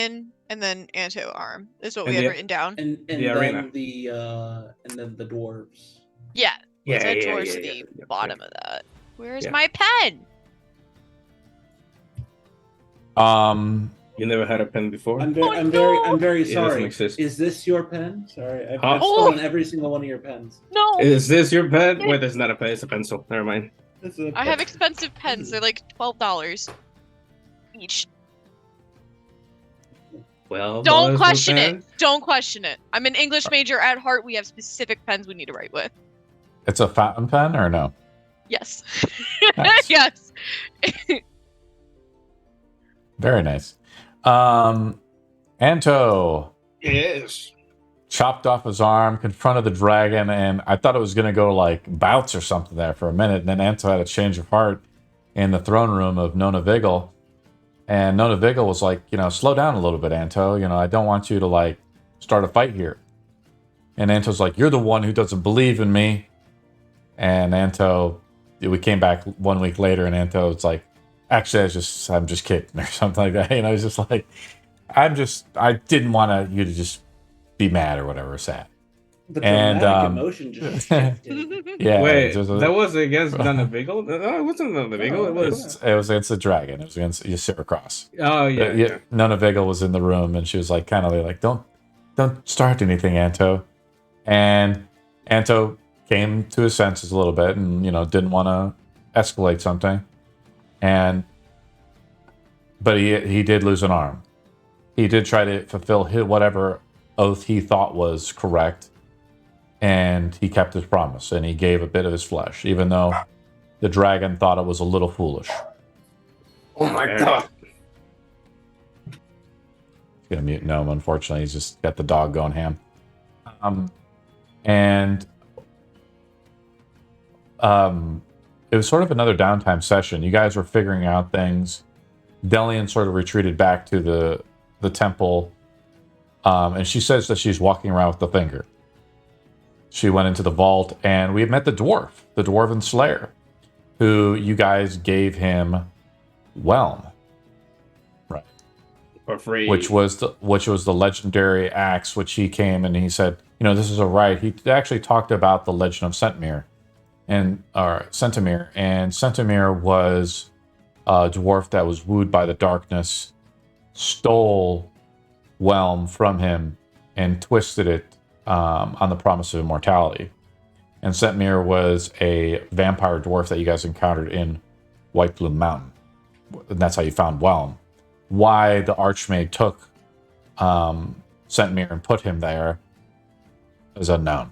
and then Anto arm is what we And had the- written down. And The arena. then the dwarves. Yeah. Let's head towards yeah. the bottom of that. Where's Yeah. my pen? You never had a pen before? I'm Oh, very It doesn't sorry. exist. Is this your pen? Sorry, I've Huh? stolen every single one of your pens. No. Is this your pen? Wait, that's not a pen. It's a pencil. Never mind. I have expensive pens. They're like $12 each. Well, Don't question it. Don't question it. I'm an English major at heart. We have specific pens we need to write with. It's a fountain pen or no? Yes. Nice. Yes. Very nice. Anto Yes. chopped off his arm, confronted the dragon, and I thought it was going to go like bouts or something there for a minute. And then Anto had a change of heart in the throne room of Nona Vigil. And Nona Vigil was like, slow down a little bit, Anto. I don't want you to like start a fight here. And Anto's like, you're the one who doesn't believe in me. And Anto, we came back 1 week later, and Anto was like, actually, I'm just kidding or something like that. It's just like, I didn't want you to just be mad or whatever, sad. The dramatic emotion just shifted. Yeah. Wait, that was against Nona Vigil? No, it wasn't Nona Vigil. It was against the dragon. It was against Ysira Cross. Oh yeah. Nona Vigil was in the room, and she was like, kind of like, don't start anything, Anto. And Anto came to his senses a little bit, and didn't want to escalate something. But he did lose an arm. He did try to fulfill whatever oath he thought was correct, and he kept his promise, and he gave a bit of his flesh, even though the dragon thought it was a little foolish. Oh my god. He's gonna mute Gnome, unfortunately. He's just got the dog going ham. It was sort of another downtime session. You guys were figuring out things. Delian sort of retreated back to the temple, and she says that she's walking around with the finger. She went into the vault, and we had met the Dwarven Slayer, who you guys gave him Whelm, right? For free. Which was the legendary axe, which he came and he said, this is a right. He actually talked about the legend of Centimir, and Centimir was a dwarf that was wooed by the darkness, stole Whelm from him, and twisted it on the promise of immortality. And Centimir was a vampire dwarf that you guys encountered in White Plume Mountain. And that's how you found Whelm. Why the Archmaid took Centimir and put him there is unknown.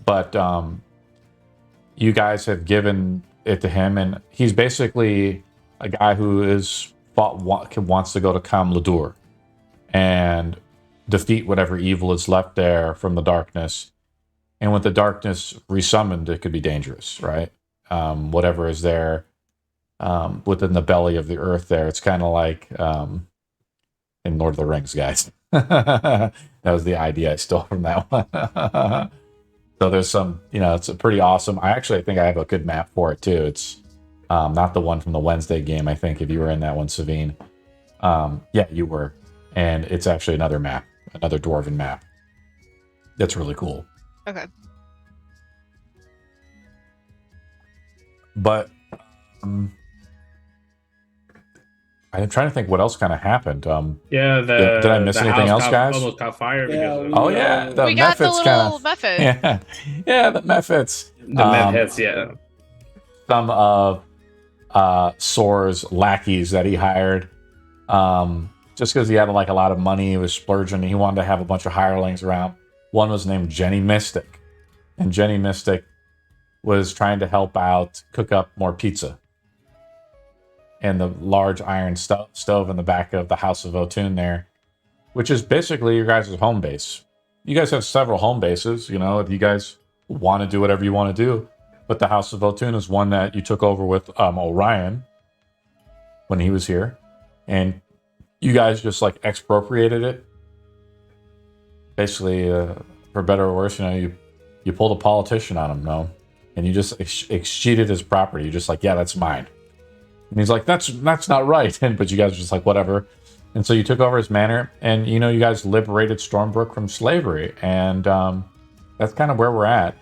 But you guys have given it to him, and he's basically a guy who wants to go to Kamladur and defeat whatever evil is left there from the darkness. And with the darkness resummoned, it could be dangerous, right? Whatever is there within the belly of the earth there, it's kind of like in Lord of the Rings, guys. That was the idea I stole from that one. So there's some, it's a pretty awesome. I think I have a good map for it too. It's not the one from the Wednesday game, I think, if you were in that one, Savine. Yeah, you were. And it's actually another map, another Dwarven map. That's really cool. Okay. But I'm trying to think what else kind of happened. Yeah, did I miss anything else, guys? Almost caught fire Yeah, because Oh yeah, the We got the Mephits kind little of. method. Yeah, the Mephits. the Medheads, yeah. Some of Soar's lackeys that he hired, just because he had like a lot of money, he was splurging. He wanted to have a bunch of hirelings around. One was named Jenny Mystic, and Jenny Mystic was trying to help out cook up more pizza. And the large iron stove in the back of the House of Otun there, which is basically your guys' home base. You guys have several home bases, if you guys want to do whatever you want to do. But the House of Otun is one that you took over with Orion when he was here. And you guys just like expropriated it. Basically, for better or worse, you pulled a politician on him, no? And you just exceeded his property. You're just like, yeah, that's mine. And he's like, that's not right. But you guys are just like, whatever. And so you took over his manor, and you know you guys liberated Stormbrook from slavery, and that's kind of where we're at.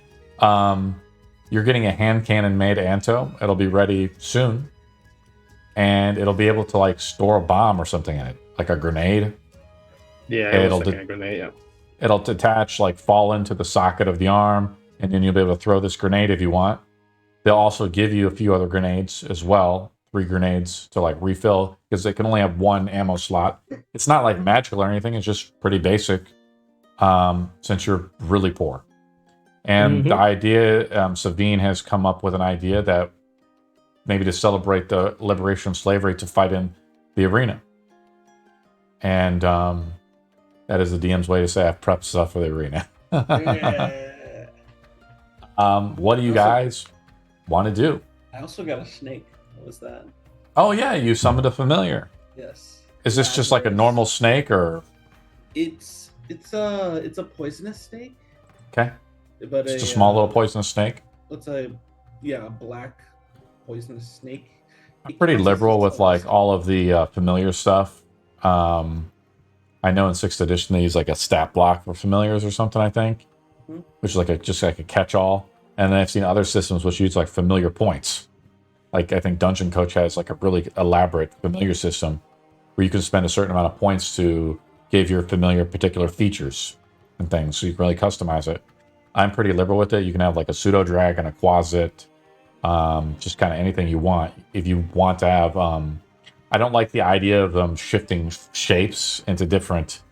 You're getting a hand cannon made Anto. It'll be ready soon, and it'll be able to like store a bomb or something in it, like a grenade. Yeah, It'll like a grenade. Yeah. It'll detach, like fall into the socket of the arm, and then you'll be able to throw this grenade if you want. They'll also give you a few other grenades as well, 3 grenades to like refill, because they can only have 1 ammo slot. It's not like magical or anything, it's just pretty basic, since you're really poor. And the idea, Savine has come up with an idea that maybe to celebrate the liberation of slavery, to fight in the arena. And that is the DM's way to say I've prepped stuff for the arena. Yeah. What do you guys want to do? I also got a snake. What was that? Oh yeah, you summoned a familiar. Yes. Is this just like a normal snake, or? It's a poisonous snake. Okay. But Just a small little poisonous snake. It's a black poisonous snake. I'm pretty liberal with like all of the familiar stuff. I know in 6th edition they use like a stat block for familiars or something, I think, which is like just like a catch-all. And then I've seen other systems which use like familiar points. Like I think Dungeon Coach has like a really elaborate familiar system where you can spend a certain amount of points to give your familiar particular features and things, so you can really customize it. I'm pretty liberal with it. You can have like a pseudo dragon, a quasit, just kind of anything you want. If you want to have, I don't like the idea of them shifting shapes into different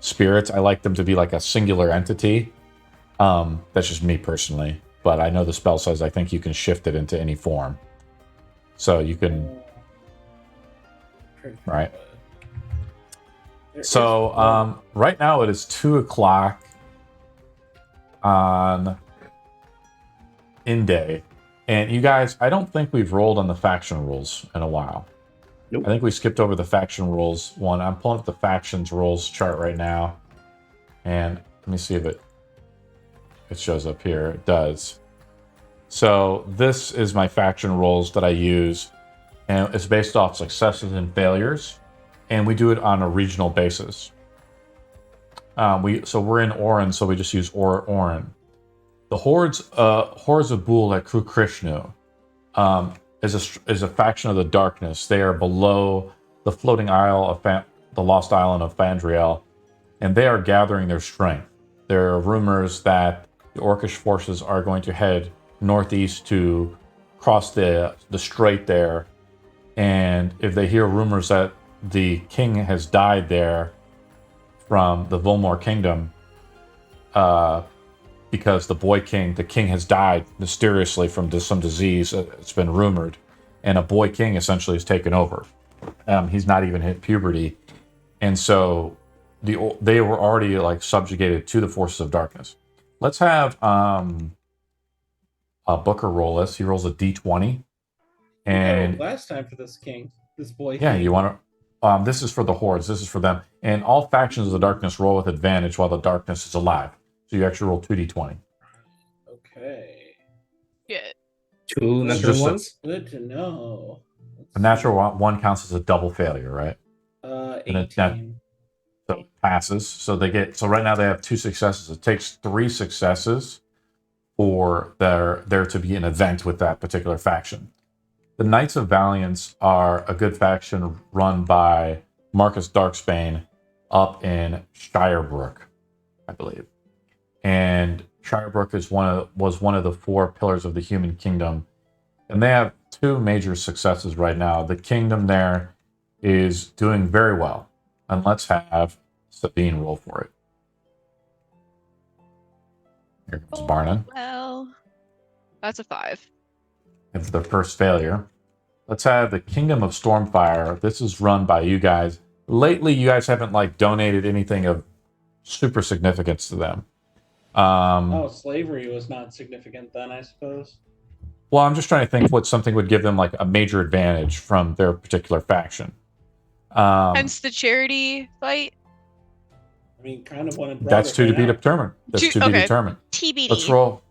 spirits. I like them to be like a singular entity. That's just me personally, but I know the spell says I think you can shift it into any form. So you can, right? So right now it is 2 o'clock on in day, and you guys, I don't think we've rolled on the faction rules in a while. Nope. I think we skipped over the faction rules one. I'm pulling up the factions rules chart right now, and let me see if it shows up here. It does. So this is my faction rules that I use, and it's based off successes and failures, and we do it on a regional basis. So we're in Orin, so we just use Orin. The hordes of Bul at Kukrishnu is a faction of the darkness. They are below the floating isle of the lost island of Fandriel, and they are gathering their strength. There are rumors that the Orcish forces are going to head northeast to cross the strait there, and if they hear rumors that the king has died there from the Volmore kingdom, because the king has died mysteriously from some disease. It's been rumored, and a boy king essentially has taken over. He's not even hit puberty, and so they were already like subjugated to the forces of darkness. Let's have Booker roll this. He rolls a d20, and last time for this boy. Yeah, king. you want to. This is for the hordes. This is for them, and all factions of the darkness roll with advantage while the darkness is alive. So you actually roll 2d20. Okay. Good. 2 natural ones. Good to know. A natural one counts as a double failure, right? 18. So it passes. So right now they have 2 successes. It takes 3 successes for there to be an event with that particular faction. The Knights of Valiance are a good faction run by Marcus Darksbane up in Shirebrook, I believe. And Shirebrook was one of the 4 pillars of the human kingdom. And they have 2 major successes right now. The kingdom there is doing very well. And let's have Sabine roll for it. Here comes Barnon. Well, that's a 5. And for their first failure. Let's have the Kingdom of Stormfire. This is run by you guys. Lately, you guys haven't like donated anything of super significance to them. Slavery was not significant then, I suppose. Well, I'm just trying to think what something would give them like a major advantage from their particular faction. Hence the charity fight. I mean, kind of wanted. That's to be determined. That's to be determined. TBD. Let's roll.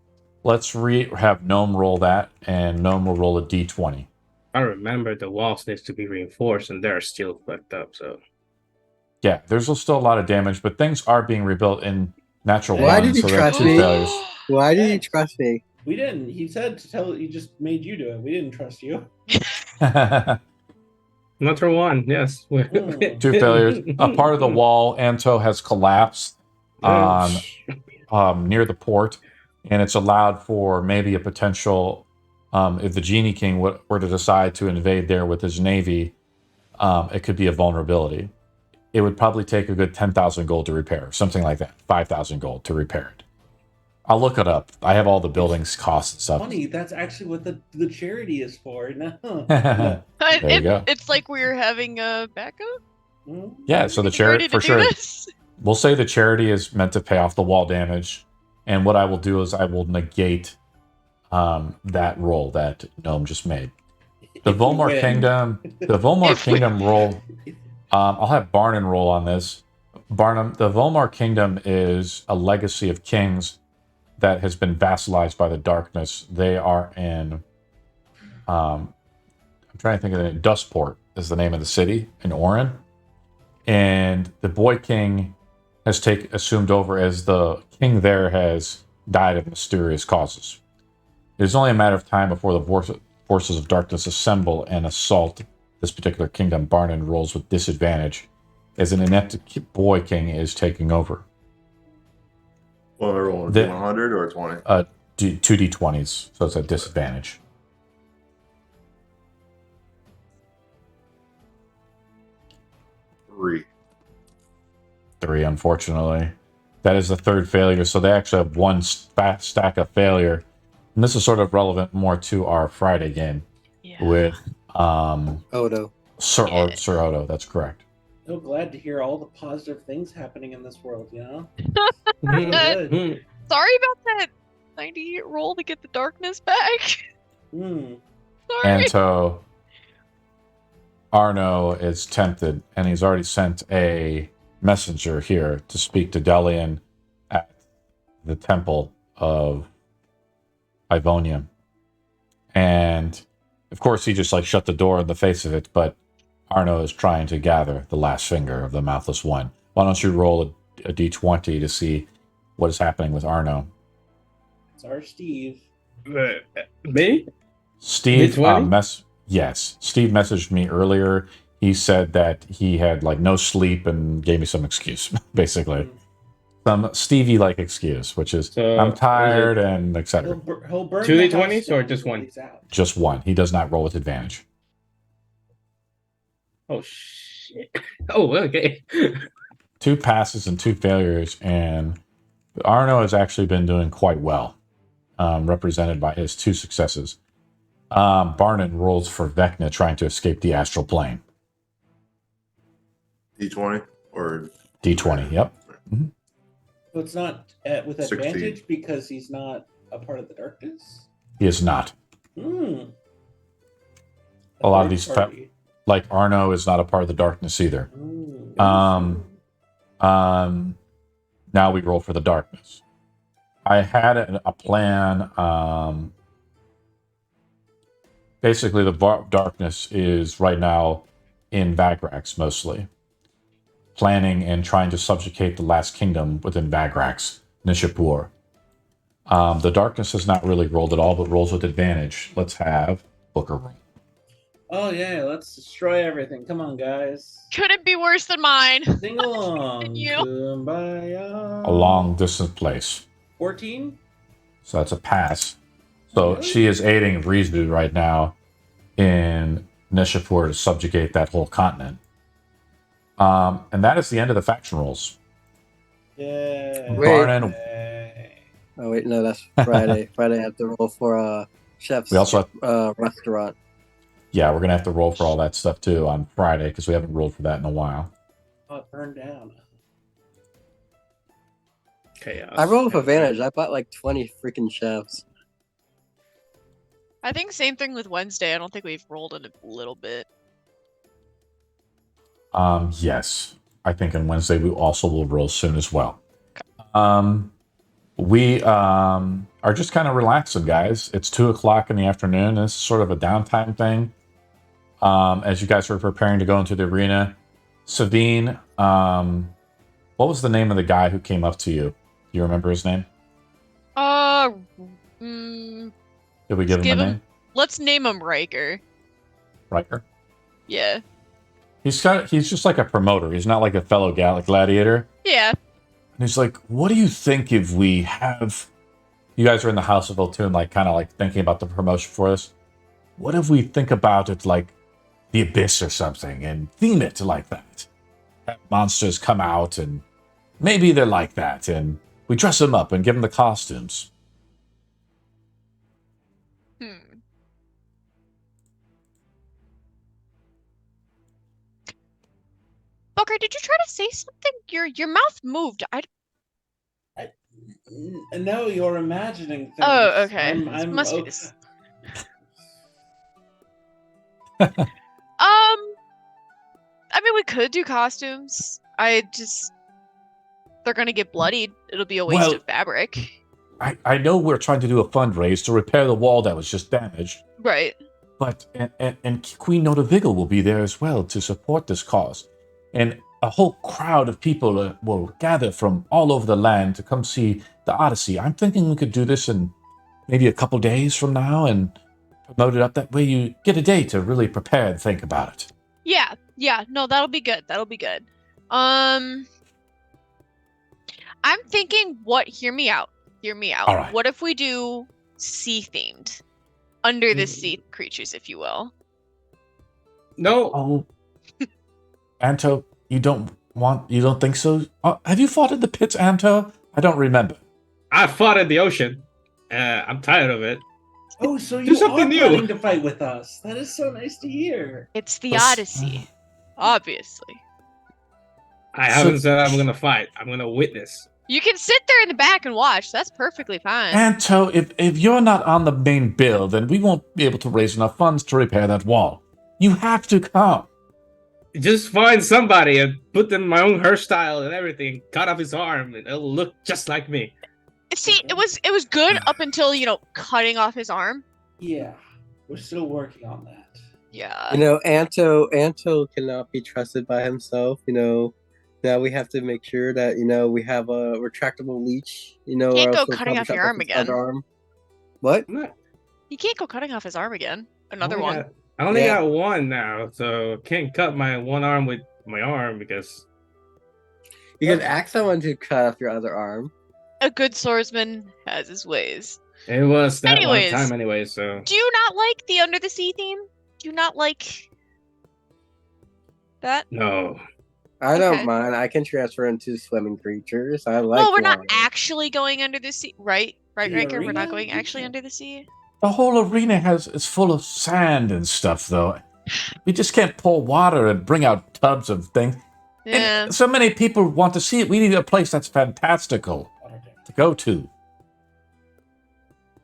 Let's have Gnome roll that, and Gnome will roll a d20. I remember the walls needs to be reinforced, and they're still fucked up. So Yeah, there's still a lot of damage, but things are being rebuilt in natural Why one, did you so there are trust 2 me? failures. Why did you trust me? We didn't. He said to tell. He just made you do it. We didn't trust you. Natural one, yes. 2 failures. A part of the wall, Anto, has collapsed on near the port, and it's allowed for maybe a potential, if the Genie King were to decide to invade there with his navy, it could be a vulnerability. It would probably take a good 10,000 gold to repair, something like that, 5,000 gold to repair it. I'll look it up. I have all the buildings costs and stuff. Funny, that's actually what the charity is for. No. There you go. It's like we're having a backup. Yeah, so the charity, for sure. We'll say the charity is meant to pay off the wall damage, and what I will do is I will negate that roll that Gnome just made. The Volmar Kingdom roll. I'll have Barnon roll on this. Barnum, the Volmar Kingdom is a legacy of kings that has been vassalized by the darkness. They are in, I'm trying to think of the name, Dustport is the name of the city in Orin. And the boy king has assumed over as the king there has died of mysterious causes. It is only a matter of time before the forces of darkness assemble and assault this particular kingdom. Barnon rolls with disadvantage as an inept boy king is taking over. Well, I roll 100 or 20? 2d20s, so it's a disadvantage. 3. 3, unfortunately. That is the 3rd failure, so they actually have 1 stack of failure. And this is sort of relevant more to our Friday game with Odo. Sir Odo, that's correct. So glad to hear all the positive things happening in this world, you know? Sorry about that 90 roll to get the darkness back. Sorry. And so Arno is tempted, and he's already sent a messenger here to speak to Delian at the Temple of Ivonium. And of course, he just shut the door in the face of it, but Arno is trying to gather the last finger of the Mouthless One. Why don't you roll a d20 to see what is happening with Arno? It's our Steve. Me? Steve, yes. Steve messaged me earlier. He said that he had no sleep and gave me some excuse, basically. Some Stevie-like excuse, which is I'm tired and etc. He'll burn 2 d20s or just 1? Just 1. He does not roll with advantage. Oh, shit. Oh, okay. 2 passes and 2 failures, and Arno has actually been doing quite well, represented by his 2 successes. Barnon rolls for Vecna trying to escape the astral plane. D20 or D20, yep. Mm-hmm. So it's not with 16. advantage because he's not a part of the darkness? He is not. A lot of these, Arno is not a part of the darkness either. Now we roll for the darkness. I had a plan. Basically, the darkness is right now in Vagrax mostly, planning and trying to subjugate the last kingdom within Vagrax, Nishapur. The darkness has not really rolled at all, but rolls with advantage. Let's have Booker roll. Oh yeah, let's destroy everything. Come on, guys. Couldn't be worse than mine. Sing along. Kumbaya. A long distance place. 14? So that's a pass. So she is aiding Rizu right now in Nishapur to subjugate that whole continent. And that is the end of the faction rolls. Yeah. Barnon. Oh wait, no, that's Friday. Friday I have to roll for chef's We also restaurant. Yeah, we're gonna have to roll for all that stuff too on Friday because we haven't rolled for that in a while. Oh, it burned down. Chaos. I rolled with advantage. I bought 20 freaking chefs. I think same thing with Wednesday. I don't think we've rolled in a little bit. Yes. I think on Wednesday we also will roll soon as well. We are just kind of relaxing, guys. It's 2:00 in the afternoon. This is sort of a downtime thing. As you guys are preparing to go into the arena, Savine, what was the name of the guy who came up to you? Do you remember his name? Did we give him a name? Let's name him Riker. Riker? Yeah. He's just like a promoter. He's not like a fellow gladiator. Yeah. And he's like, what do you think if we have... You guys are in the House of Voltune, like, kind of like thinking about the promotion for us. What if we think about it like the Abyss or something and theme it like that? Have monsters come out and maybe they're like that and we dress them up and give them the costumes. Booker, did you try to say something? Your mouth moved. No, you're imagining things. Oh, okay. Must be this. I mean, we could do costumes. They're gonna get bloodied. It'll be a waste of fabric. I know we're trying to do a fundraise to repair the wall that was just damaged. Right. But, and Queen Notavigil will be there as well to support this cause. And a whole crowd of people will gather from all over the land to come see the Odyssey. I'm thinking we could do this in maybe a couple days from now and promote it up. That way you get a day to really prepare and think about it. Yeah. No, that'll be good. I'm thinking hear me out. All right. What if we do sea-themed? Under the sea creatures, if you will. No. Oh. Anto, you don't think so? Have you fought in the pits, Anto? I don't remember. I fought in the ocean. I'm tired of it. Oh, so you are planning to fight with us. That is so nice to hear. It's the Odyssey, obviously. I haven't said I'm going to fight. I'm going to witness. You can sit there in the back and watch. That's perfectly fine. Anto, if you're not on the main bill, then we won't be able to raise enough funds to repair that wall. You have to come. Just find somebody and put in my own hairstyle and everything. Cut off his arm and it'll look just like me. See, it was good up until, cutting off his arm. Yeah, we're still working on that. Yeah. Anto cannot be trusted by himself, Now we have to make sure that, we have a retractable leech, Can't go cutting off your arm again. What? You can't go cutting off his arm again. Another one. I only got one now, so can't cut my one arm with my arm because... You can ask someone to cut off your other arm. A good swordsman has his ways. It was that one time anyway, so... Do you not like the Under the Sea theme? Do you not like... that? No. I don't mind. I can transfer into swimming creatures. I like. Well, we're not actually going under the sea, right? Right, Riker? We're not going actually under the sea. The whole arena is full of sand and stuff, though. We just can't pour water and bring out tubs of things. Yeah. And so many people want to see it. We need a place that's fantastical to go to.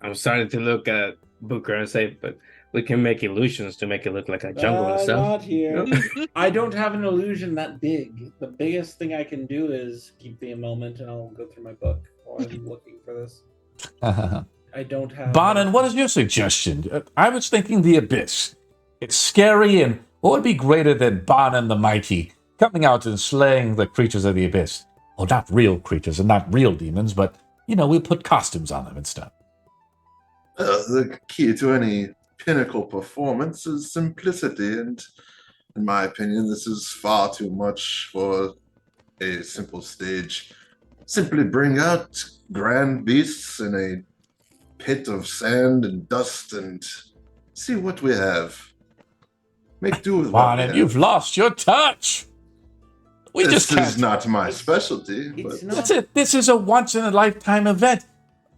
I'm starting to look at Booker and say, but we can make illusions to make it look like a jungle and stuff. Not here. I don't have an illusion that big. The biggest thing I can do is keep the moment, and I'll go through my book while I'm looking for this. I don't have... Bonin, what is your suggestion? I was thinking the Abyss. It's scary, and what would be greater than Bonin the Mighty coming out and slaying the creatures of the Abyss? Well, not real creatures and not real demons, but, we put costumes on them and stuff. The key to any pinnacle performance is simplicity, and in my opinion, this is far too much for a simple stage. Simply bring out grand beasts in a pit of sand and dust and see what we have. Make do with what we have. You've lost your touch. This is not my specialty. But... That's it. This is a once-in-a-lifetime event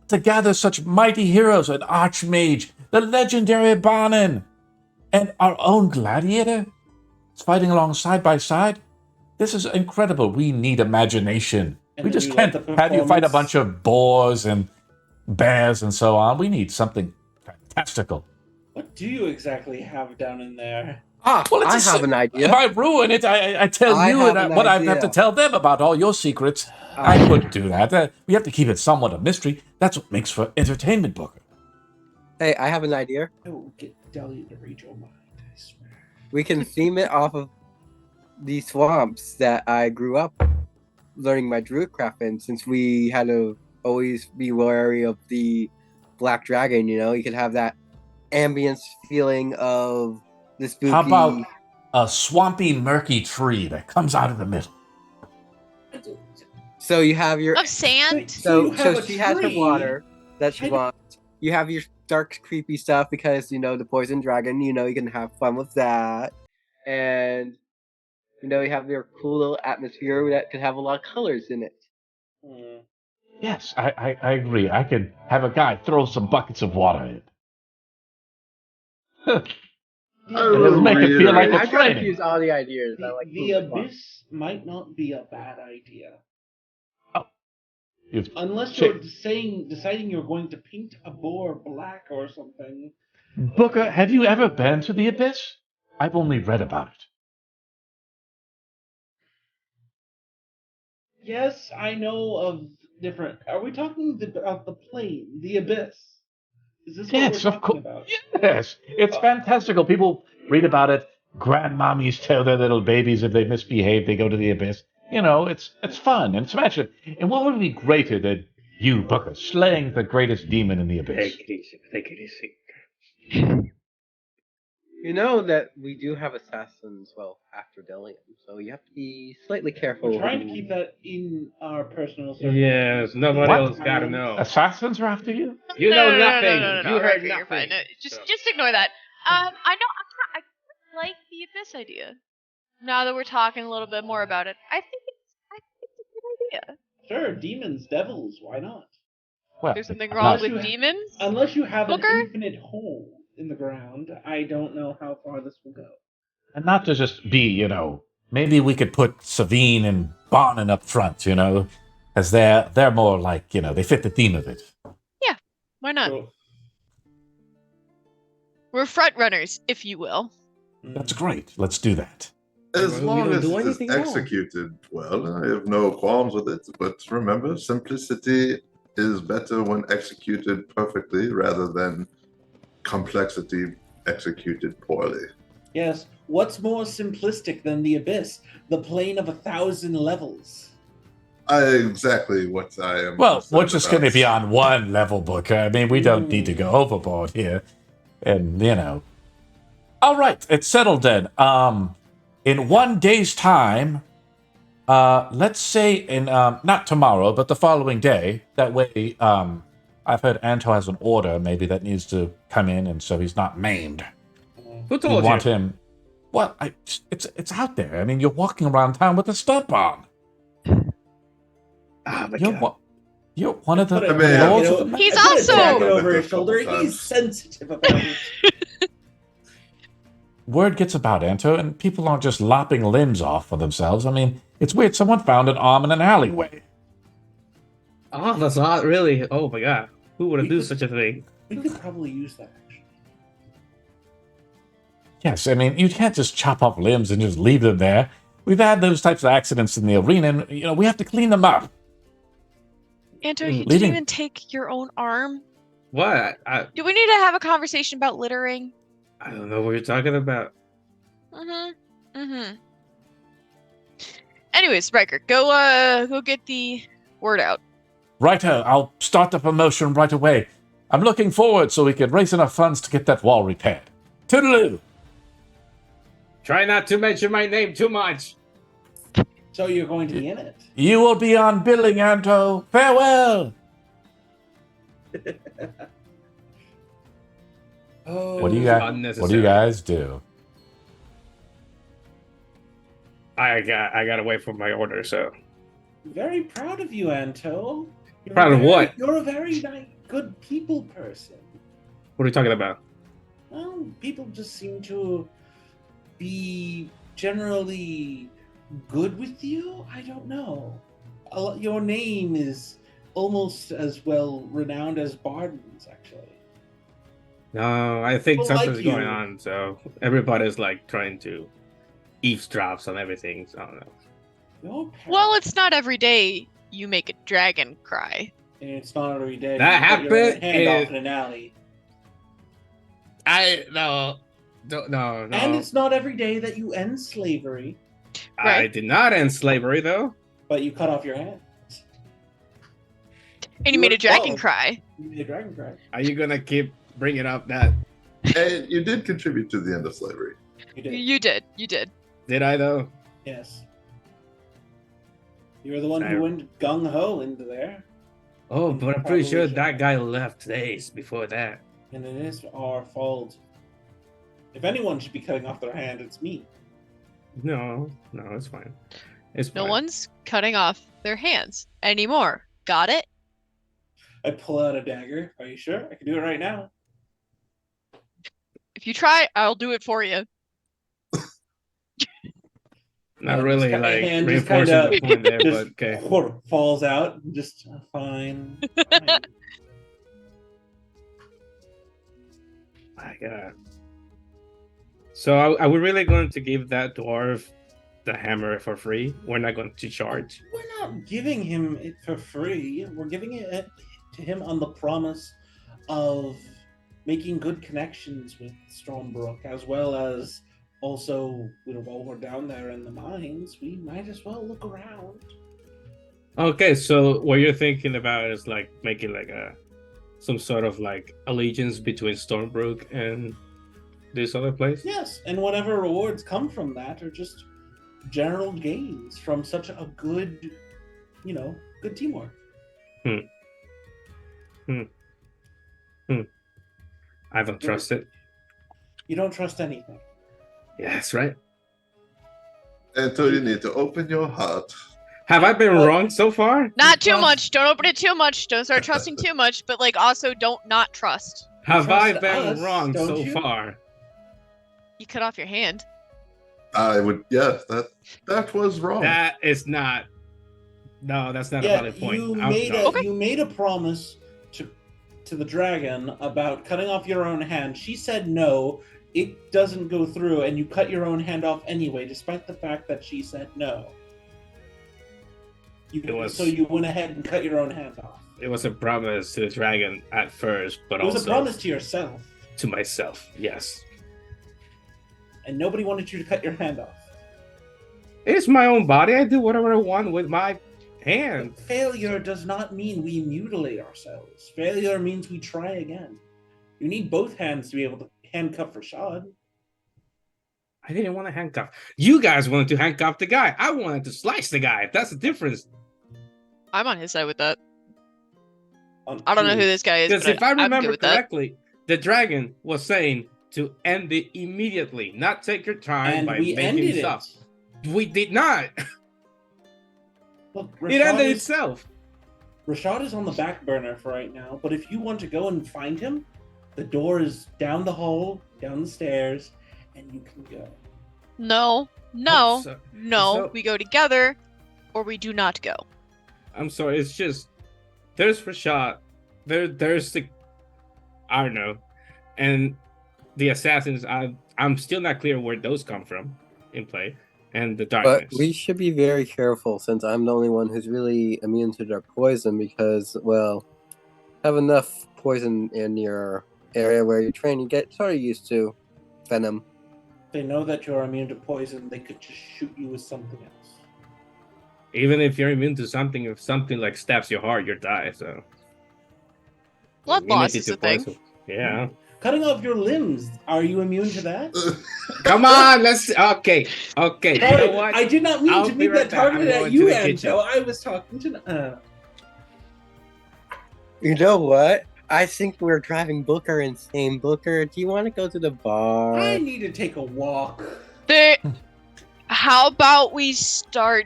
to gather such mighty heroes, an archmage, the legendary Bonin, and our own gladiator fighting along side by side. This is incredible. We need imagination. We just can't have you fight a bunch of boars and bears and so on. We need something fantastical. What do you exactly have down in there? Well, I have an idea. If I ruin it, I tell you what I have to tell them about all your secrets. I wouldn't do that. We have to keep it somewhat a mystery. That's what makes for entertainment, Booker. Hey, I have an idea. I will get Delia to read your mind, I swear. We can theme it off of these swamps that I grew up learning my druidcraft in, since we had to always be wary of the black dragon, you could have that ambience feeling of the spooky. How about a swampy, murky tree that comes out of the middle? So you have your Of sand. So you have a she has her tree. water that she wants. You have your dark, creepy stuff because the poison dragon. You can have fun with that, and you have your cool little atmosphere that could have a lot of colors in it. Yes, I agree. I could have a guy throw some buckets of water in. It'll make it feel like I it's try to raining. use all the ideas. I like The abyss might not be a bad idea. Unless you're deciding you're going to paint a boar black or something. Booker, have you ever been to the abyss? I've only read about it. Yes, I know of different. Are we talking about the plane, the abyss? Is this Yes, what of we're talking course. about? Yes, it's fantastical. People read about it. Grandmommies tell their little babies if they misbehave, they go to the abyss. It's fun and it's magic. And what would be greater than you, Booker, slaying the greatest demon in the abyss? Take it easy. You know that we do have assassins, after Delium, so you have to be slightly careful. We're trying to keep that in our personal circle. Yes, nobody What? else gotta know. Assassins are after you? You know nothing. No, You heard Riker, nothing. you're fine. No, just ignore that. I like the abyss idea. Now that we're talking a little bit more about it, I think it's a good idea. Sure, demons, devils, why not? Well, There's something wrong with you- demons? Unless you have Booker? an infinite hole in the ground, I don't know how far this will go. and not to just be, maybe we could put Savine and Barnon up front, as they're more like, they fit the theme of it. Yeah, why not? So, We're front runners, if you will. That's great. Let's do that. As Well, we long don't as do it is anything wrong. executed well, I have no qualms with it. But remember, simplicity is better when executed perfectly rather than complexity executed poorly. yes, what's more simplistic than the abyss? The plane of 1,000 levels. Exactly what I am. Well, we're concerned just about. going to be on one level, Booker. I mean, we don't need to go overboard here. And, All right, it's settled then. In 1 day's time, let's say in, not tomorrow, but the following day. That way, I've heard Anto has an order maybe that needs to come in, and so he's not maimed. Who We told want you? him. Well, it's out there. I mean, you're walking around town with a stump on. Oh my You're God. one. You're one of the Put a- man, lords you of know, the ma- He's I put a also- jacket over his A shoulder. couple He's times. sensitive about it. Word gets about, Anto, and people aren't just lopping limbs off for themselves. I mean, it's weird. Someone found an arm in an alleyway. Oh, that's not really. Oh my God. Who would do such a thing? We could probably use that, actually. Yes, I mean, you can't just chop off limbs and just leave them there. We've had those types of accidents in the arena, and, we have to clean them up. Anto, you Leaving- didn't even take your own arm. What? Do we need to have a conversation about littering? I don't know what you're talking about. Anyways, Riker, go get the word out. Righto, I'll start the promotion right away. I'm looking forward so we can raise enough funds to get that wall repaired. Toodaloo! Try not to mention my name too much. So you're going to be in it. You will be on billing, Anto. Farewell! Oh, What do you Unnecessary. guys do? I got away from my order, so Very proud of you, Anto. You're Proud of what? You're a very good people person. what are you talking about? Well, people just seem to be generally good with you. I don't know. Your name is almost as well renowned as Barden's, actually. No, I think People like something's you. going on. So everybody's like trying to eavesdrops on everything. So I don't know. Your Well, it's not every day you make a dragon cry. and it's not every day That you cut your happened hand in- off in an alley. No. And it's not every day that you end slavery. I Right. did not end slavery, though. But you cut off your hand. And you You made were a dragon 12. cry. You made a dragon cry. Are you gonna keep bringing up that? And you did contribute to the end of slavery. You did. You did. You did. Did I, though? Yes. You were the one I- who went gung ho into there, Oh, but I'm pretty sure Probably that should. guy left days before that. and it is our fault. If anyone should be cutting off their hand, it's me. No, it's fine. It's No fine. one's cutting off their hands anymore. Got it? I pull out a dagger. Are you sure? I can do it right now. If you try, I'll do it for you. Not Yeah, really just like hand just reinforcing kinda- the point there, Just but okay. falls out. Just fine. Fine. My God. So are we really going to give that dwarf the hammer for free? We're not going to charge. We're not giving him it for free. We're giving it to him on the promise of making good connections with Stormbrook, as well as also, while we're down there in the mines, we might as well look around. Okay, so what you're thinking about is like making like some sort of like allegiance between Stormbrook and this other place? Yes, and whatever rewards come from that are just general gains from such a good, good teamwork. I don't trust it. You don't trust anything. Yeah, that's right. And so you need to open your heart. Have I been Well- wrong so far? Not too Trust- much. Don't open it too much. Don't start trusting too much. But like, also don't not trust. Have I trust been us, wrong don't so you? far? You cut off your hand. I would, yes, that was wrong. That is not. No, that's not a Yeah, valid point. you I'm- made no. a you made a promise to the dragon about cutting off your own hand. She said no. It doesn't go through, and you cut your own hand off anyway, despite the fact that she said no. So you went ahead and cut your own hand off. It was a promise to the dragon at first, but It was also a promise to yourself, to myself. Yes, and nobody wanted you to cut your hand off. it's my own body. I do whatever I want with my hand. But failure does not mean we mutilate ourselves. Failure means we try again. You need both hands to be able to handcuff Rashad. I didn't want to handcuff. You guys wanted to handcuff the guy. I wanted to slice the guy. That's the difference. I'm on his side with that. On I don't know who two. this guy is, Because but if I I'm good remember with that. correctly, the dragon was saying to end it immediately, not take your time And by we making ended stuff. it. We did not. Look, It ended is, itself. Rashad is on the back burner for right now, but if you want to go and find him, the door is down the hall, down the stairs, and you can go. No, I'm so- no. We go together, or we do not go. I'm sorry. It's just there's Rashad. There's the I don't know, and the assassins. I'm still not clear where those come from in play, and the darkness. But we should be very careful since I'm the only one who's really immune to their poison because, well, have enough poison in your area where you train, you get sort of used to venom. If they know that you're immune to poison, they could just shoot you with something else. Even if you're immune to something, if something like stabs your heart, you die. So Blood loss immunity is to a thing. poison. Yeah. Cutting off your limbs, are you immune to that? Come on, let's. Okay. You Sorry, know what? I did not mean I'll to be make right that back. I'm targeted going at to you, the kitchen. Anjo. I was talking to. You know what? I think we're driving Booker insane. Booker, do you want to go to the bar? I need to take a walk. How about we start,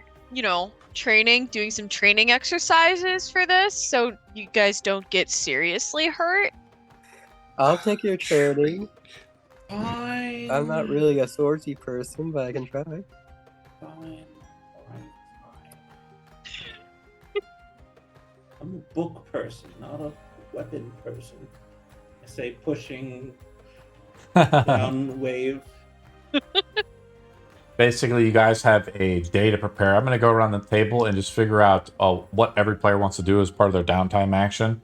training, doing some training exercises for this, so you guys don't get seriously hurt? I'll take your training. Fine. I'm not really a swordsy person, but I can try. Fine. Fine. I'm a book person, not a weapon person. I say pushing down wave. Basically, you guys have a day to prepare. I'm going to go around the table and just figure out what every player wants to do as part of their downtime action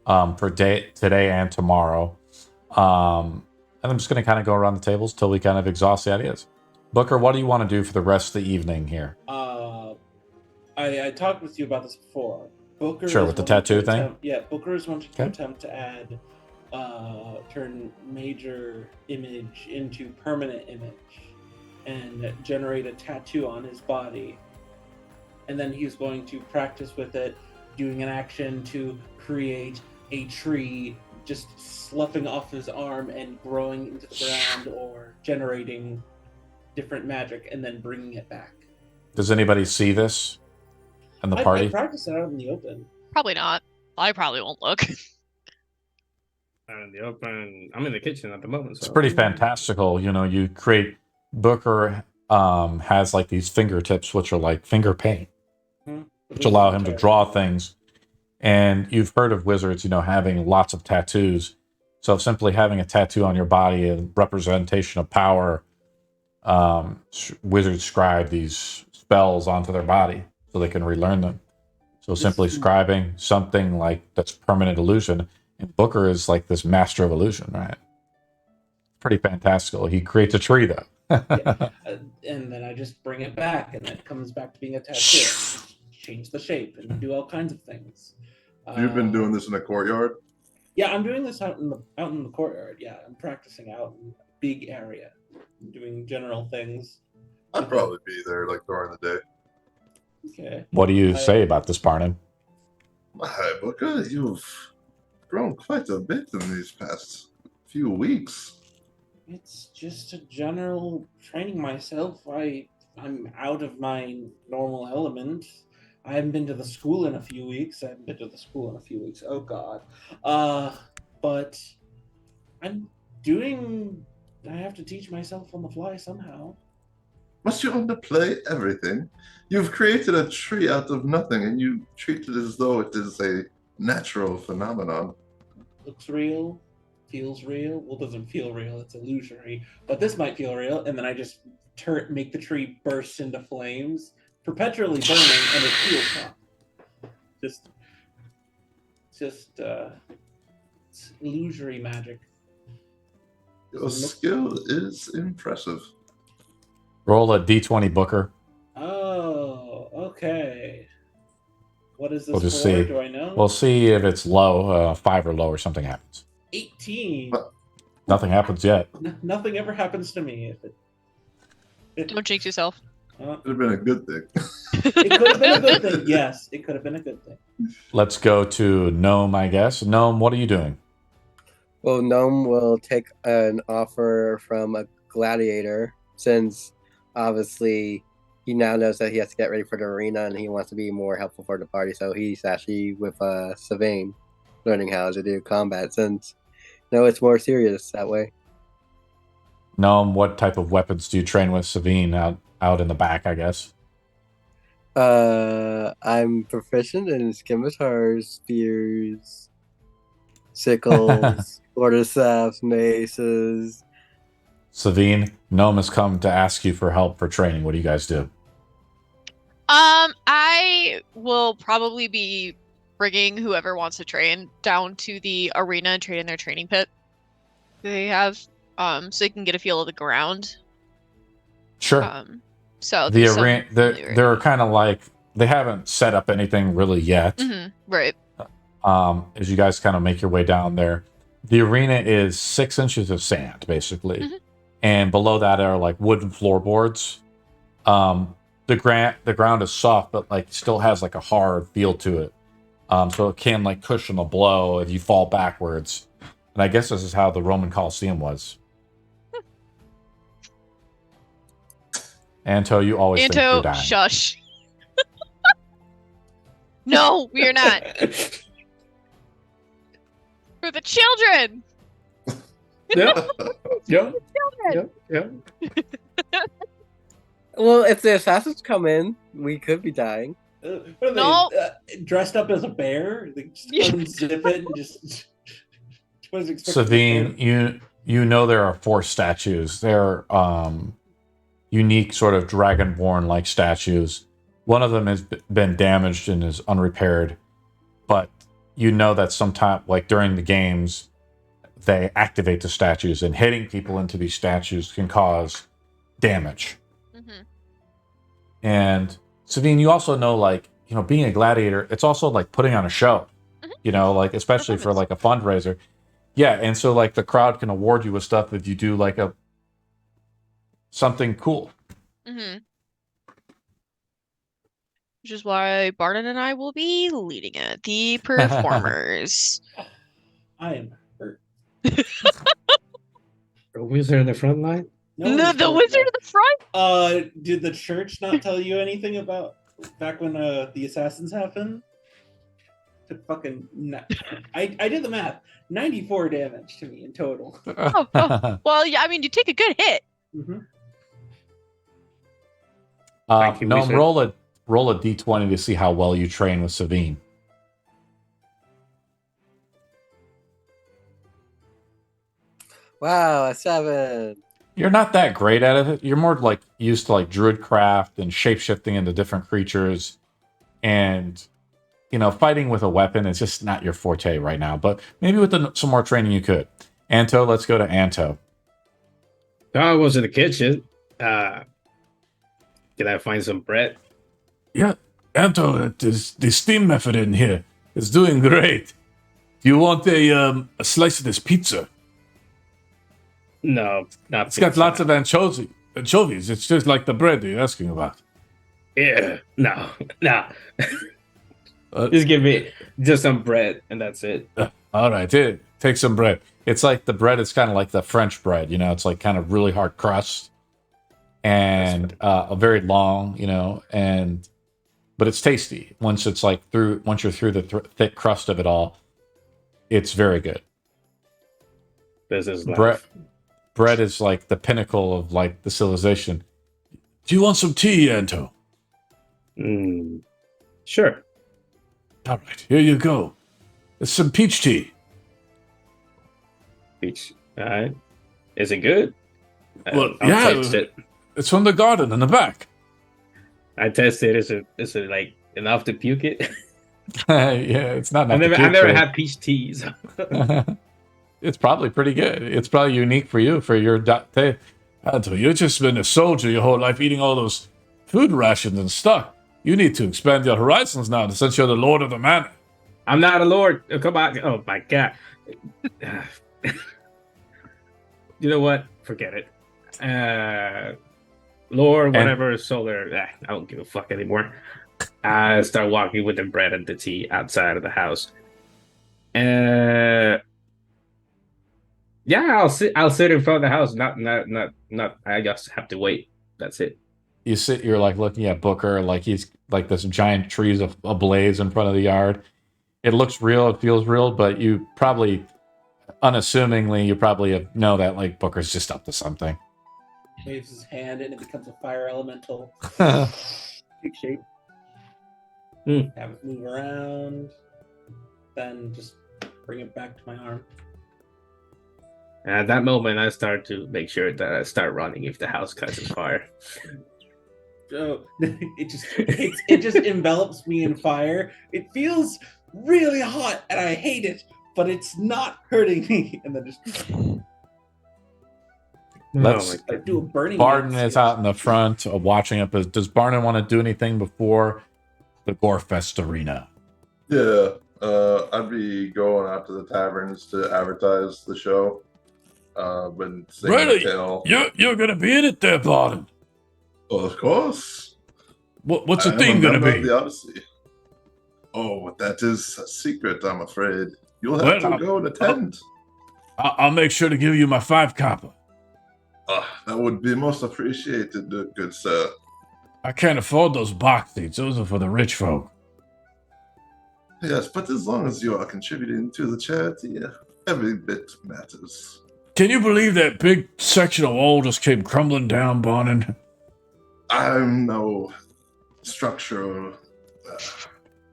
for today and tomorrow. And I'm just going to kind of go around the tables till we kind of exhaust the ideas. Booker, what do you want to do for the rest of the evening here? I talked with you about this before. Booker Sure, is with the wanting to tattoo thing? attempt- Yeah, Booker is wanting to Okay. attempt to add turn major image into permanent image and generate a tattoo on his body. And then he's going to practice with it, doing an action to create a tree just sloughing off his arm and growing into the ground, or generating different magic and then bringing it back. Does anybody see this in the party? I practice it out in the open. Probably not. I probably won't look. Out in the open. I'm in the kitchen at the moment. It's So. pretty fantastical. You know, you create Booker has like these fingertips, which are like finger paint, which allow him to draw things. And you've heard of wizards, you know, having lots of tattoos. So simply having a tattoo on your body, a representation of power, wizards scribe these spells onto their body so they can relearn them. So simply scribing something like that's permanent illusion. And Booker is like this master of illusion, right? Pretty fantastical. He creates a tree, though. Yeah. And then I just bring it back, and it comes back to being a tattoo. Change the shape and do all kinds of things. You've been doing this in a courtyard? Yeah, I'm doing this out in the courtyard. Yeah, I'm practicing out in a big area, doing general things. I'd probably be there like during the day. Okay. What do you say about this, Barnum? Hi, Booker. You've grown quite a bit in these past few weeks. It's just a general training myself. I'm out of my normal element. I haven't been to the school in a few weeks. Oh God. But I have to teach myself on the fly somehow. Must you underplay everything? You've created a tree out of nothing, and you treat it as though it is a natural phenomenon. Looks real, feels real. Well, it doesn't feel real. It's illusory. But this might feel real. And then I just make the tree burst into flames, perpetually burning, and it feels hot. Just it's illusory magic. Your skill is impressive. Roll a d20, Booker. Oh, okay. What is this We'll just for? see. Do I know? We'll see if it's low, 5 or lower, something happens. 18. Nothing happens yet. Nothing ever happens to me if it. Don't jinx yourself. Could have been a good thing. It could have been a good thing. Yes, it could have been a good thing. Let's go to Gnome, I guess. Gnome, what are you doing? Well, Gnome will take an offer from a gladiator, since obviously he now knows that he has to get ready for the arena and he wants to be more helpful for the party. So he's actually with Sylvain, learning how to do combat, since it's more serious that way. Gnome, what type of weapons do you train with? Savine out in the back, I guess. I'm proficient in scimitars, spears, sickles, quarterstaffs, maces. Savine, Gnome has come to ask you for help for training. What do you guys do? I will probably be bringing whoever wants to train down to the arena and train in their training pit they have, so they can get a feel of the ground. Sure. So the arena, they're kind of like, they haven't set up anything really yet. Mm-hmm. Right. As you guys kind of make your way down there, the arena is 6 inches of sand, basically. Mm-hmm. And below that are like wooden floorboards. The ground is soft, but like still has like a hard feel to it. So it can like cushion a blow if you fall backwards. And I guess this is how the Roman Coliseum was. Anto, you always think you're dying. Shush. No, we are not. For the children. Yep. Yep. Children. Yep. Well, if the assassins come in, we could be dying. What are No. they, dressed up as a bear? They just unzip it and just. Savine, you know there are 4 statues. They're unique sort of dragonborn like statues. One of them has been damaged and is unrepaired, but you know that sometime, like during the games, they activate the statues, and hitting people into these statues can cause damage. Mm-hmm. And Savine, you also know, like, you know, being a gladiator, it's also like putting on a show. Mhm. You know, like especially for like a fundraiser. Yeah, and so like the crowd can award you with stuff if you do like something cool. Mm-hmm. Which is why Barden and I will be leading it. The performers. I am hurt. A wizard in the front line? No one's The hurt wizard yet. in the front? Did the church not tell you anything about back when the assassins happened? Took fucking. I did the math. 94 damage to me in total. Oh. Well, yeah, I mean, you take a good hit. Mm-hmm. Thank you, No, wizard. roll a d20 to see how well you train with Savine. Wow, a 7. You're not that great at it. You're more like used to like druidcraft and shapeshifting into different creatures, and you know, fighting with a weapon is just not your forte right now. But maybe with some more training, you could. Anto, let's go to Anto. I was in the kitchen. Can I find some bread? Yeah, Anto, the steam method in here is doing great. Do you want a slice of this pizza? No, not. It's got lots of anchovies. It's just like the bread you're asking about. Yeah, no. Uh, Just give me just some bread, and that's it. All right, here, take some bread. It's like the bread is kind of like the French bread, you know. It's like kind of really hard crust and a very long, you know, but it's tasty once you're through the thick crust of it all. It's very good. This is life. Bread is like the pinnacle of like the civilization. Do you want some tea, Anto? Sure. All right, here you go. It's some peach tea. Peach. All right. Is it good? Well, I'll yeah, taste it. It's from the garden in the back. I tested. Is it like enough to puke it? Yeah, it's not. I've never had peach teas. It's probably pretty good. It's probably unique for you, for your Anto, you've just been a soldier your whole life, eating all those food rations and stuff. You need to expand your horizons now, since you're the lord of the manor. I'm not a lord. Oh, come on. Oh my god. You know what? Forget it. Lord, whatever, solar. I don't give a fuck anymore. I start walking with the bread and the tea outside of the house. Yeah, I'll sit in front of the house. Not. I just have to wait. That's it. You're like looking at Booker, like he's like this giant trees ablaze in front of the yard. It looks real, it feels real, but you probably, unassumingly, know that like Booker's just up to something. Waves his hand and it becomes a fire elemental. Big shape. Have it move around. Then just bring it back to my arm. And at that moment, I start to make sure that I start running if the house catches fire. So it just envelops me in fire. It feels really hot and I hate it, but it's not hurting me. And then just Let's do a burning. Barden is out in the front watching it. Does Barden want to do anything before the Gorefest arena? Yeah, I'd be going out to the taverns to advertise the show. Been singing Really? the tale. You're gonna be in it there, Barden. Oh, of course. What's the I am theme a gonna member of be? the Odyssey. Oh, that is a secret, I'm afraid. You'll have to go and attend. I'll make sure to give you my 5 copper. That would be most appreciated, good sir. I can't afford those box seats. Those are for the rich folk. Yes, but as long as you are contributing to the charity, every bit matters. Can you believe that big section of wall just came crumbling down, Barden? I'm no structural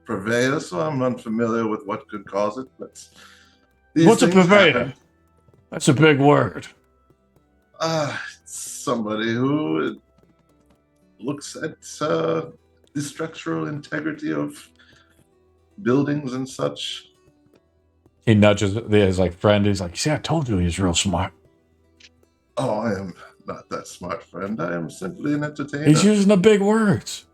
purveyor, so I'm unfamiliar with what could cause it, but What's a things purveyor? happen. That's a big word. Somebody who looks at the structural integrity of buildings and such. He nudges his like friend. He's like, "See, I told you he's real smart." Oh, I am not that smart, friend. I am simply an entertainer. He's using the big words.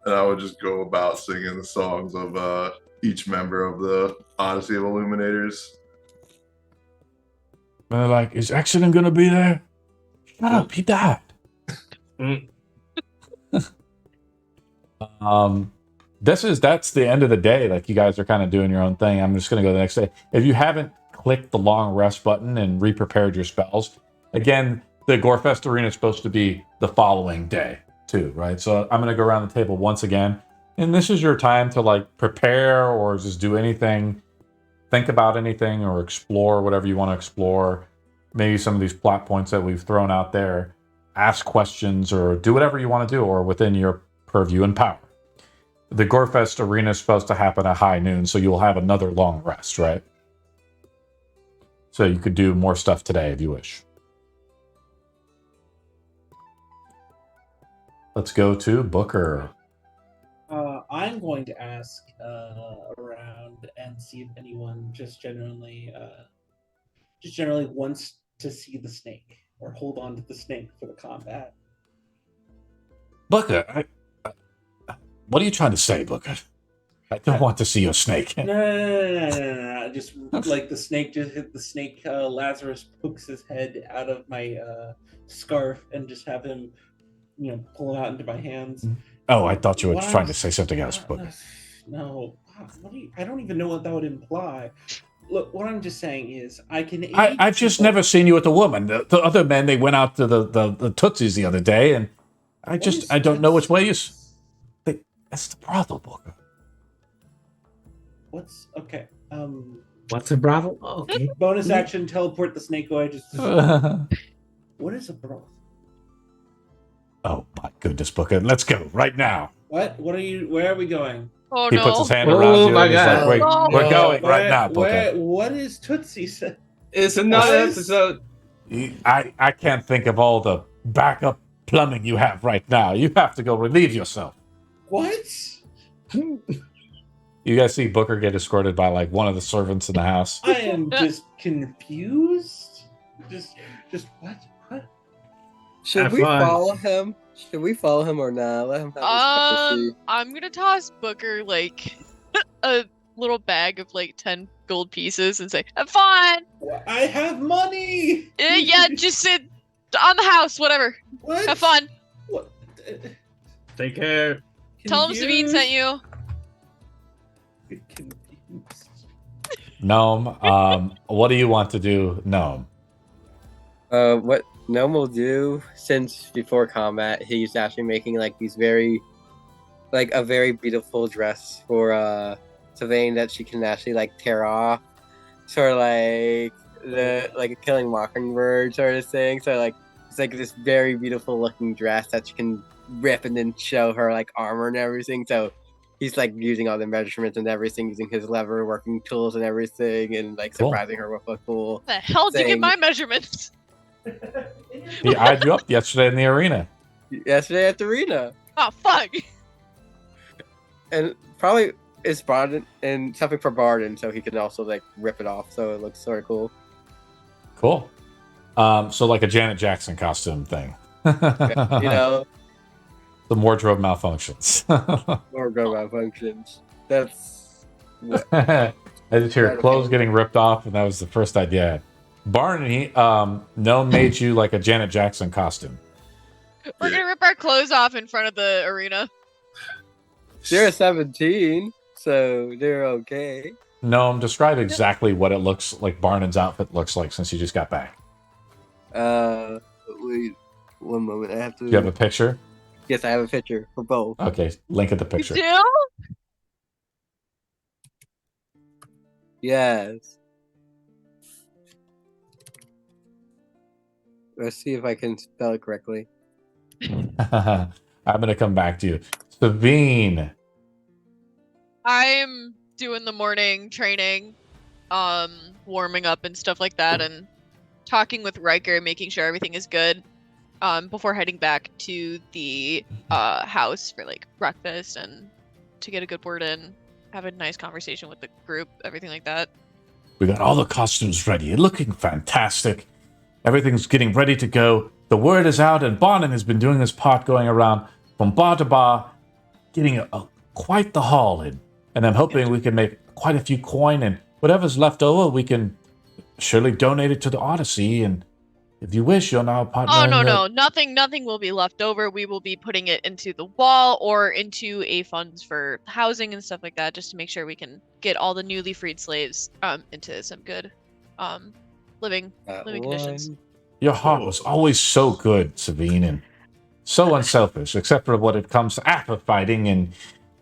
And I would just go about singing the songs of each member of the Odyssey of Illuminators. And they're like, is Excellent gonna be there? Shut up, he died. Mm. That's the end of the day. Like, you guys are kind of doing your own thing. I'm just gonna go the next day. If you haven't clicked the long rest button and re-prepared your spells, again, the Gorefest Arena is supposed to be the following day too, right? So I'm gonna go around the table once again, and this is your time to like prepare or just do anything, think about anything, or explore whatever you want to explore. Maybe some of these plot points that we've thrown out there. Ask questions or do whatever you want to do, or within your purview and power. The Gorefest Arena is supposed to happen at high noon, so you'll have another long rest, right? So you could do more stuff today if you wish. Let's go to Booker. I'm going to ask around and see if anyone just generally wants to see the snake or hold on to the snake for the combat. Booker, what are you trying to say, Booker? I don't want to see your snake. No. Just like the snake, Lazarus pokes his head out of my scarf and just have him, pull it out into my hands. Oh, I thought you were trying to say something else, Booker. No, I don't even know what that would imply. Look, what I'm just saying is, I've just never seen you with a woman. The other men, they went out to the Tootsies the other day, and I don't know which way you. That's the brothel, Booker. What's okay? What's a brothel? Oh, okay. Bonus action, teleport the snake away. What is a brothel? Oh my goodness, Booker! Let's go right now. What? What are you? Where are we going? Oh He no. puts his hand around you. my And he's God. like, we're going right now, Booker. What is Tootsie? It's another episode. I can't think of all the backup plumbing you have right now. You have to go relieve yourself. What? You guys see Booker get escorted by like one of the servants in the house. I am just confused. Just what? What? Should Have we fun. follow him? Should we follow him or not? Let him have his cup of tea. I'm gonna toss Booker like a little bag of like 10 gold pieces and say, "Have fun." I have money. Yeah, just sit on the house, whatever. What? Have fun. What? Take care. Tell him Sabine sent you. Confused. Gnome, what do you want to do, Gnome? What Gnome will do, since before combat, he's actually making like a very beautiful dress for Sylvain that she can actually like tear off, sort of like a Killing Mockingbird sort of thing. So like it's like this very beautiful looking dress that she can rip and then show her like armor and everything. So he's like using all the measurements and everything, using his lever working tools and everything, and like Cool. surprising her with a cool. The hell did you get Saying- my measurements? He eyed you up yesterday in the arena. Yesterday at the arena. Oh fuck. And probably it's Barden and something for Barden, so he can also like rip it off, so it looks sort of cool. Cool. So like a Janet Jackson costume thing. You know, The wardrobe malfunctions. or go about functions. That's I just hear clothes getting ripped off, and that was the first idea I had. Barney, Gnome made you like a Janet Jackson costume. We're gonna rip our clothes off in front of the arena. they're 17, so they're okay. Gnome, describe exactly what it looks like Barnon's outfit looks like since you just got back. Wait, one moment. I have to. Do you have a picture? Yes, I have a picture for both. Okay, link at the You picture. do? Yes. Let's see if I can spell it correctly. I'm going to come back to you. Sabine. I'm doing the morning training, warming up and stuff like that, and talking with Riker, making sure everything is good, before heading back to the house for like breakfast and to get a good word in, have a nice conversation with the group, everything like that. We got all the costumes ready, looking fantastic. Everything's getting ready to go. The word is out, and Bonin has been doing this pot going around from bar to bar, getting quite the haul in. And I'm hoping we can make quite a few coin, and whatever's left over, we can surely donate it to the Odyssey. And if you wish, you're now a partner. Oh no, nothing will be left over. We will be putting it into the wall or into a funds for housing and stuff like that, just to make sure we can get all the newly freed slaves into some good living conditions. Your heart was always so good, Sabine, and so unselfish, except for when it comes to apple fighting and,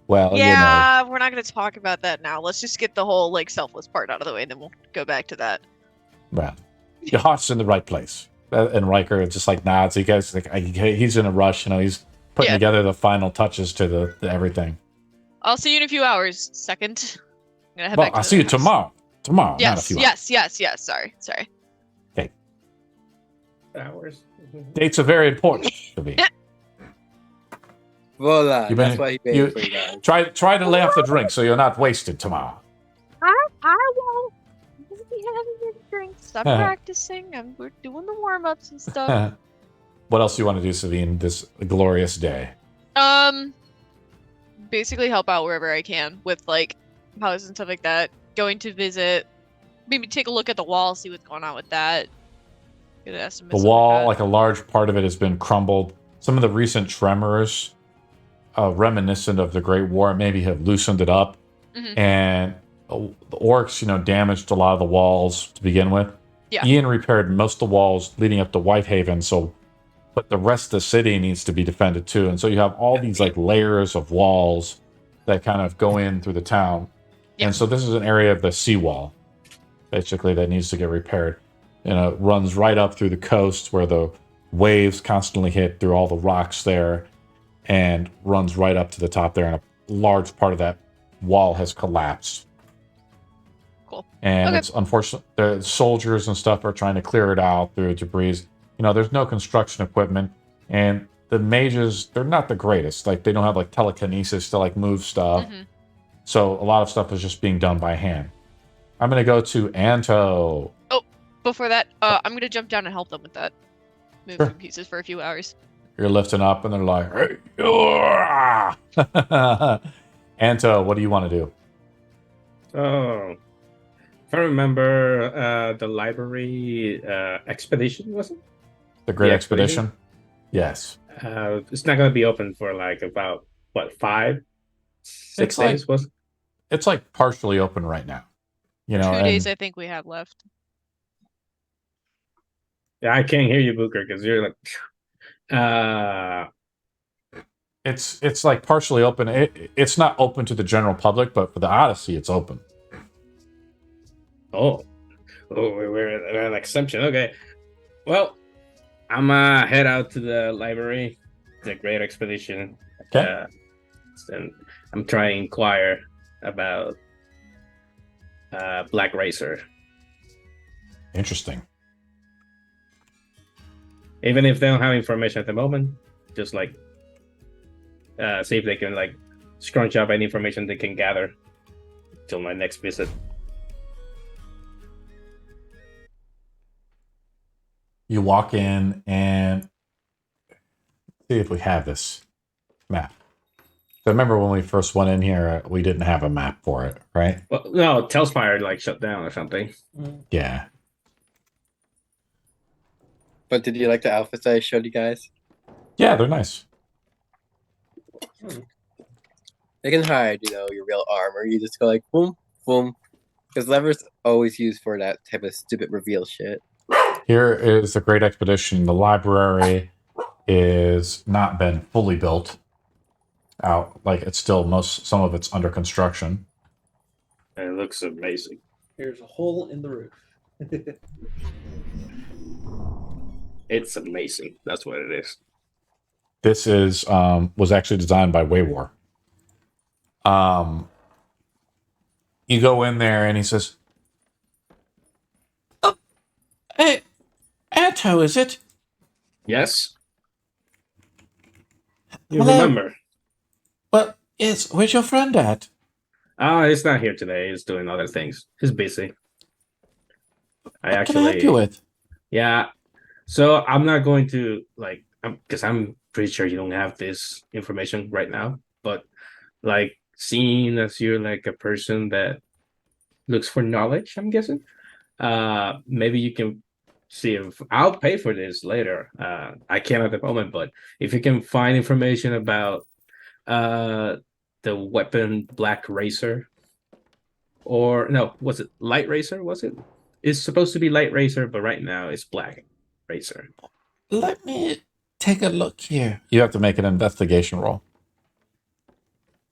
well, yeah, we're not going to talk about that now. Let's just get the whole like selfless part out of the way, and then we'll go back to that. Well, your heart's in the right place. And Riker just like nods. He goes like he's in a rush. He's putting together the final touches to the everything. I'll see you in a few hours. Second, I'm gonna head well, back to I'll see you house. tomorrow. Tomorrow, yes, not a few hours. Yes. Sorry. Okay. Hours. Dates are very important to me. Voila, that's why he paid for you guys. Try to lay off the drink so you're not wasted tomorrow. I won't. I'm gonna be having a drink. Stop practicing. We're doing the warm-ups and stuff. What else do you want to do, Savine, this glorious day? Basically help out wherever I can with like houses and stuff like that. Going to visit, maybe take a look at the wall, see what's going on with that. Get an estimate. The wall, like a large part of it, has been crumbled. Some of the recent tremors, reminiscent of the Great War, maybe have loosened it up. Mm-hmm. And the orcs, damaged a lot of the walls to begin with. Yeah. Ian repaired most of the walls leading up to Whitehaven, but the rest of the city needs to be defended too. And so you have all these like layers of walls that kind of go in through the town. Yeah. And so this is an area of the seawall, basically, that needs to get repaired. It runs right up through the coast where the waves constantly hit through all the rocks there, and runs right up to the top there. And a large part of that wall has collapsed. Cool. And it's unfortunate. The soldiers and stuff are trying to clear it out through debris. There's no construction equipment, and the mages, they're not the greatest. Like, they don't have like telekinesis to like move stuff. Mm-hmm. So a lot of stuff is just being done by hand. I'm going to go to Anto. Oh, before that, I'm going to jump down and help them with that. Move some pieces for a few hours. You're lifting up, and they're like, hey, Anto, what do you want to do? Oh, if I remember, the library expedition, was it? The Great Expedition? Yes. It's not going to be open for like about, 5, 6 days? Was it? It's like partially open right now. 2 days I think we have left. Yeah, I can't hear you, Booker, because you're like... It's like partially open. It's not open to the general public, but for the Odyssey, it's open. Oh, we're an exception. Okay. Well, I'm head out to the library, the Great Expedition. Okay. And I'm trying to inquire about Black Racer. Interesting. Even if they don't have information at the moment, just like see if they can like scrunch up any information they can gather till my next visit. You walk in and see if we have this map. So remember when we first went in here, we didn't have a map for it, right? Well, no, Telspire like shut down or something. Yeah. But did you like the outfits I showed you guys? Yeah, they're nice. They can hide, your real armor. You just go like, boom, boom. Because lever's always used for that type of stupid reveal shit. Here is the Great Expedition. The library is not been fully built out. Like, it's still some of it's under construction. It looks amazing. There's a hole in the roof. It's amazing. That's what it is. This is was actually designed by Waywar. You go in there and he says, "Oh, hey, Anto, is it?" Yes. You Hello? remember? Well, yes. Where's your friend at? He's not here today. He's doing other things. He's busy. I What can I help you actually, with? yeah. So I'm not going to like, because I'm pretty sure you don't have this information right now. But like, seeing as you're like a person that looks for knowledge, I'm guessing. Maybe you can see if I'll pay for this later. I can't at the moment, but if you can find information about uh the weapon Black Racer, or no, was it Light Racer? Was it? It's supposed to be Light Racer, but right now it's Black Racer. Let me take a look here. You have to make an investigation roll.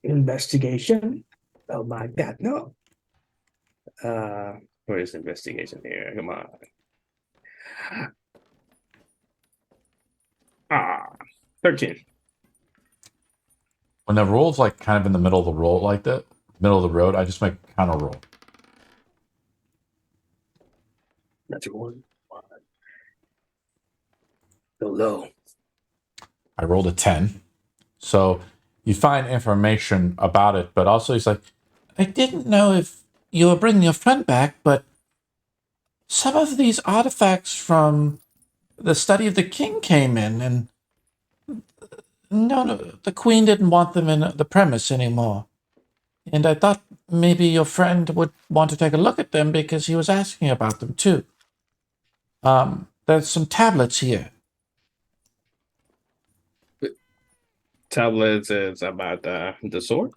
Investigation? Oh my god, no. Where is investigation here? Come on. Ah, 13. When the roll's like kind of in the middle of the roll like that, middle of the road, I just make a counter roll. That's one. Go low. I rolled a 10. So you find information about it, but also he's like, I didn't know if you were bringing your friend back, but some of these artifacts from the study of the king came in, and no, the queen didn't want them in the premise anymore. And I thought maybe your friend would want to take a look at them because he was asking about them too. There's some tablets here. Tablets is about the sword.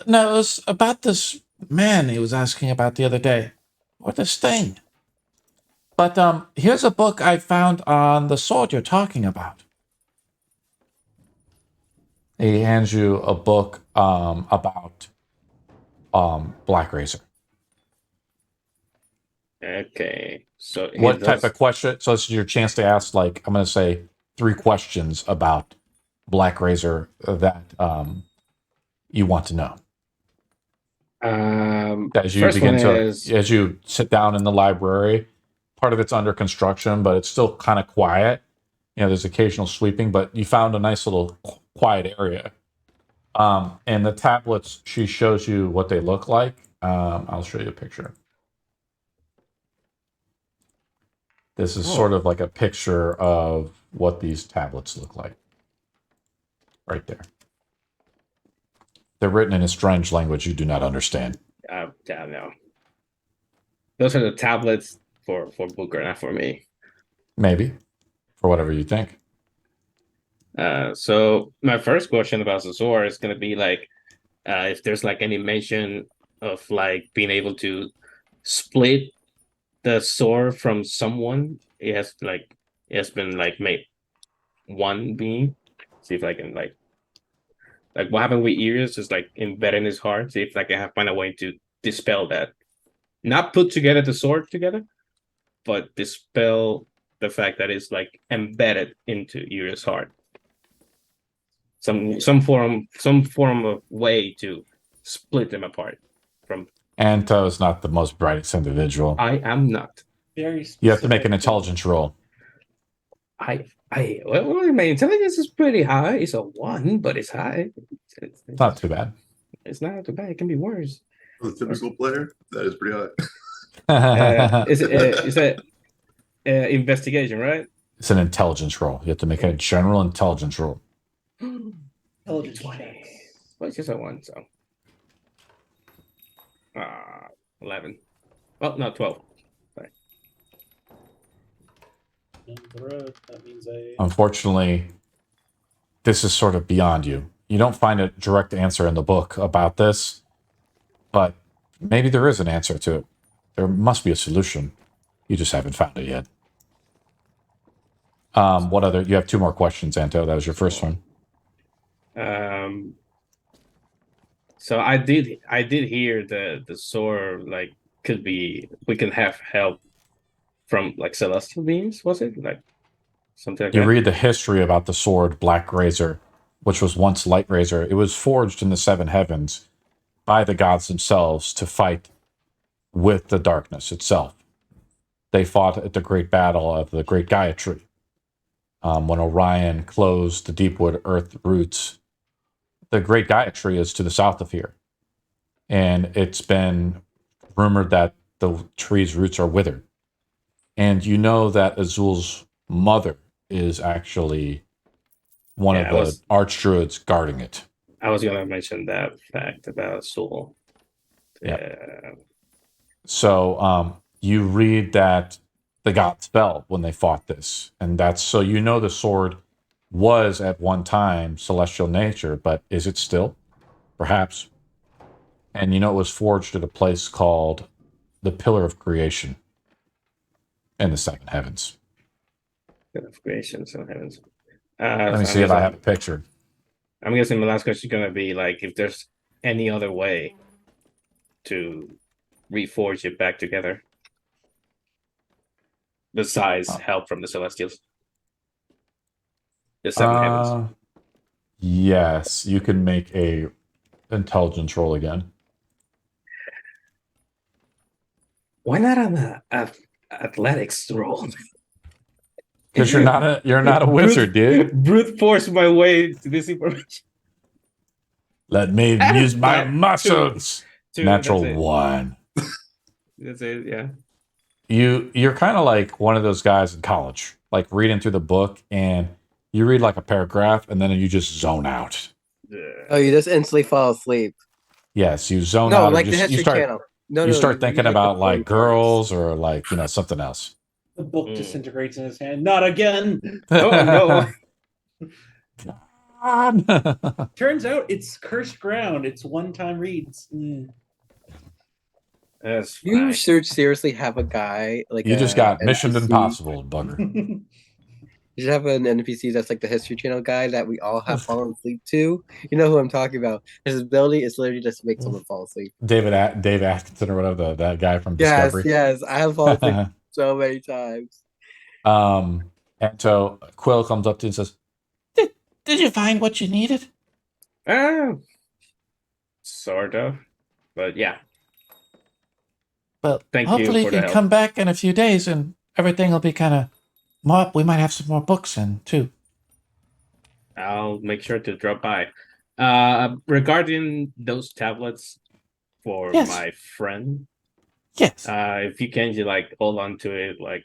No, it was about this man he was asking about the other day. Or this thing. But here's a book I found on the sword you're talking about. He hands you a book about Black Razor. Okay. So What type of question? So this is your chance to ask, like, I'm going to say 3 questions about Black Razor that you want to know. As you first begin one to, is as you sit down in the library, part of it's under construction, but it's still kind of quiet. You know, there's occasional sweeping, but you found a nice little quiet area. And the tablets, she shows you what they look like. I'll show you a picture. This is sort of like a picture of what these tablets look like. Right there. They're written in a strange language you do not understand. yeah, no. Those are the tablets for Booker, not for me. Maybe. For whatever you think. So my first question about the sword is gonna be like, if there's like any mention of like being able to split the sword from someone. It has been like made one being. See if I can like what happened with Iris is like embedded in his heart. See if I can find a way to dispel that. Not put together the sword together, but dispel the fact that it's like embedded into Iris' heart. Some form of way to split them apart from. Anto is not the most brightest individual. I am not. Very You have to make specific. an intelligence roll. Well, my intelligence is pretty high. It's a 1, but it's high. It's not too bad. It's not too bad. It can be worse. For the typical player, that is pretty high. Is that investigation, right? It's an intelligence roll. You have to make a general intelligence roll. Intelligence 20. Well, it's just a 1, so. 11. Well, no, 12. Sorry. That means Unfortunately, this is sort of beyond you. You don't find a direct answer in the book about this, but maybe there is an answer to it. There must be a solution. You just haven't found it yet. What other? You have 2 more questions, Anto. That was your first one. So I did hear the sword like could be we can have help from like celestial beings, was it? Like something like You that? read the history about the sword Black Razor, which was once Light Razor. It was forged in the 7 heavens by the gods themselves to fight with the darkness itself. They fought at the great battle of the Great Gaia Tree. When Orion closed the Deepwood Earth roots, the Great Gaia Tree is to the south of here. And it's been rumored that the tree's roots are withered. And you know that Azul's mother is actually one of the archdruids guarding it. I was gonna mention that fact about Soul. Yeah. So you read that the gods fell when they fought this, and that's so you know the sword was at one time celestial nature, but is it still? Perhaps. And you know it was forged at a place called the Pillar of Creation in the second heavens. Pillar of Creation, second heavens. Let me see if I have a picture. I'm guessing my last question is gonna be like if there's any other way to reforge it back together besides help from the Celestials. The seven heavens. Yes, you can make a intelligence roll again. Why not on the athletics roll? Because you're not a wizard, dude. Brute force my way to this information. Let me use my muscles. Natural that's it. 1. That's it, yeah. You're kind of like one of those guys in college, like reading through the book and you read like a paragraph and then you just zone out. Oh, you just instantly fall asleep. Yes, you zone No, out. like and the just, History Channel. No, you no, start thinking like about the like porn girls or like something else. The book disintegrates in his hand. Not again. Oh no. Turns out it's cursed ground. It's one-time reads. That's You fine. should seriously have a guy like You just got Mission NPC. Impossible, bugger. You should have an NPC that's like the History Channel guy that we all have fallen asleep to. You know who I'm talking about. His ability is literally just to make someone fall asleep. Dave Atkinson or whatever, that guy from Discovery. Yes, I have fallen asleep so many times. And so Quill comes up to you and says, Did you find what you needed? Sort of. But yeah. Well, Thank hopefully you you for the can help. come back in a few days and everything will be kind of more. We might have some more books in too. I'll make sure to drop by. Regarding those tablets for Yes. my friend, Yes. if you can just like hold on to it, like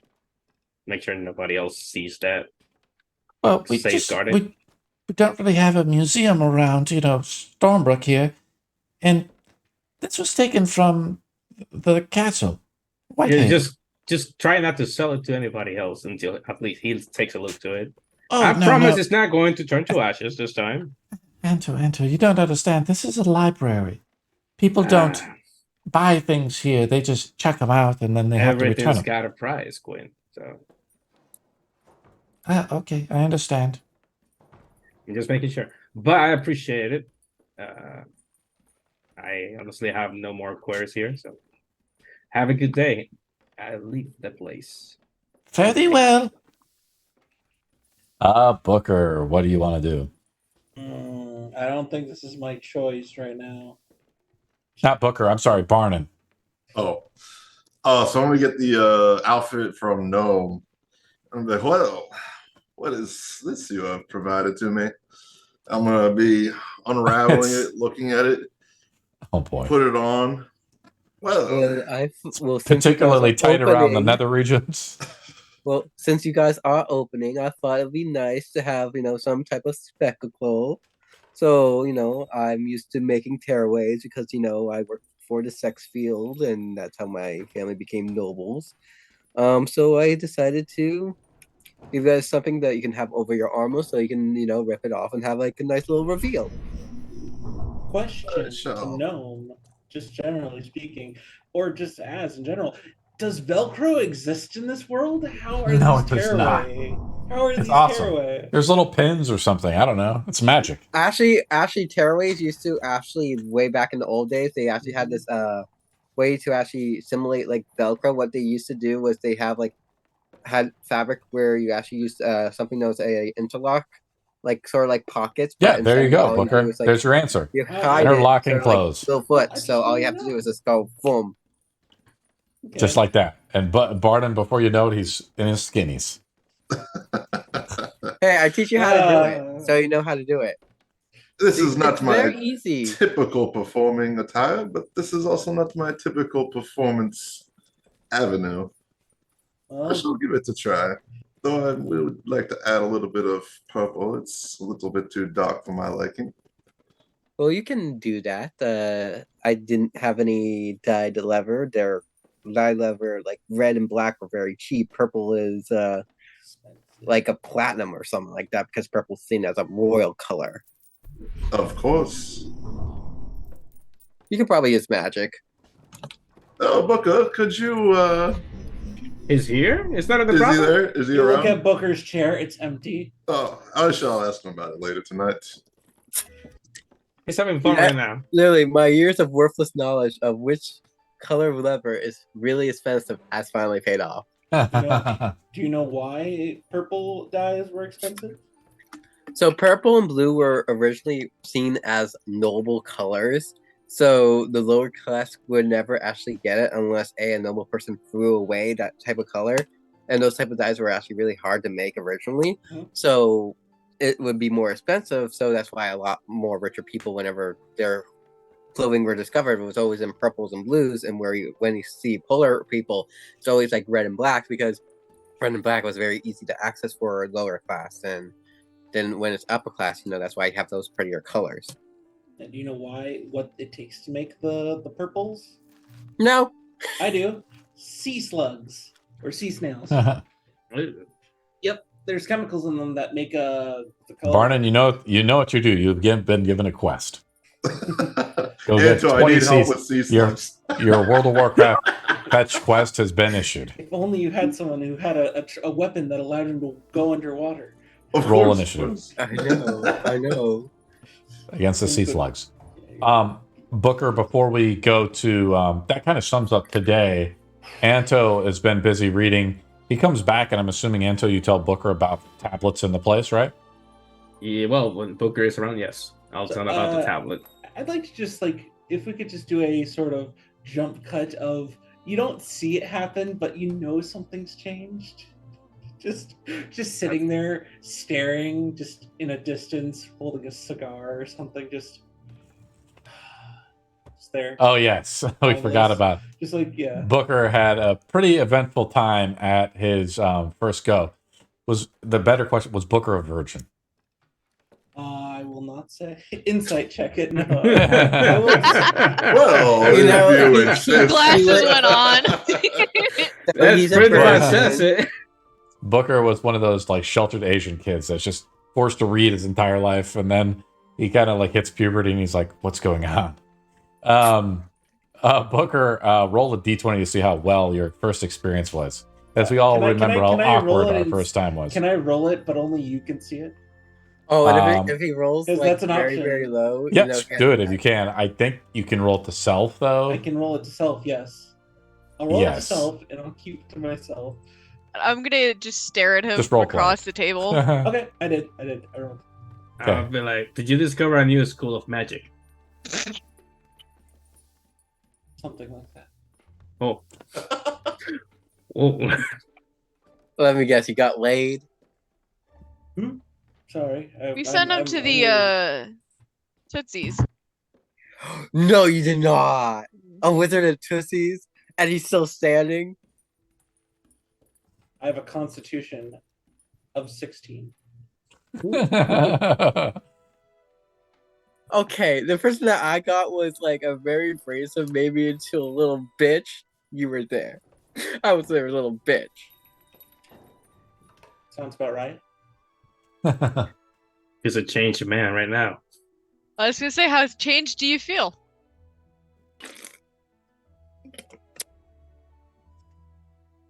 make sure nobody else sees that. Well, safeguard it. we don't really have a museum around, Stormbrook here, and this was taken from the castle. Yeah, Whitehaven. just try not to sell it to anybody else until at least he takes a look to it. Oh, I no, promise no. it's not going to turn to ashes this time. Anto, you don't understand. This is a library. People don't buy things here. They just check them out and then they have to return Everything's them. got a price, Quinn. So Okay, I understand. I'm just making sure. But I appreciate it. I honestly have no more queries here. So have a good day. I leave the place. Fare thee well. Booker, what do you want to do? I don't think this is my choice right now. Not Booker, I'm sorry, Barnon. So I'm gonna get the outfit from Gnome. I'm like, what is this you have provided to me? I'm gonna be unraveling it, looking at it, Oh boy. put it on. Well, Particularly tight around the nether regions. Well, since you guys are opening, I thought it'd be nice to have, some type of spectacle. So, I'm used to making tearaways because, I work for the sex field and that's how my family became nobles. So I decided to give you guys something that you can have over your armor so you can, rip it off and have like a nice little reveal. Question sure. to Gnome, just generally speaking, or just as in general. Does Velcro exist in this world? How are No, these it does not. tearaway? How are It's these awesome. tearaway? There's little pins or something. I don't know. It's magic. Actually, tearaways used to way back in the old days, they actually had this way to actually simulate like Velcro. What they used to do was they had fabric where you actually used something known as a interlock, like sort of like pockets. Yeah, but there you instead go, all do Booker. is, like, There's your answer. you hide it, Interlocking sort of, like, clothes. little foot. I just So all you didn't have to do know. is just go boom. Okay. Just like that. And Barton, before you know it, he's in his skinnies. Hey, I teach you how to do it, so you know how to do it. this is not It's my very easy. typical performing attire, but this is also not my typical performance avenue. I Well, shall give it a try. Though I would like to add a little bit of purple. It's a little bit too dark for my liking. Well, you can do that. I didn't have any dyed leather. They're dyed leather, like red and black, are very cheap. Purple is like a platinum or something like that because purple's seen as a royal color. Of course. You can probably use magic. Oh, Booker, could you, Is here? It's not in the is he problem. there? Is he you look around? at Booker's chair; it's empty. Oh, I shall ask him about it later tonight. He's having fun Yeah. right now. Literally, my years of worthless knowledge of which color of leather is really expensive has finally paid off. Do you know why purple dyes were expensive? So purple and blue were originally seen as noble colors. So the lower class would never actually get it unless a noble person threw away that type of color. And those type of dyes were actually really hard to make originally. Mhm. So it would be more expensive. So that's why a lot more richer people, whenever their clothing were discovered, was always in purples and blues. And when you see polar people, it's always like red and black because red and black was very easy to access for lower class. And then when it's upper class, that's why you have those prettier colors. And do you know what it takes to make the purples? No. I do. Sea slugs or sea snails. Yep, there's chemicals in them that make the color. Barnon, you know what you do. You've been given a quest. Go get Anto, I 20 need help seas- with sea your- slugs. Your World of Warcraft fetch quest has been issued. If only you had someone who had a weapon that allowed him to go underwater. Of Roll course, initiative. of course. I know. Against the sea slugs. Booker, before we go to that kind of sums up today. Anto has been busy reading. He comes back, and I'm assuming, Anto, you tell Booker about tablets in the place, right? Yeah, well, when Booker is around, yes. I'll tell him about the tablet. I'd like to just if we could just do a sort of jump cut of you don't see it happen, but you know something's changed. Just sitting there staring, just in a distance, holding a cigar or something, just there. Oh, yes. We forgot about Just yeah. Booker had a pretty eventful time at his first go. Was the better question, was Booker a virgin? I will not say. Insight check it. No. I will just- Well, You know, if you he- insist. Glasses went on. He's a pretty much virgin. says it. Booker was one of those sheltered Asian kids that's just forced to read his entire life, and then he kind of hits puberty and he's like, "What's going on?" Booker, roll a d20 to see how well your first experience was, as we all remember how awkward our first time was. Can I roll it, but only you can see it? Oh, and if he rolls 'cause like that's an very, option. very low, Yes, he do has it if you can. I think you can roll it to self though. I can roll it to self. Yes. I'll roll it to Yes. self, and I'll keep it to myself. I'm gonna just stare at him Just from role play. across the table. Okay, I did. I rolled. Okay. I'll be like, did you discover a new school of magic? Something like that. Oh. Oh. Let me guess, he got laid. Sorry. We sent him to the Tootsies. No, you did not. A wizard of Tootsies, and he's still standing. I have a constitution of 16. Okay, the person that I got was a very abrasive, maybe into a little bitch. You were there. I was there, a little bitch. Sounds about right. He's a changed man right now. I was gonna say, how changed do you feel?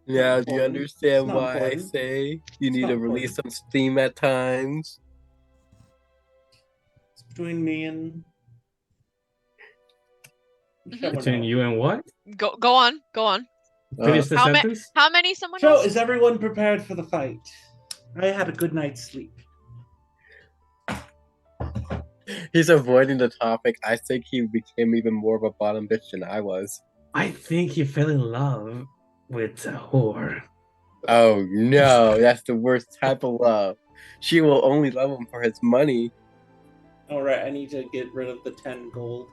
Now, do you important. understand It's not why I important. say you It's need not to release some steam at times? It's between me and. Mhm. Between you and what? Go on. Finish the How ma- sentence? How many someone So, else? is everyone prepared for the fight? I had a good night's sleep. He's avoiding the topic. I think he became even more of a bottom bitch than I was. I think he fell in love with a whore. Oh no, that's the worst type of love. She will only love him for his money. All right, I need to get rid of the 10 gold.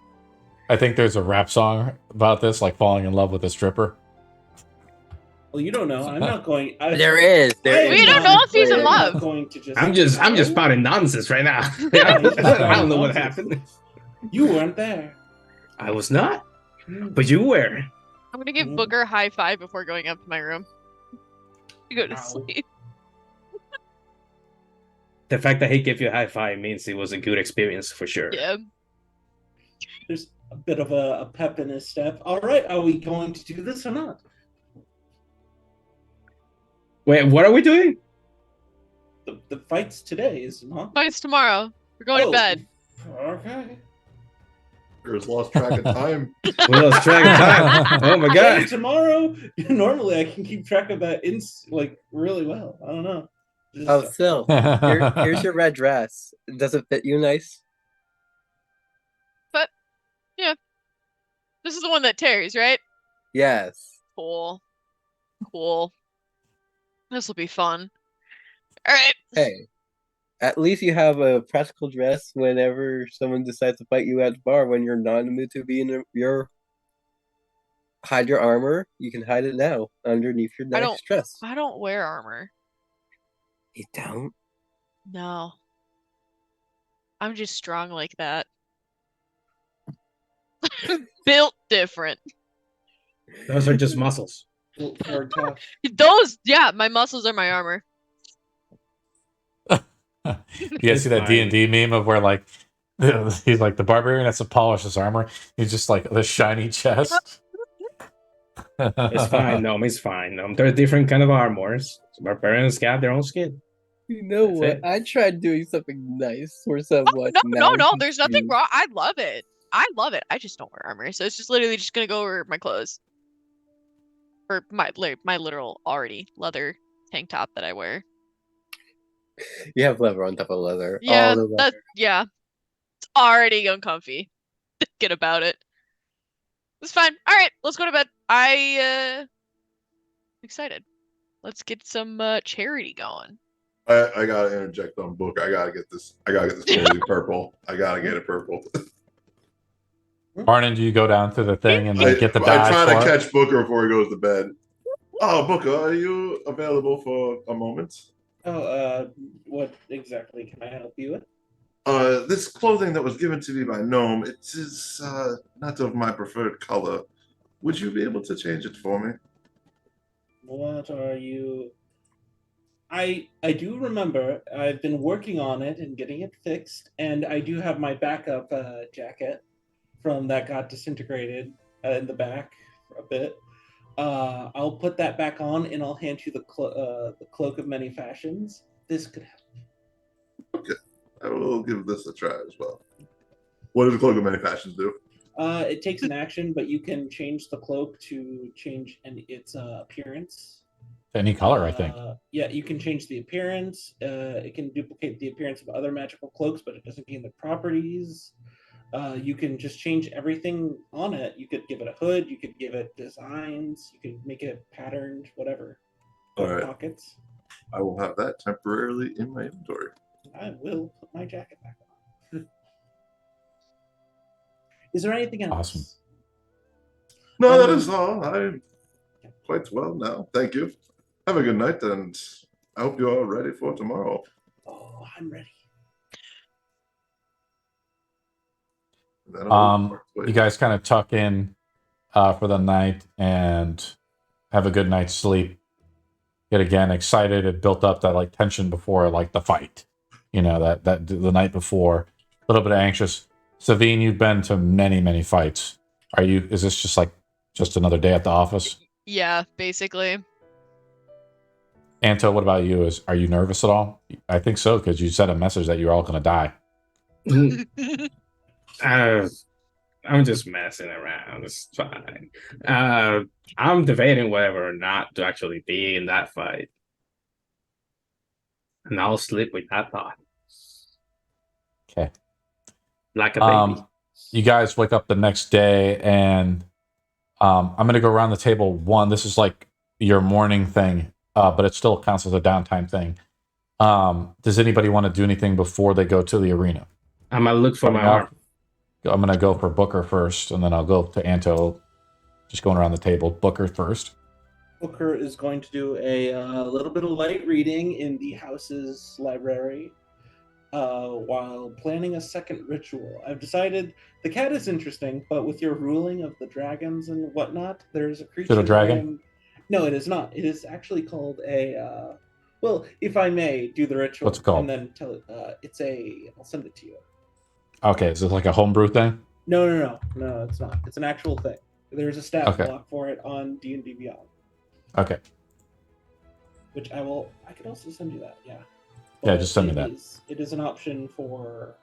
I think there's a rap song about this, like falling in love with a stripper. Well, you don't know. I'm not going. There is. There We is. don't know if he's in I'm love. not going to just. I'm just spouting nonsense right now. Yeah, he's just I don't know what spouting happened. You weren't there. I was not, Hmm. but you were. I'm gonna give Mm. Booker a high five before going up to my room. You go to Ow. sleep. The fact that he gave you a high five means it was a good experience for sure. Yeah. There's a bit of a pep in his step. All right, are we going to do this or not? Wait, what are we doing? The fight's today, is it not? Fights tomorrow. We're going to bed. Okay. There's lost track of time. We lost track of time. Oh my Hey, god. tomorrow. Normally, I can keep track of that really well. I don't know. Just- Oh, Sil, here's your red dress. Does it fit you nice? This is the one that tears, right? Yes. Cool. Cool. This will be fun. All right. Hey, at least you have a practical dress whenever someone decides to fight you at the bar when you're not in the mood to be in your hide your armor. You can hide it now underneath your I nice don't- dress. I don't wear armor. You don't? No. I'm just strong like that. Built different. Those are just muscles. or tough. Those, yeah, my muscles are my armor. You guys see that fine. D&D meme of where like he's like the barbarian has to polish his armor. He's just like the shiny chest. It's fine. No, it's fine. They're different kind of armors. Barbarians got their own skin. You know That's what? it. I tried doing something nice for someone. No, now there's he's nothing you. wrong. I love it. I love it. I just don't wear armor, so it's just literally just gonna go over my clothes. Or my literal already leather tank top that I wear. You have leather on top of leather. Yeah, All the leather. yeah. It's already uncomfy. Thinking about it. It's fine. All right, let's go to bed. Excited. Let's get some charity going. I gotta interject on book. I gotta get this fully purple. I gotta get it purple. Arnon, do you go down to the thing and I get the try dodge to for it? catch Booker before he goes to bed. Oh, Booker, are you available for a moment? Oh, what exactly can I help you with? This clothing that was given to me by Gnome, it is not of my preferred color. Would you be able to change it for me? What are you? I do remember. I've been working on it and getting it fixed, and I do have my backup jacket from that got disintegrated in the back for a bit. I'll put that back on, and I'll hand you the cloak of many fashions. This could help. Okay, I will give this a try as well. What does the Cloak of Many Fashions do? It takes an action, but you can change the cloak to change its appearance. Any color, I think. Yeah, you can change the appearance. It can duplicate the appearance of other magical cloaks, but it doesn't gain the properties. You can just change everything on it. You could give it a hood. You could give it designs. You could make it patterned, whatever. All right. Pockets. I will have that temporarily in my inventory. I will put my jacket back on. Is there anything else? Awesome. No, that is all. I'm quite well now. Thank you. Have a good night, and I hope you're all ready for tomorrow. Oh, I'm ready. And then I'll You guys kind of tuck in for the night and have a good night's sleep. Get again excited. It built up that like tension before like the fight. You know, that the night before. A little bit anxious. Savine, you've been to many fights. Is this just another day at the office? Yeah, basically. Anto, what about you? Are you nervous at all? I think so, because you sent a message that you're all gonna die. I'm just messing around. It's fine. I'm debating whether or not to actually be in that fight. And I'll sleep with that thought. Okay. Like a baby. You guys wake up the next day, and I'm going to go around the table. One, this is like your morning thing, but it still counts as a downtime thing. Does anybody want to do anything before they go to the arena? I'm going to look for my arm. I'm going to go for Booker first, and then I'll go to Anto. Just going around the table. Booker first. Booker is going to do a little bit of light reading in the house's library while planning a second ritual. I've decided the cat is interesting, but with your ruling of the dragons and whatnot, there's a creature. Is it a dragon? No, it is not. It is actually called a. Well, if I may do the ritual, What's it called? And then tell it. It's a. I'll send it to you. Okay, is it like a homebrew thing? No, it's not. It's an actual thing. There's a stat Okay. block for it on D&D Beyond, Okay. which I could also send you that. Yeah. Yeah, just send me that. It is an option for.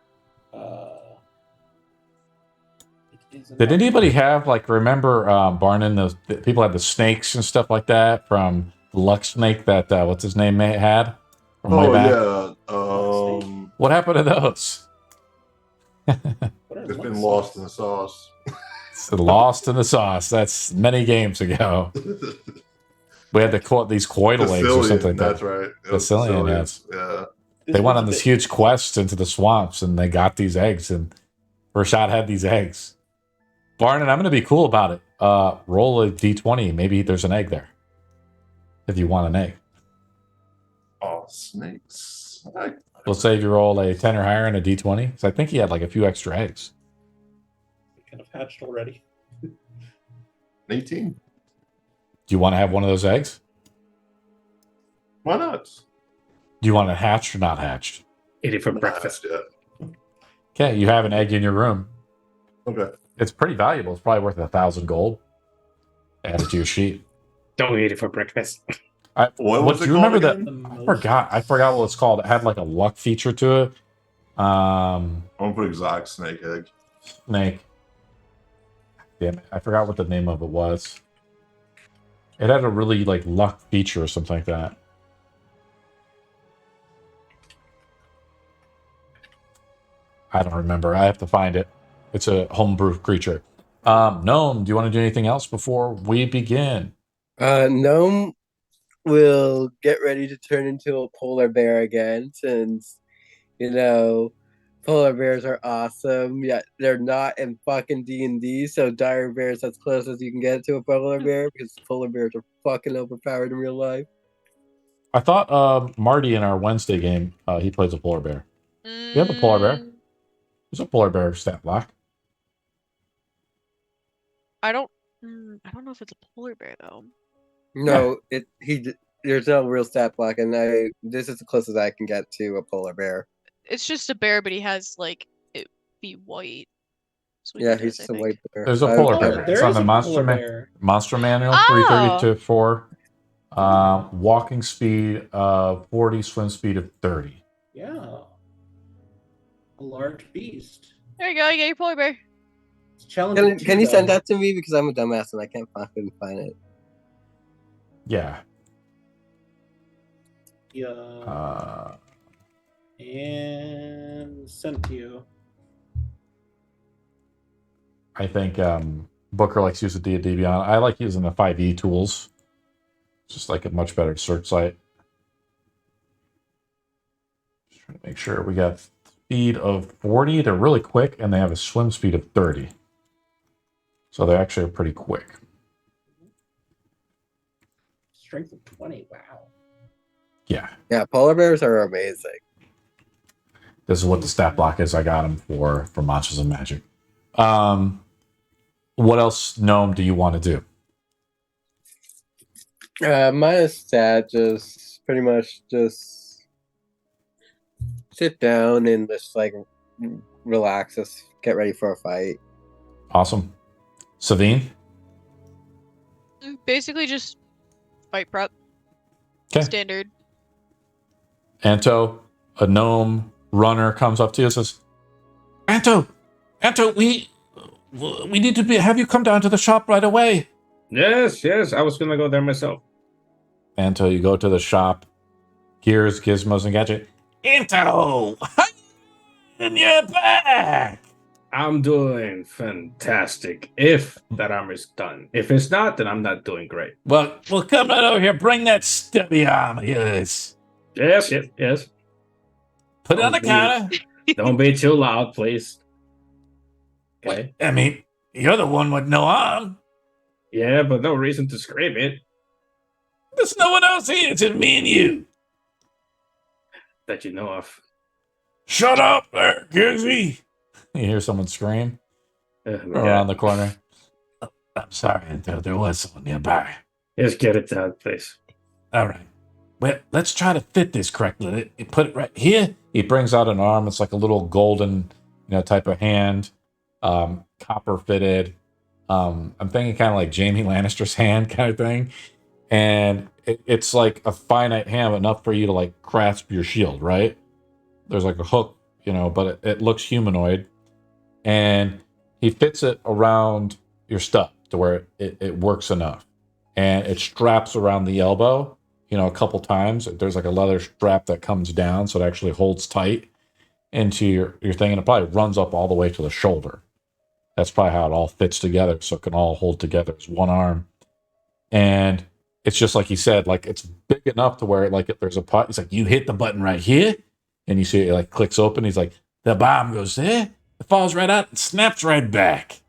Did anybody have like remember Barnin? The people had the snakes and stuff like that from the luck snake that what's his name had from way back. Yeah. What happened to those? It's been lost in the sauce. It's lost in the sauce. That's many games ago. We had these coital eggs or something like that. That's right. Bacillion, yes. Yeah. They went on this huge quest into the swamps and they got these eggs, and Rashad had these eggs. Barnon, I'm going to be cool about it. Roll a d20. Maybe there's an egg there. If you want an egg. Oh, snakes. Let's say if you roll a 10 or higher and a d20. So I think he had like a few extra eggs. Kind of hatched already. 18. Do you want to have one of those eggs? Why not? Do you want it hatched or not hatched? Eat it for breakfast. Yeah. Okay, you have an egg in your room. Okay. It's pretty valuable. It's probably worth 1,000 gold. Add it to your sheet. Don't eat it for breakfast. What was do it you called remember again? that? I forgot what it's called. It had like a luck feature to it. I'm gonna put exotic snake egg. Snake. Damn it. I forgot what the name of it was. It had a really like luck feature or something like that. I don't remember. I have to find it. It's a homebrew creature. Gnome, do you want to do anything else before we begin? Gnome will get ready to turn into a polar bear again, since polar bears are awesome. Yet they're not in fucking D&D, so dire bear's as close as you can get to a polar bear, because polar bears are fucking overpowered in real life. I thought Marty in our Wednesday game, he plays a polar bear. You have a polar bear. There's a polar bear stat block. I don't know if it's a polar bear though. No, there's no real stat block, and this is the closest I can get to a polar bear. It's just a bear, but he has like it be white. Yeah, he's just a white bear. There's a polar bear. It's on the Monster Manual, 330 to 4. Walking speed of 40, swim speed of 30. Yeah. A large beast. There you go. You get your polar bear. It's challenging. Can you send that to me, because I'm a dumbass and I can't fucking find it. Yeah. Yeah. And sent to you. I think Booker likes using D&D Beyond. I like using the 5e tools. It's just like a much better search site. Just trying to make sure we got speed of 40. They're really quick, and they have a swim speed of 30. So they're actually pretty quick. Strength of 20. Wow. Yeah. Yeah, polar bears are amazing. This is what the stat block is. I got them for Monsters and Magic. What else, Gnome, do you want to do? My stat just pretty much just sit down and just like relax, just get ready for a fight. Awesome. Savine? Basically just fight prep. Okay. Standard. Anto, a gnome runner, comes up to you and says, Anto, we need to have you come down to the shop right away. Yes, I was gonna go there myself. Anto, you go to the shop. Gears, gizmos, and gadget. Anto! And you're back! I'm doing fantastic. If that armor's done. If it's not, then I'm not doing great. Well, come right over here. Bring that stubby arm of yours. Yes. Put it on the counter. Don't be too loud, please. Okay. I mean, you're the one with no arm. Yeah, but no reason to scream it. There's no one else here. It's just me and you. That you know of. Shut up there, Gizzy. You hear someone scream from around the corner. I'm sorry, there was someone nearby. Just get it done, please. All right. Well, let's try to fit this correctly. Put it right here. He brings out an arm. It's like a little golden, type of hand, copper fitted. I'm thinking kind of like Jaime Lannister's hand kind of thing. And it's like a finite hand, enough for you to like grasp your shield, right? There's like a hook, but it looks humanoid. And he fits it around your stuff to where it works enough. And it straps around the elbow, a couple times. There's like a leather strap that comes down, so it actually holds tight into your thing. And it probably runs up all the way to the shoulder. That's probably how it all fits together, so it can all hold together as one arm. And it's just like he said, like it's big enough to where like if there's a pot, he's like, you hit the button right here, and you see it like clicks open. He's like, the bomb goes there, it falls right out and snaps right back.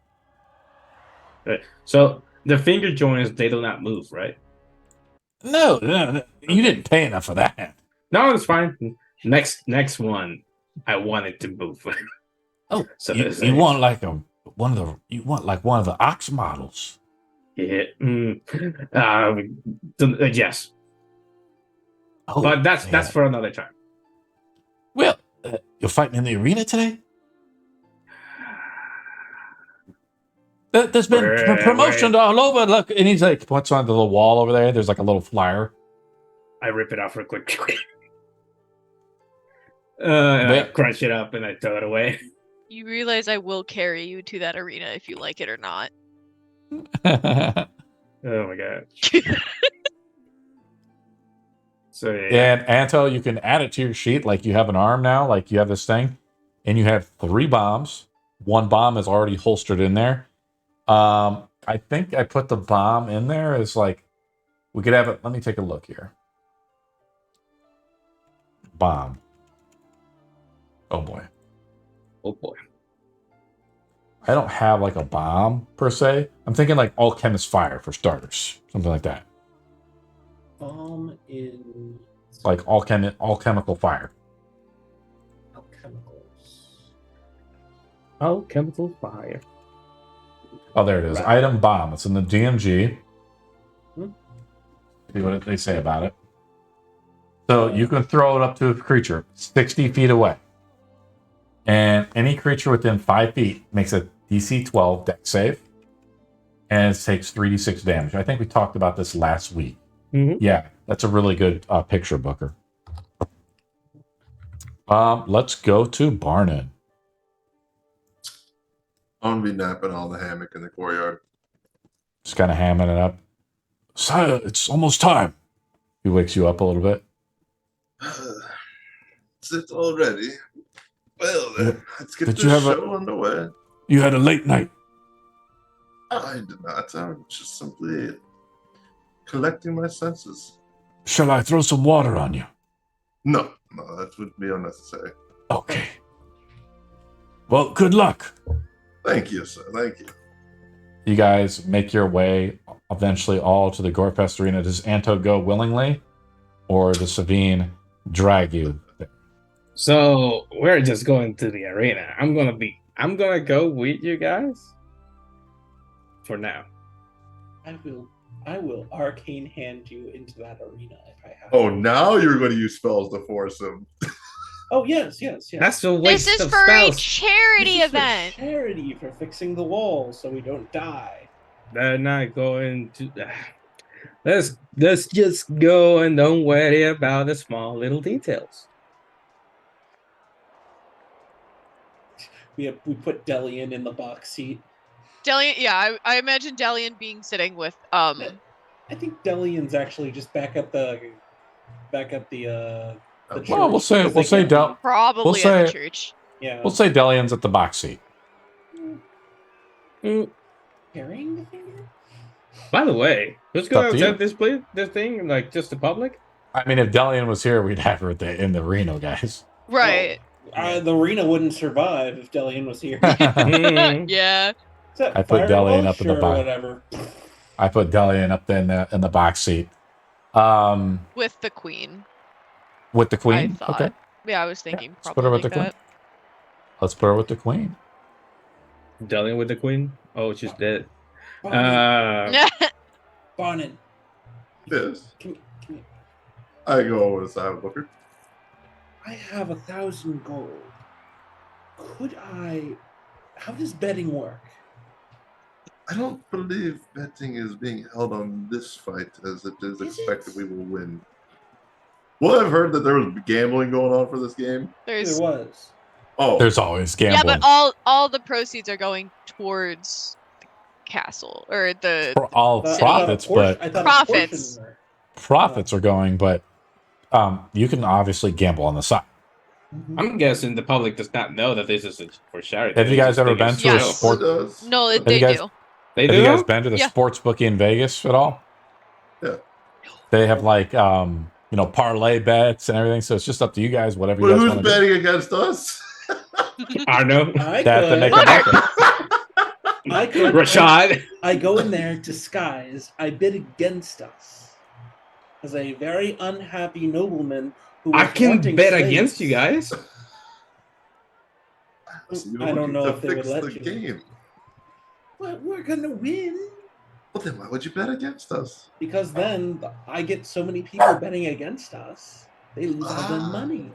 So the finger joints, they do not move, right? No, you didn't pay enough for that. No, it's fine. Next one, I want it to move. Oh, so you want like one of the ox models. Yeah. Yes. Oh, But that's for another time. Well, you're fighting in the arena today? There's been promotion all over. Look, and he's like, points on the little wall over there. There's like a little flyer. I rip it off real quick. I crunch it up and I throw it away. You realize I will carry you to that arena if you like it or not. Oh my god. So yeah. And Anto, you can add it to your sheet. Like you have an arm now, like you have this thing, and you have 3 bombs. 1 bomb is already holstered in there. I think I put the bomb in there as like, we could have it. Let me take a look here. Bomb. Oh boy. Oh boy. I don't have like a bomb per se. I'm thinking like alchemist fire for starters. Something like that. In Like alchemical fire. alchemicals. Alchemical fire. Oh, there it is. Right. Item bomb. It's in the DMG. Hmm. See what they say about it. So you can throw it up to a creature 60 feet away. And any creature within 5 feet makes a DC 12 dex save. And it takes 3d6 damage. I think we talked about this last week. Mm-hmm. Yeah, that's a really good picture, Booker. Let's go to Barnon. I'm gonna be napping on the hammock in the courtyard. Just kind of hamming it up. Sire, it's almost time. He wakes you up a little bit. Is it already? Well then, let's get Did this you have show underway. You had a late night. I did not. I'm just simply collecting my senses. Shall I throw some water on you? No, that would be unnecessary. Okay. Well, good luck. Thank you, sir. Thank you. You guys make your way eventually all to the Gorefest arena. Does Anto go willingly, or does Savine drag you? So we're just going to the arena. I'm gonna go with you guys for now. I will arcane hand you into that arena if I have Oh, to. now you're going to use spells to force him. Oh yes. That's a This waste is of for a spells. charity This is for event. charity for fixing the wall so we don't die. They're not going to. Let's just go and don't worry about the small little details. We put Delian in the box seat. Delian, yeah, I imagine Delian being sitting with I think Delian's actually just back up the Well, church, we'll say- because we'll they say can't Del- be- probably We'll at the say- church. Yeah. We'll say Delian's at the box seat. Carrying the finger? By the way, who's It's up gonna to you. set this thing like just to public? I mean, if Delian was here, we'd have her in the arena, guys. Right. The arena wouldn't survive if Delian was here. Mhm. Yeah. Is that I put fireball? Delian up in the Sure, box. whatever. I put Delian up there in the box seat. With the queen. With the I queen. thought. Okay, Yeah, I was thinking let's put probably her with like the queen. that. Let's put her with the queen. Dealing with the queen. Oh, she's dead. Barney, Barney, Yes. come here. I go over to side Booker. I have 1,000 gold. Could I? How does betting work? I don't believe betting is being held on this fight as it is expected we will win. Well, I've heard that there was gambling going on for this game. There There's was. Oh, There's always gambling. yeah, but all the proceeds are going towards the castle or the For all I thought profits, a portion- but I thought Profits. A portion were. profits are going. But you can obviously gamble on the side. Mhm. I'm guessing the public does not know that this is for charity. Have you They guys just ever think been it's to a Yes. joke. sport? it does. no, Have they you guys- do. They Have do? you guys been to the Yeah. sports bookie in Vegas at all? Yeah. They have like parlay bets and everything. So it's just up to you guys, whatever you But guys who's want to do. betting against us? I know. I They have to make a could. bet. I could. Rashad. I go in there disguised. I bid against us as a very unhappy nobleman who was I can wanting bet slaves. against you guys. So you're I don't looking know to if they would fix let the you. game. But we're gonna win Well, then why would you bet against us? because then I get so many people betting against us, they lose all their money.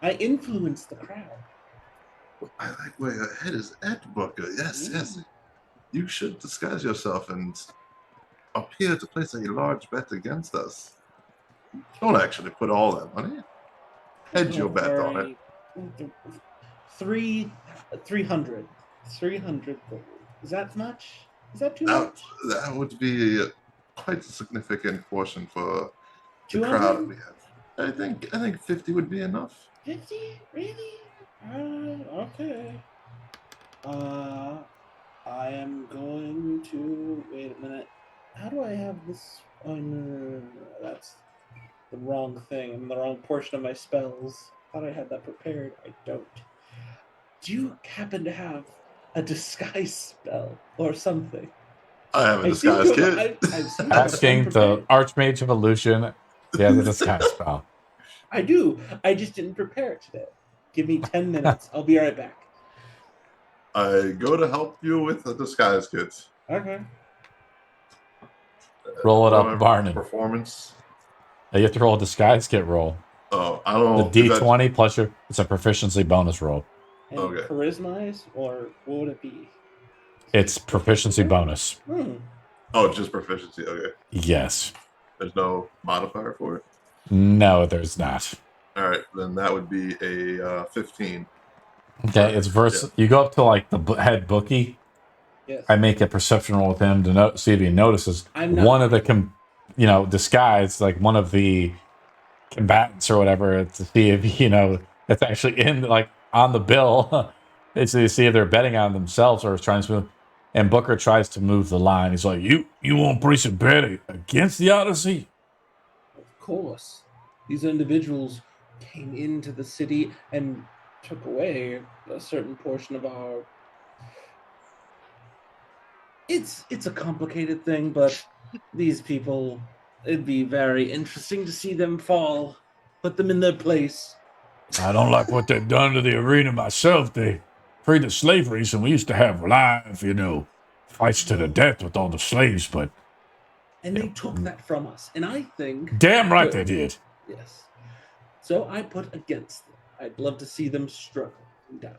I influence the crowd. I like where your head is at, Booker. Yes, yes. You should disguise yourself and appear to place a large bet against us. Don't actually put all that money. Hedge your bet on it. 300 gold. Is that much? Is that too That, much? that would be quite a significant portion for the 200? crowd we have. I think 50 would be enough. 50? Really? Okay. I am going to wait a minute. How do I have this? Oh, no. That's the wrong thing. I'm in the wrong portion of my spells. Thought I had that prepared. I don't. Do you happen to have a disguise spell or something? I have a I seem disguise to kit. have- I've seen that Asking the unprepared. Archmage of Illusion. Yeah, the disguise spell. I do. I just didn't prepare it today. Give me 10 minutes. I'll be right back. I go to help you with the disguise kit. Okay. Roll it Roll up, my Barney. Performance. You have to roll a disguise kit roll. Oh, I don't know. The D20 plus your it's a proficiency bonus roll. And Okay. charisma is, or what would it be? It's proficiency bonus. Oh, just proficiency. Okay. Yes. There's no modifier for it. No, there's not. All right, then that would be a 15. Okay, it's versus. You go up to like the head bookie. Yes. I make a perception roll with him to see if he notices I'm not- one of the disguise, like one of the combatants or whatever, to see if it's actually in like on the bill. It's to see if they're betting on themselves or trying to move. And Booker tries to move the line. He's like, "You won't place a bet against the Odyssey?" Of course. These individuals came into the city and took away a certain portion of our. It's a complicated thing, but these people, it'd be very interesting to see them fall. Put them in their place. I don't like what they've done to the arena myself. They freed slavery, so we used to have live, fights to the death with all the slaves, but And they took that from us. And I think. damn right they did. Yes. So I put against them. I'd love to see them struggle and die.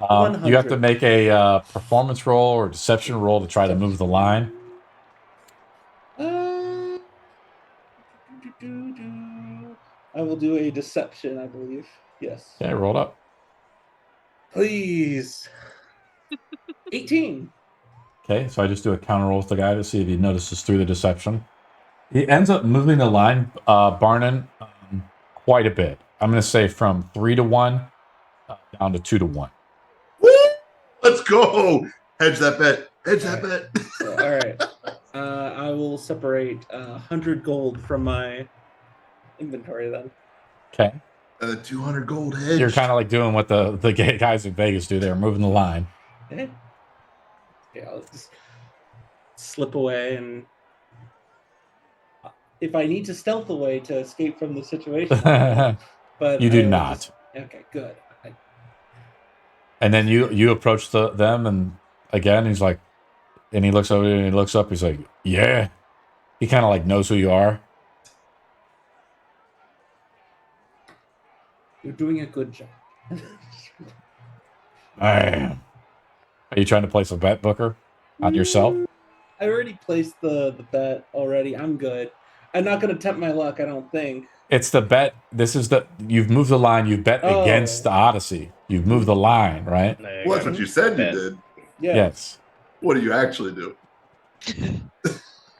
You have to 100. make a performance roll or deception roll to try to move the line. I will do a deception, I believe. Yes. Okay, roll it up. Please. 18. Okay, so I just do a counter roll with the guy to see if he notices through the deception. He ends up moving the line, Barnon, quite a bit. I'm going to say from 3-1 down to 2-1. Woo! Let's go. Hedge that bet. Hedge that bet. So, all right. I will separate 100 gold from my inventory then. Okay. 200 gold hedge. You're kind of like doing what the guys in Vegas do. They're moving the line. Okay. Yeah, I'll just slip away and if I need to stealth away to escape from the situation, but You do not. Okay, good. And then you approach them, and again he's like, and he looks over and he looks up. He's like, yeah. He kind of like knows who you are. You're doing a good job. I am. Are you trying to place a bet, Booker, on yourself? I already placed the bet already. I'm good. I'm not going to tempt my luck, I don't think. It's the bet. You've moved the line. You've bet against the Odyssey. You've moved the line, right? Well, that's what you said you did. Yeah. Yes. What do you actually do?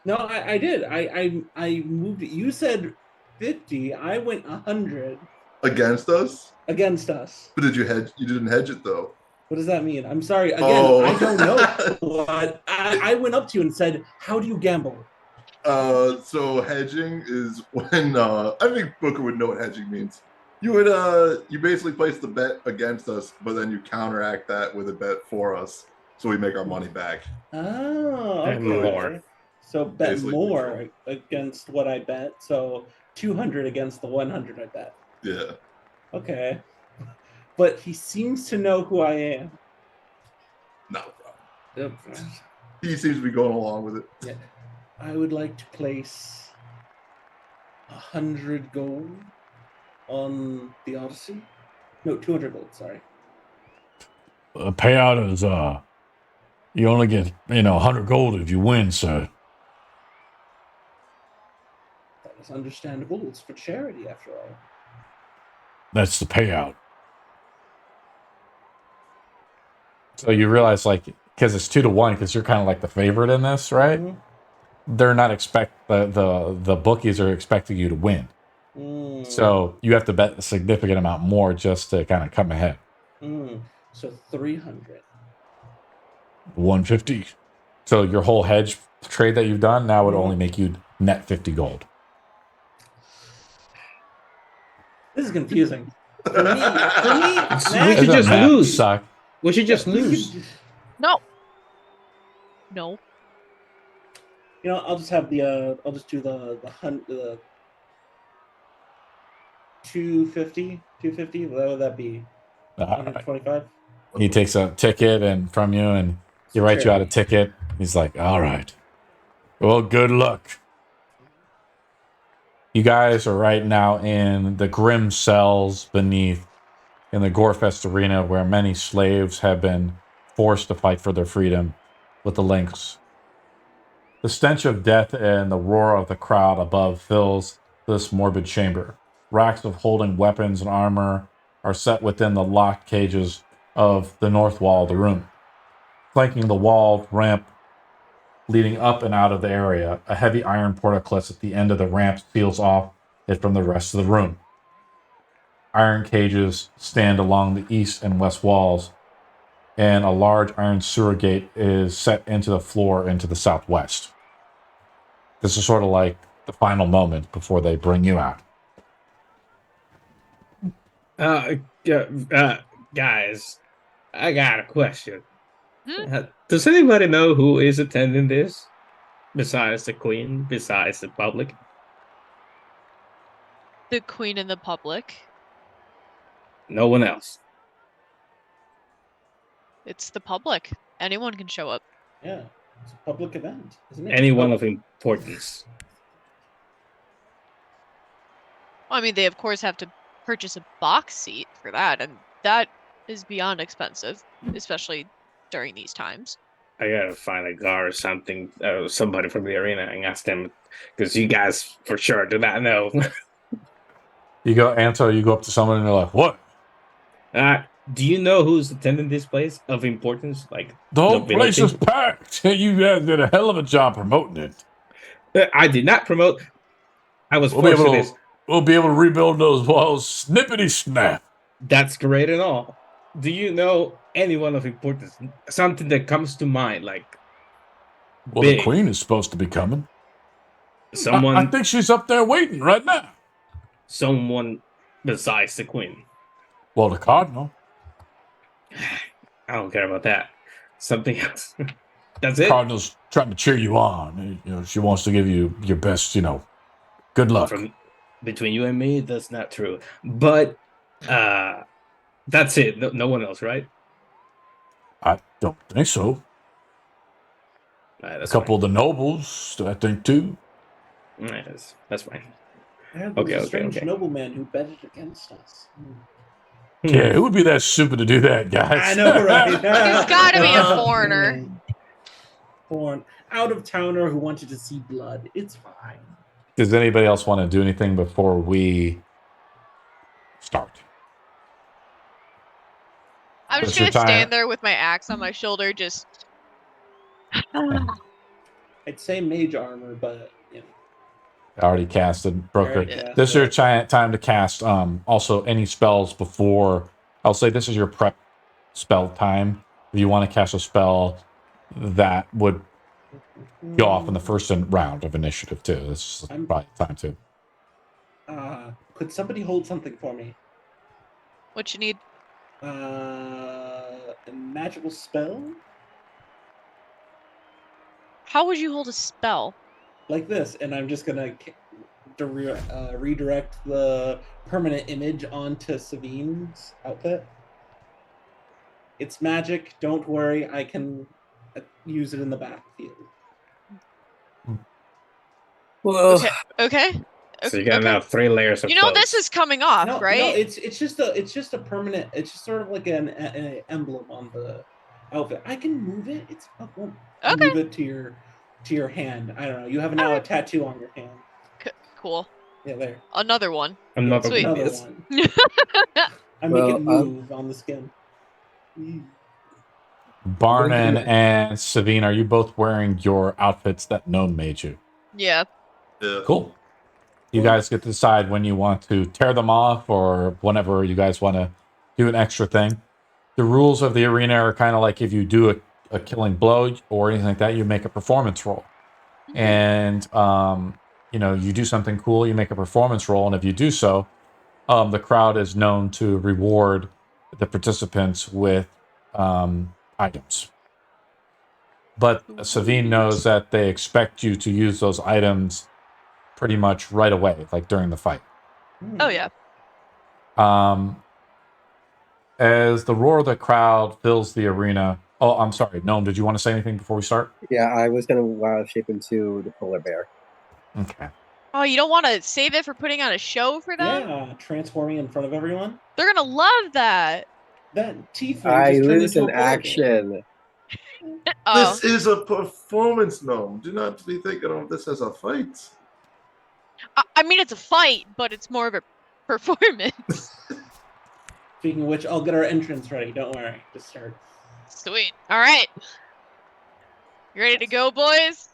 No, I did. I moved it. You said 50. I went 100 Against us? against us. But did you hedge? You didn't hedge it though. What does that mean? I'm sorry. Again, Oh. I don't know. What I went up to you and said, "How do you gamble?" So hedging is when I think Booker would know what hedging means. You would you basically place the bet against us, but then you counteract that with a bet for us, so we make our money back. Oh, okay. And more. So bet Basically more neutral. against what I bet. So 200 against the 100 I bet. Yeah. Okay. But he seems to know who I am. No problem. He seems to be going along with it. Yeah. I would like to place 100 gold on the Odyssey. No, 200 gold, sorry. The payout is you only get 100 gold if you win, sir. That is understandable. It's for charity, after all. That's the payout. So you realize, like, because it's 2-1, because you're kind of like the favorite in this, right? Mhm. They're not the bookies are expecting you to win. Mm. So you have to bet a significant amount more just to kind of come ahead. So 300. 150. So your whole hedge trade that you've done now would only make you net 50 gold. This is confusing. For me, We Max, should Doesn't just matter. lose. Suck. We should just lose. No. No. You know, I'll just have the I'll just do the 250. What would that be? 125. He takes a ticket and from you, and he writes you out a ticket. He's like, all right. Well, good luck. You guys are right now in the grim cells beneath in the Gorefest arena, where many slaves have been forced to fight for their freedom with the lynx. The stench of death and the roar of the crowd above fills this morbid chamber. Racks of holding weapons and armor are set within the locked cages of the north wall of the room. Flanking the walled ramp leading up and out of the area, a heavy iron portcullis at the end of the ramp seals off it from the rest of the room. Iron cages stand along the east and west walls, and a large iron sewer gate is set into the floor into the southwest. This is sort of like the final moment before they bring you out. Guys, I got a question. Hmm? Does anybody know who is attending this? Besides the Queen, besides the public? The Queen and the public. No one else. It's the public. Anyone can show up. Yeah, it's a public event, isn't it? Anyone of importance. I mean, they of course have to purchase a box seat for that, and that is beyond expensive, especially during these times. I gotta find a guard or something, somebody from the arena, and ask them, because you guys for sure do not know. You go up to someone and they're like, what? Do you know who's attending this place of importance? Like The whole place nobility? is packed. You guys did a hell of a job promoting it. I did not promote. I was We'll be forced to able this. to, we'll be able to rebuild those walls snippety snap. That's great and all. Do you know anyone of importance? Something that comes to mind, like Well, big. the queen is supposed to be coming. Someone, I think she's up there waiting right now. someone besides the queen. Well, the cardinal. I don't care about that. Something else. That's it. Cardinal's trying to cheer you on. She wants to give you your best, Good luck. From between you and me, that's not true. But that's it. No one else, right? I don't think so. All right, A that's couple fine. of the nobles, I think, too. All right, that's fine. There was Okay, a okay, strange okay. nobleman who betted against us. Yeah, who would be that stupid to do that, guys? I know, right? It's gotta be a foreigner. Foreign out of towner who wanted to see blood. It's fine. Does anybody else want to do anything before we start? I'm just What's gonna your time? stand there with my axe on my shoulder, just. I'd say mage armor, but you know. Already casted, broker. Already cast This is your it. time to cast. Also, any spells before. I'll say this is your prep spell time. If you want to cast a spell that would go off in the first round of initiative too. This is probably time too. Could somebody hold something for me? What you need? A magical spell? How would you hold a spell? Like this, and I'm just gonna redirect the permanent image onto Savine's outfit. It's magic, don't worry, I can use it in the backfield. Well, Okay. So you got now 3 layers of You know clothes. this is coming off, No, right? no, it's just a permanent. It's just sort of like an emblem on the outfit. I can move it. I won't move it to your hand. I don't know. You have now a tattoo on your hand. Cool. Yeah, there. Another one. Another Sweet. one. Another Yes. one. I Well, make it move on the skin. Barnon and Savine, are you both wearing your outfits that Gnome made you? Yeah. Yeah. Cool. You guys get to decide when you want to tear them off or whenever you guys want to do an extra thing. The rules of the arena are kind of like if you do a killing blow or anything like that, you make a performance roll. And, you do something cool, you make a performance roll. And if you do so, the crowd is known to reward the participants with items. But Savine knows that they expect you to use those items pretty much right away, like during the fight. Oh yeah. As the roar of the crowd fills the arena. Oh, I'm sorry, Gnome. Did you want to say anything before we start? yeah, I was gonna wild shape into the polar bear. Okay. Oh, you don't want to save it for putting on a show for them? Yeah, transforming in front of everyone. They're gonna love that. That tiefling I just turned lose into an a polar bear. action. Oh, This is a performance, gnome. Do not be thinking of this as a fight. I mean it's a fight, but it's more of a performance. Speaking of which, I'll get our entrance ready. Don't worry. Just start. Sweet. All right. You ready to go, boys?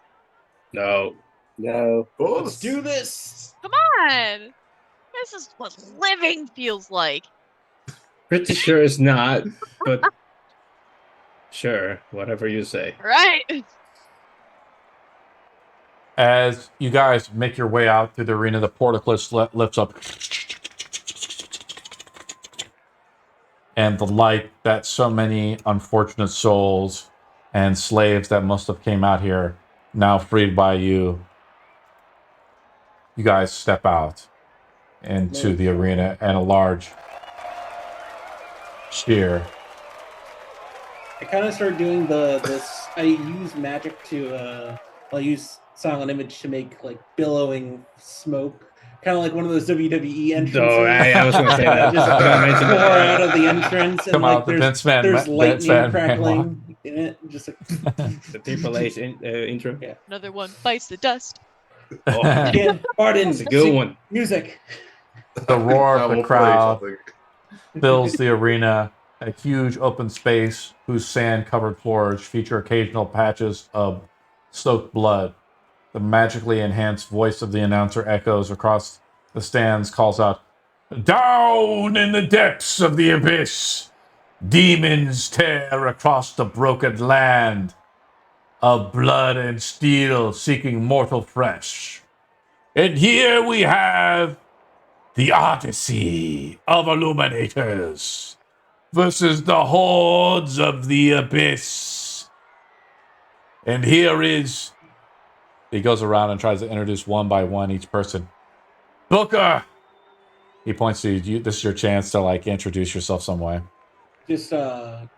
No. No. Let's do this. Come on. This is what living feels like. Pretty sure it's not, but sure, whatever you say. All right. As you guys make your way out through the arena, the portcullis lifts up. And the light that so many unfortunate souls and slaves that must have came out here, now freed by you, you guys step out into the arena and a large cheer. I kind of started doing this. I use magic to. I'll use silent image to make like billowing smoke, kind of like one of those WWE entrances. No, I was going to say that. Just I was gonna mention pour that. out of the entrance, Come and like out the Vince Van- there's Vince lightning Van crackling in it. Just like The Triple H intro. Yeah. Another one bites the dust. Oh, yeah, Barden, it's a good one. music. The roar I of the will play crowd something. fills the arena, a huge open space whose sand-covered floors feature occasional patches of soaked blood. The magically enhanced voice of the announcer echoes across the stands, calls out, "Down in the depths of the abyss, demons tear across the broken land of blood and steel, seeking mortal flesh. And here we have the Odyssey of Illuminators versus the hordes of the abyss. And here is..." He goes around and tries to introduce one by one each person. Booker! He points to you. This is your chance to like introduce yourself some way. Just the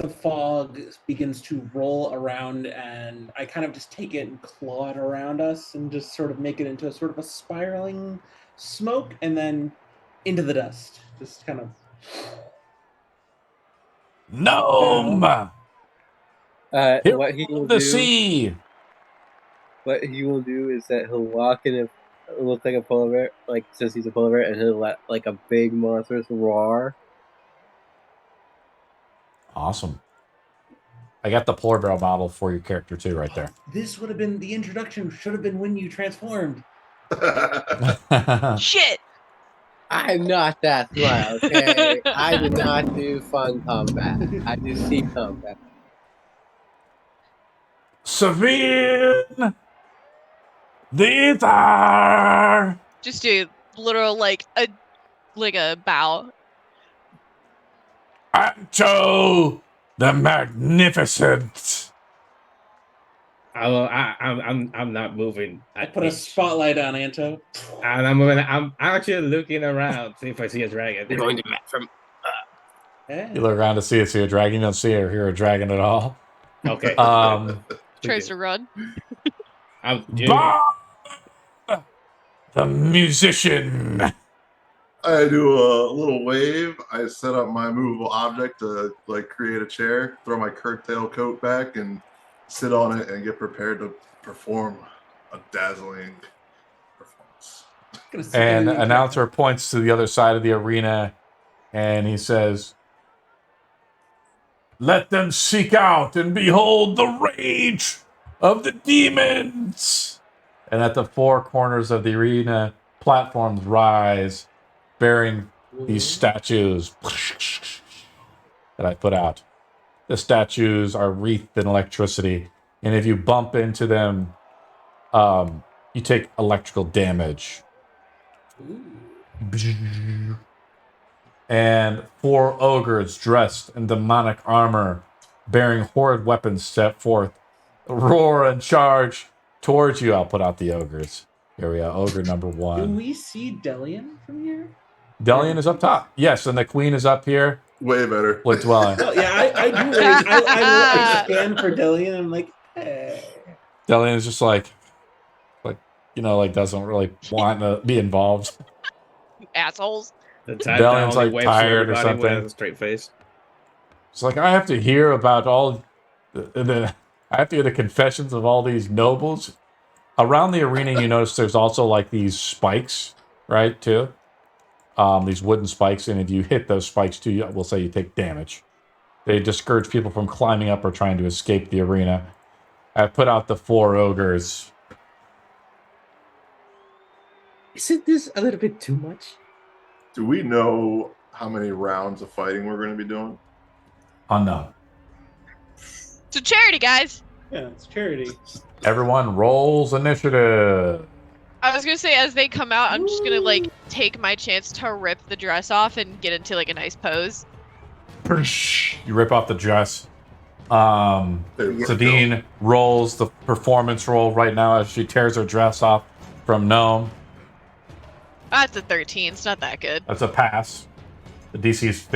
fog begins to roll around, and I kind of just take it and claw it around us and just sort of make it into a sort of a spiraling smoke and then into the dust. Just kind of. Gnome! What he will The do, sea! what he will do is that he'll walk in it looks like a polar bear, like says he's a polar bear, and he'll let like a big monstrous roar. Awesome. I got the polar bear model for your character too, right there. This would have been the introduction. Should have been when you transformed. Shit! I'm not that smart, okay? I do not do fun combat. I do sea combat. Savine! Thither! Just do literal like a bow. Anto the Magnificent! I'm not moving. I put a spotlight on Anto. And I'm actually looking around see if I see a dragon. They're going to match from. Hey. You look around to see a dragon. You don't see or hear a dragon at all. Okay. Tries to run. Bob! The musician! I do a little wave. I set up my movable object to like create a chair, throw my curtail coat back, and sit on it and get prepared to perform a dazzling performance. And the announcer points to the other side of the arena and he says, "Let them seek out and behold the rage of the demons." And at the four corners of the arena, platforms rise, bearing these statues that I put out. The statues are wreathed in electricity, and if you bump into them, you take electrical damage. And four ogres dressed in demonic armor, bearing horrid weapons, step forth, roar and charge towards you. I'll put out the ogres. Here we go. Ogre number Do one. we see Delian from here? Delian is up top. Yes, and the queen is up here Way better. with Dwelling. Oh, yeah, I do. I scan for Delian. I'm like, hey. Delian is just like, doesn't really want to be involved. You assholes. Delian's like tired or something. With a straight face. It's like I have to hear about all I have to hear the confessions of all these nobles. Around the arena, you notice there's also like these spikes, right, too? These wooden spikes, and if you hit those spikes too, we'll say you take damage. They discourage people from climbing up or trying to escape the arena. I put out the four ogres. Isn't this a little bit too much? Do we know how many rounds of fighting we're going to be doing? Unknown. It's a charity, guys. Yeah, it's charity. Everyone rolls initiative. I was gonna say, as they come out, I'm just gonna like take my chance to rip the dress off and get into like a nice pose. You rip off the dress. Sabine rolls the performance roll right now as she tears her dress off from Gnome. That's a 13. It's not that good. That's a pass. The DC is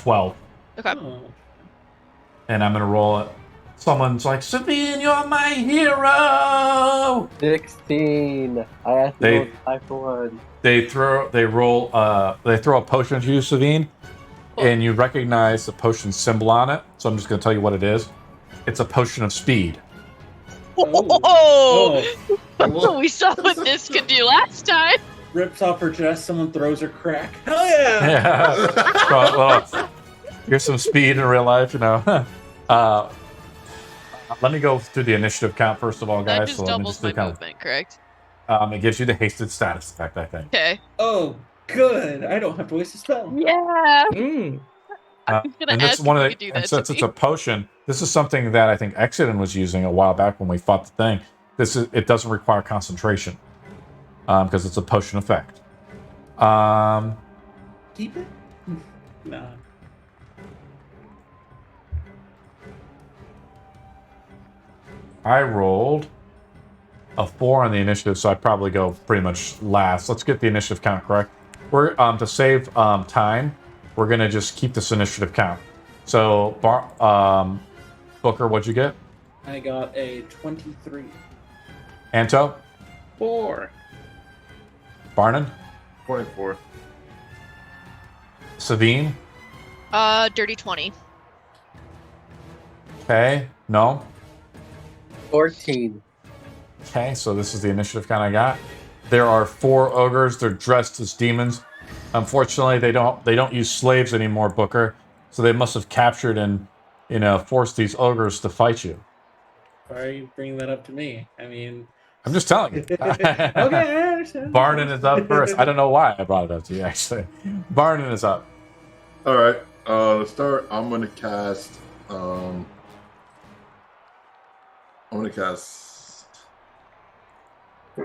12. Okay. Oh. And I'm going to roll it. Someone's like, Sabine, you're my hero! 16. I asked They- you 5 for 1. They throw a potion to you, Sabine, and you recognize the potion symbol on it. So I'm just going to tell you what it is. It's a potion of speed. Oh! Oh. We saw what this could do last time. Rips off her dress, someone throws her crack. Hell yeah! Yeah. well, here's some speed in real life, you know. Let me go through the initiative count first of all, That guys. just So let me doubles just my do count. movement, correct? It gives you the hasted status effect, I think. Okay. Oh, good. I don't have to waste a spell. Yeah. Mm. I was gonna And this ask is one if of you could do the, that and since to it's me. a potion, this is something that I think Exodus was using a while back when we fought the thing. It doesn't require concentration because it's a potion effect. Keep it? Nah. I rolled a 4 on the initiative, so I'd probably go pretty much last. Let's get the initiative count correct. We're to save time, we're gonna just keep this initiative count. So, Booker, what'd you get? I got a 23. Anto, 4. Barnon, 24. Savine. Dirty 20. Okay, no. 14. Okay, so this is the initiative count I got. There are 4 ogres. They're dressed as demons. Unfortunately, they don't use slaves anymore, Booker. So they must have captured and forced these ogres to fight you. Why are you bringing that up to me? I mean, I'm just telling you. okay, I understand. Barnon is up first. I don't know why I brought it up to you, actually. Barnon is up. All right. To start, I'm gonna cast.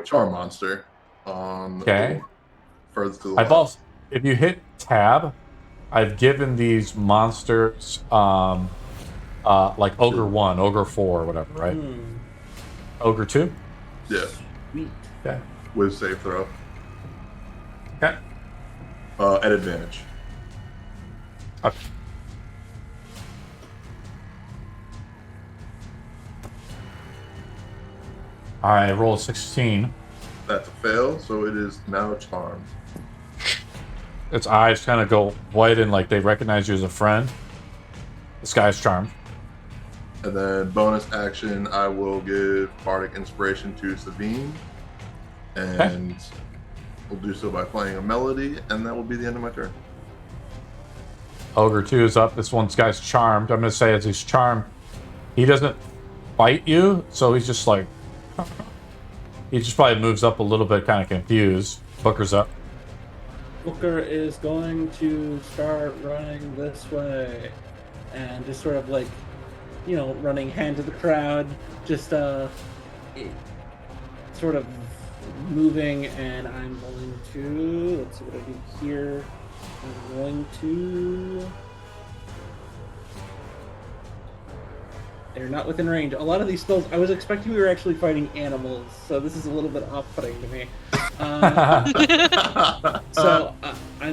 Charm Monster on. Okay. Further to the I've left. also, if you hit tab, I've given these monsters like Ogre 1, Ogre 4, or whatever, right? Ogre 2? Yeah. Sweet. Okay. With save throw. Okay. At advantage. Okay. I roll a 16. That's a fail, so it is now charmed. Its eyes kind of go white and like they recognize you as a friend. This guy's charmed. And then bonus action, I will give Bardic Inspiration to Sabine. And we'll do so by playing a melody, and that will be the end of my turn. Ogre 2 is up. This guy's charmed. I'm going to say as he's charmed, he doesn't fight you, so he's just like... he just probably moves up a little bit, kind of confused. Booker's up. Booker is going to start running this way, and just sort of like, running hand to the crowd, just sort of moving. And I'm going to, let's see what I do here. I'm going to. They're not within range. A lot of these spells, I was expecting we were actually fighting animals, so this is a little bit off-putting to me. I'm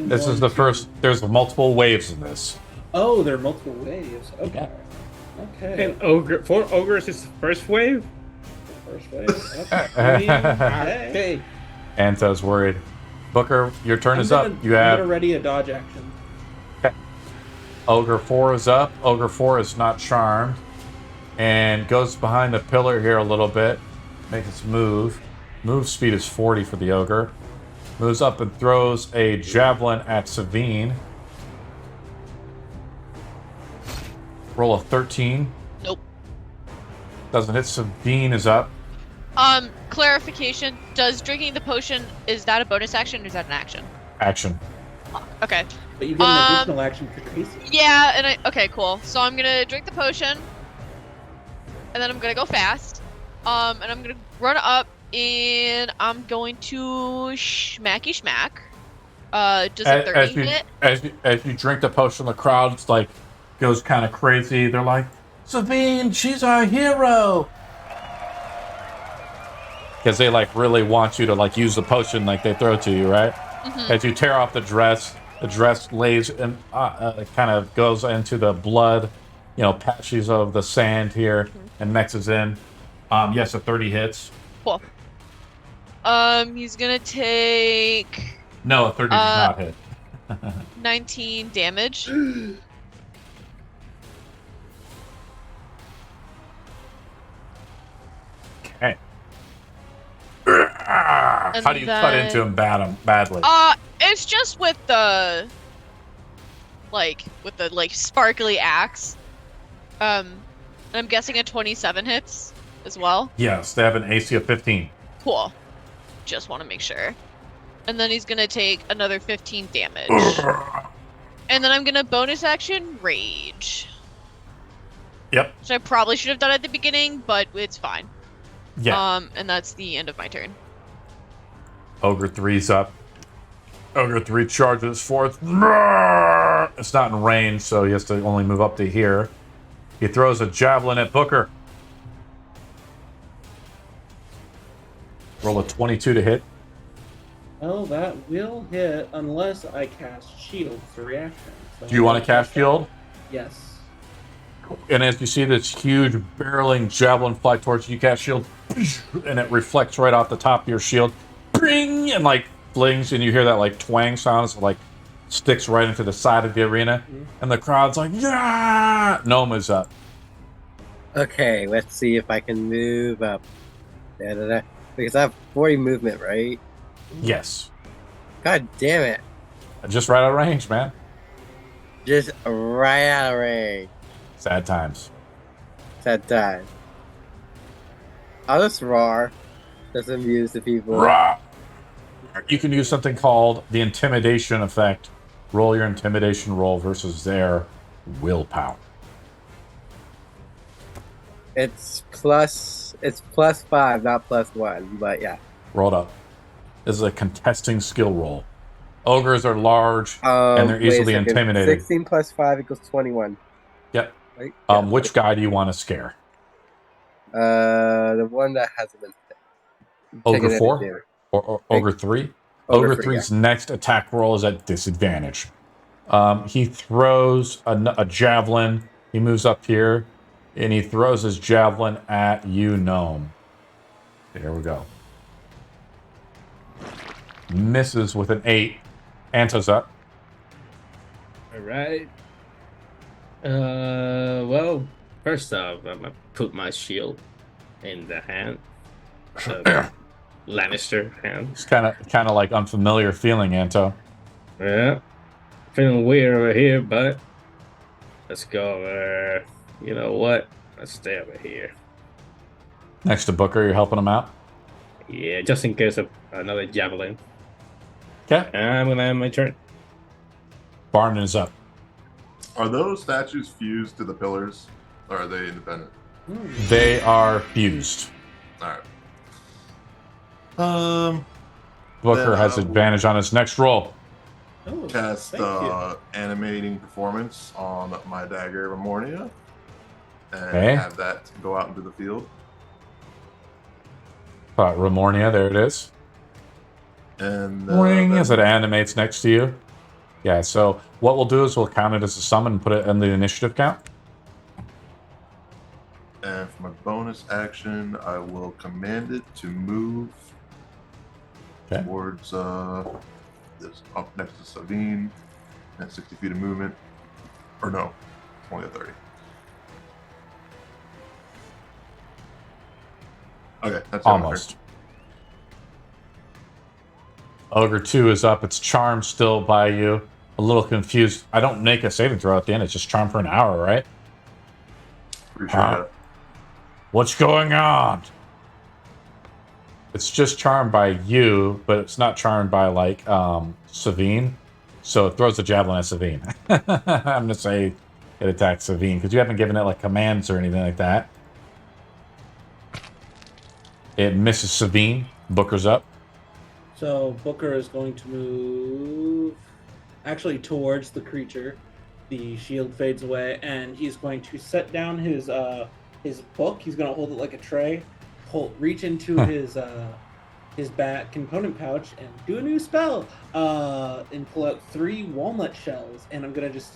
This is the first. There's multiple waves in this. Oh, there are multiple waves. Okay. Okay. And 4 ogres is the first wave? First wave. Okay. Okay. Anto's worried. Booker, your turn is up. You I'm have gonna ready a dodge action. Ogre 4 is up. Ogre 4 is not charmed. And goes behind the pillar here a little bit. Makes its move. Move speed is 40 for the ogre. Moves up and throws a javelin at Savine. Roll a 13. Nope. Doesn't hit. Savine is up. Clarification. Does drinking the potion, is that a bonus action or is that an action? Action. Okay. But you get an additional action because you're hasty. Yeah, and okay, cool. So I'm gonna drink the potion, and then I'm gonna go fast. And I'm gonna run up, and I'm going to smacky smack. Does a 30 hit? As you drink the potion, the crowd's like goes kind of crazy. They're like, Sabine, she's our hero. Because they like really want you to like use the potion like they throw to you, right? Mm-hmm. As you tear off the dress lays and kind of goes into the blood, patches of the sand here and mixes in. Yes, a 30 hits. Cool. He's gonna take No, a 30 does not hit. 19 damage. Okay. How do you cut into him badly? It's just with the sparkly axe. I'm guessing a 27 hits as well. Yes, they have an AC of 15. Cool. Just want to make sure. And then he's gonna take another 15 damage. And then I'm gonna bonus action rage. Yep. Which I probably should have done at the beginning, but it's fine. Yeah. And that's the end of my turn. Ogre 3's up. Ogre 3 charges forth. It's not in range, so he has to only move up to here. He throws a javelin at Booker. Roll a 22 to hit. Well, that will hit unless I cast shield for reaction. So Do you want to cast shield? Yes. And as you see this huge barreling javelin fly towards you, cast shield, and it reflects right off the top of your shield, bring, and like flings, and you hear that like twang sound, so like sticks right into the side of the arena, and the crowd's like, yeah! Gnome is up. Okay, let's see if I can move up. Da-da-da. Because I have 40 movement, right? Yes. God damn it. Just right out of range, man. Just right out of range. Sad times. Sad time. I'll just roar. Just amuse the people. Rah! You can use something called the intimidation effect. Roll your intimidation roll versus their willpower. It's +5, not +1, but yeah. Roll it up. This is a contesting skill roll. Ogres are large and they're Wait a easily second. intimidated. 16 + 5 equals 21. Yep. Right? Which guy do you want to scare? The one that hasn't been Ogre taken 4 into. or Ogre 3? Ogre Ogre three, 3's next attack roll is at disadvantage. He throws a javelin. He moves up here and he throws his javelin at you, Gnome. There we go. Misses with an 8. Anto's up. All right. Well, first off, I'm gonna put my shield in the hand. Lannister hand. It's kind of like unfamiliar feeling, Anto. Yeah. Feeling weird over here, but let's go. You know what? Let's stay over here. Next to Booker, you're helping him out. Yeah, just in case of another javelin. Okay. I'm gonna end my turn. Barnon is up. Are those statues fused to the pillars, or are they independent? They are fused. All right. Booker Then has I will- advantage on his next roll. Oh, Cast thank you. animating performance on my dagger Remornia, and Okay. have that go out into the field. Remornia, there it is. And Ring then- as it animates next to you. Yeah, so what we'll do is we'll count it as a summon and put it in the initiative count. And for my bonus action, I will command it to move Okay. towards this up next to Savine at 60 feet of movement. Or no, 20 to 30. Okay, that's all my turn. Almost. Ogre 2 is up. It's charmed still by you. A little confused. I don't make a saving throw at the end. It's just charmed for an hour, right? Pretty sure Huh? that- What's going on? It's just charmed by you, but it's not charmed by like Savine. So it throws the javelin at Savine. I'm gonna say it attacks Savine because you haven't given it like commands or anything like that. It misses Savine. Booker's up. So Booker is going to move actually towards the creature. The shield fades away, and he's going to set down his book. He's going to hold it like a tray, reach into his back component pouch, and do a new spell. And pull out 3 walnut shells, and I'm going to just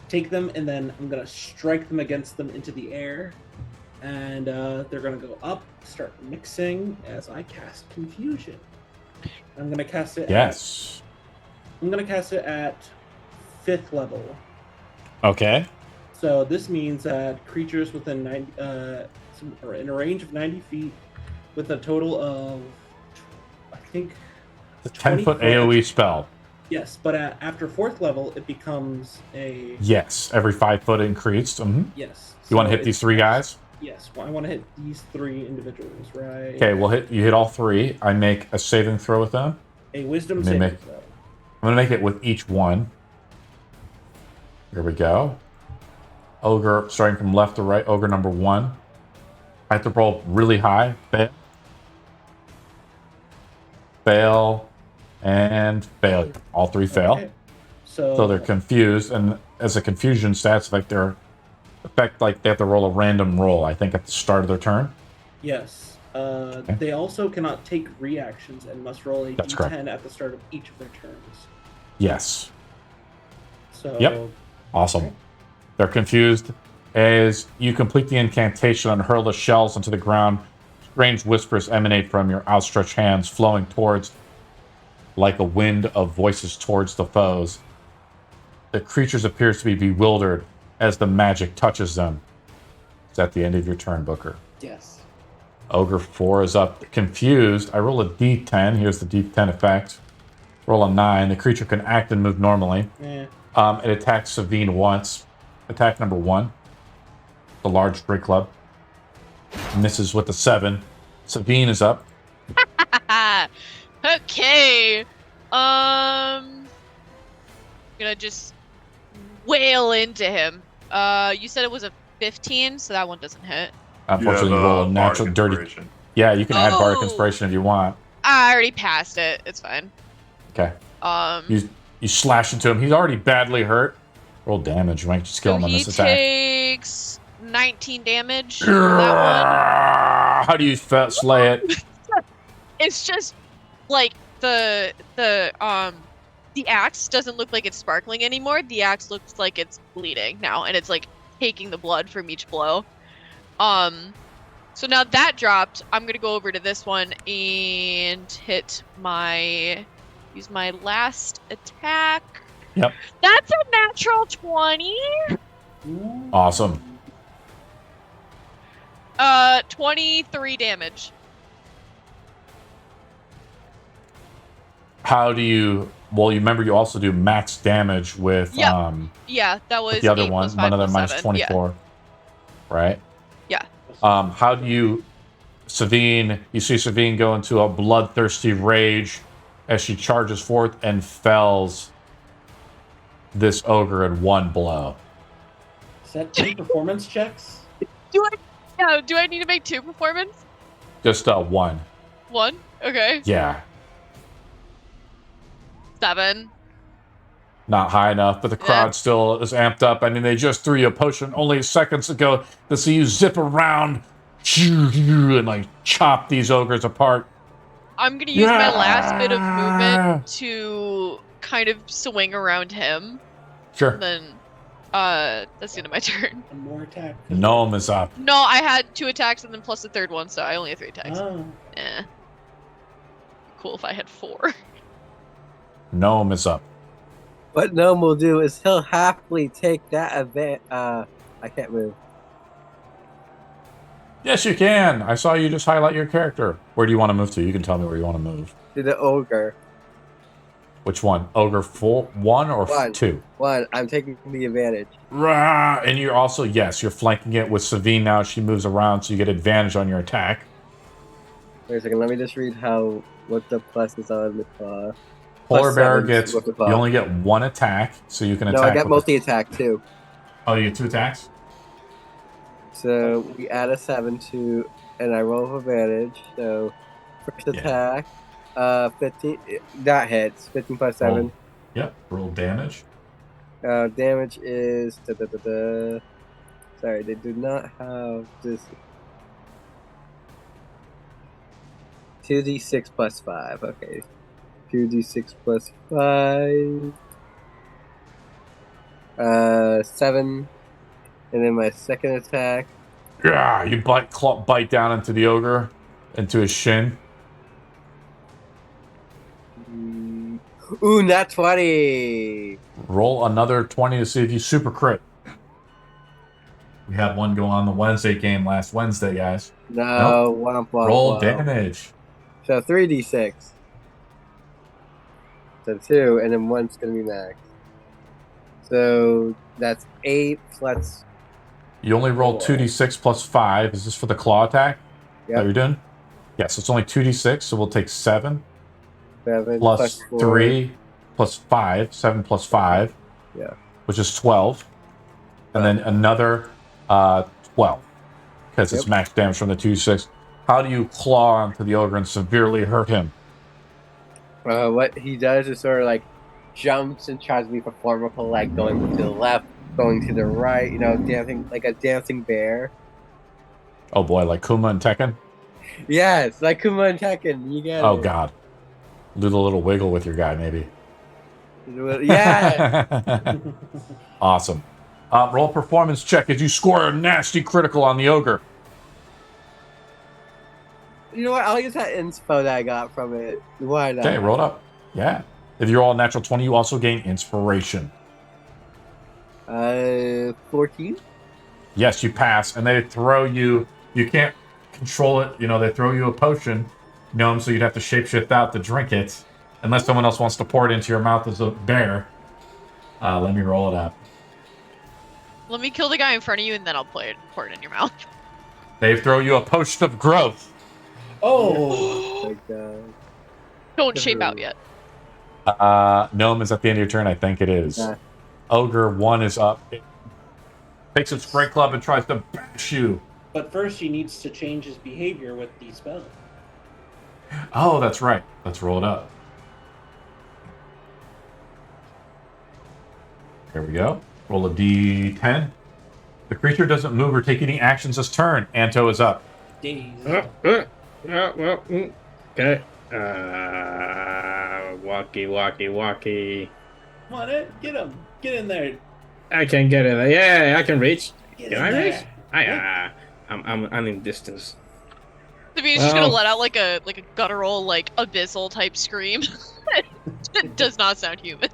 take them, and then I'm going to strike them against them into the air. And they're going to go up, start mixing as I cast Confusion. I'm going to cast it. Yes. I'm going to cast it at 5th level. Okay. So this means that creatures within 90, or in a range of 90 feet, with a total of, I think, The 10-foot 20 AoE spell. yes. But after 4th level, it becomes a Yes. Every 5 foot increased. yes. You want to So hit these 3 guys? Yes. Well, I want to hit these 3 individuals, right? Okay, we'll hit. You hit all 3. I make a saving throw with them. A wisdom Let me saving make- throw. I'm gonna make it with each one. Here we go. Ogre, starting from left to right. Ogre number 1. I have to roll really high. Fail, and failure. All 3 fail. Okay. So, So they're confused, and as a confusion stats, like they have to roll a random roll. I think at the start of their turn. yes. They also cannot take reactions and must roll a That's d10 correct. at the start of each of their turns. Yes. So, Yep. Awesome. They're confused as you complete the incantation and hurl the shells into the ground. Strange whispers emanate from your outstretched hands, flowing towards like a wind of voices towards the foes. The creatures appears to be bewildered as the magic touches them. It's at the end of your turn, Booker. yes. Ogre 4 is up, confused. I roll a d10. Here's the d10 effect. Roll a 9. The creature can act and move normally. Eh. It attacks Savine once. Attack number 1. The large Great Club. Misses with a 7. Savine is up. Okay. Gonna just wail into him. You said it was a 15, so that one doesn't hit. Unfortunately, you roll a natural dirty. Yeah, you can add Bardic Oh! Inspiration if you want. I already passed it. It's fine. Okay. Um, You slash into him. He's already badly hurt. Roll damage. You might just kill so him on he this attack. takes 19 damage. For that How do you slay it? one. It's just like the axe doesn't look like it's sparkling anymore. The axe looks like it's bleeding now, and it's like taking the blood from each blow. So now that dropped, I'm gonna go over to this one and use my last attack. Yep. That's a natural 20. Awesome. 23 damage. How do you... Well, you remember you also do max damage with Yep. Yeah, that was with the other 8 one. plus 5 One of them plus minus 7. 24. Right? Yeah. How do you... Savine... You see Savine go into a bloodthirsty rage as she charges forth and fells this ogre in one blow. Is that 2 performance checks? Do I need to make 2 performance? Just one. 1? Okay. Yeah. 7. Not high enough, but the crowd still is amped up. I mean, they just threw you a potion only seconds ago to see you zip around and like chop these ogres apart. I'm gonna use my last bit of movement to kind of swing around him. Sure. Then, that's the end of my turn. One more attack. Gnome is up. No, I had 2 attacks and then plus the third one, so I only have 3 attacks. Oh. Cool if I had 4. Gnome is up. What Gnome will do is he'll happily take that event. I can't move. Yes, you can. I saw you just highlight your character. Where do you want to move to? You can tell me where you want to move. To the ogre. Which one? Ogre 1 or 2? 1. I'm taking the advantage. Rah! And you're also, yes, you're flanking it with Savine now. She moves around, so you get advantage on your attack. Wait a second. Let me just read what the plus is on the claw. Polar bear 7 gets... with the You claw. only get 1 attack, so you can attack... No, I got with multi-attack too. Oh, you get 2 attacks? So we add a 7 to, and I roll with advantage. So first attack, 15. That hits. 15 plus 7. Roll. Yep. Roll damage. Damage is Sorry, they do not have this. 2d6 plus 5. Okay. 2d6 plus 5. 7. And then my second attack. Yeah, you bite down into the ogre, into his shin. Ooh, nat 20! Roll another 20 to see if you super crit. We had one go on the Wednesday game last Wednesday, guys. No, Nope. Roll damage. So 3d6. So 2, and then 1's going to be max. So that's 8 plus... You only roll 2d6 plus 5. Is this for the claw attack? Yep. That you're doing? Yes, it's only 2d6, so we'll take 7. 7 plus 4. 3 plus 5. 7 plus 5. Yeah. Which is 12. And then another 12. Because it's max damage from the 2d6. How do you claw onto the ogre and severely hurt him? What he does is sort of like jumps and tries to be performable, like going to the left, going to the right, dancing like a dancing bear. Oh boy, like Kuma and Tekken? Yes, like Kuma and Tekken. You get Oh it. God. Do the little wiggle with your guy, maybe. Yeah. Awesome. Roll performance check as you score a nasty critical on the ogre. You know what? I'll use that inspo that I got from it. Why not? Okay, roll it up. Yeah. If you roll a natural 20, you also gain inspiration. 14. Yes, you pass, and they throw you. You can't control it. You know, they throw you a potion, gnome, so you'd have to shapeshift out to drink it, unless someone else wants to pour it into your mouth as a bear. Let me roll it up. Let me kill the guy in front of you, and then I'll pour it in your mouth. They throw you a potion of growth. Oh, Like that. Don't shape out yet. Gnome is at the end of your turn. I think it is. Yeah. Ogre 1 is up. It takes its great club and tries to bash you. but first he needs to change his behavior with the spell. Oh, that's right. Let's roll it up. Here we go. Roll a d10. The creature doesn't move or take any actions this turn. Anto is up. Days. Okay. Walkie. Come on, Ed, get him. Get in there. I can get it. Yeah, I can reach. Get Can in I there. reach? I'm in distance. I mean, he's just gonna Well- let out like a guttural, like abyssal type scream. It does not sound human.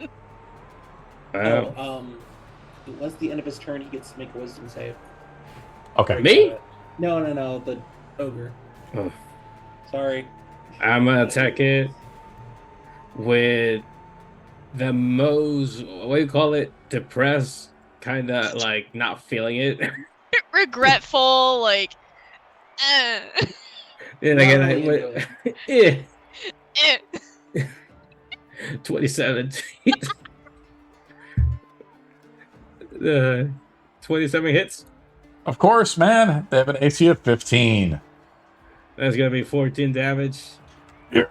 Once the end of his turn, he gets to make a wisdom save. Okay. Me? No, the ogre. Oh. Sorry. I'm gonna attack it with the most, what do you call it? Depressed, kind of like not feeling it. Regretful, like, And Not again, really yeah, eh. 27. 27 hits. Of course, man. They have an AC of 15. That's gonna be 14 damage. Yeah.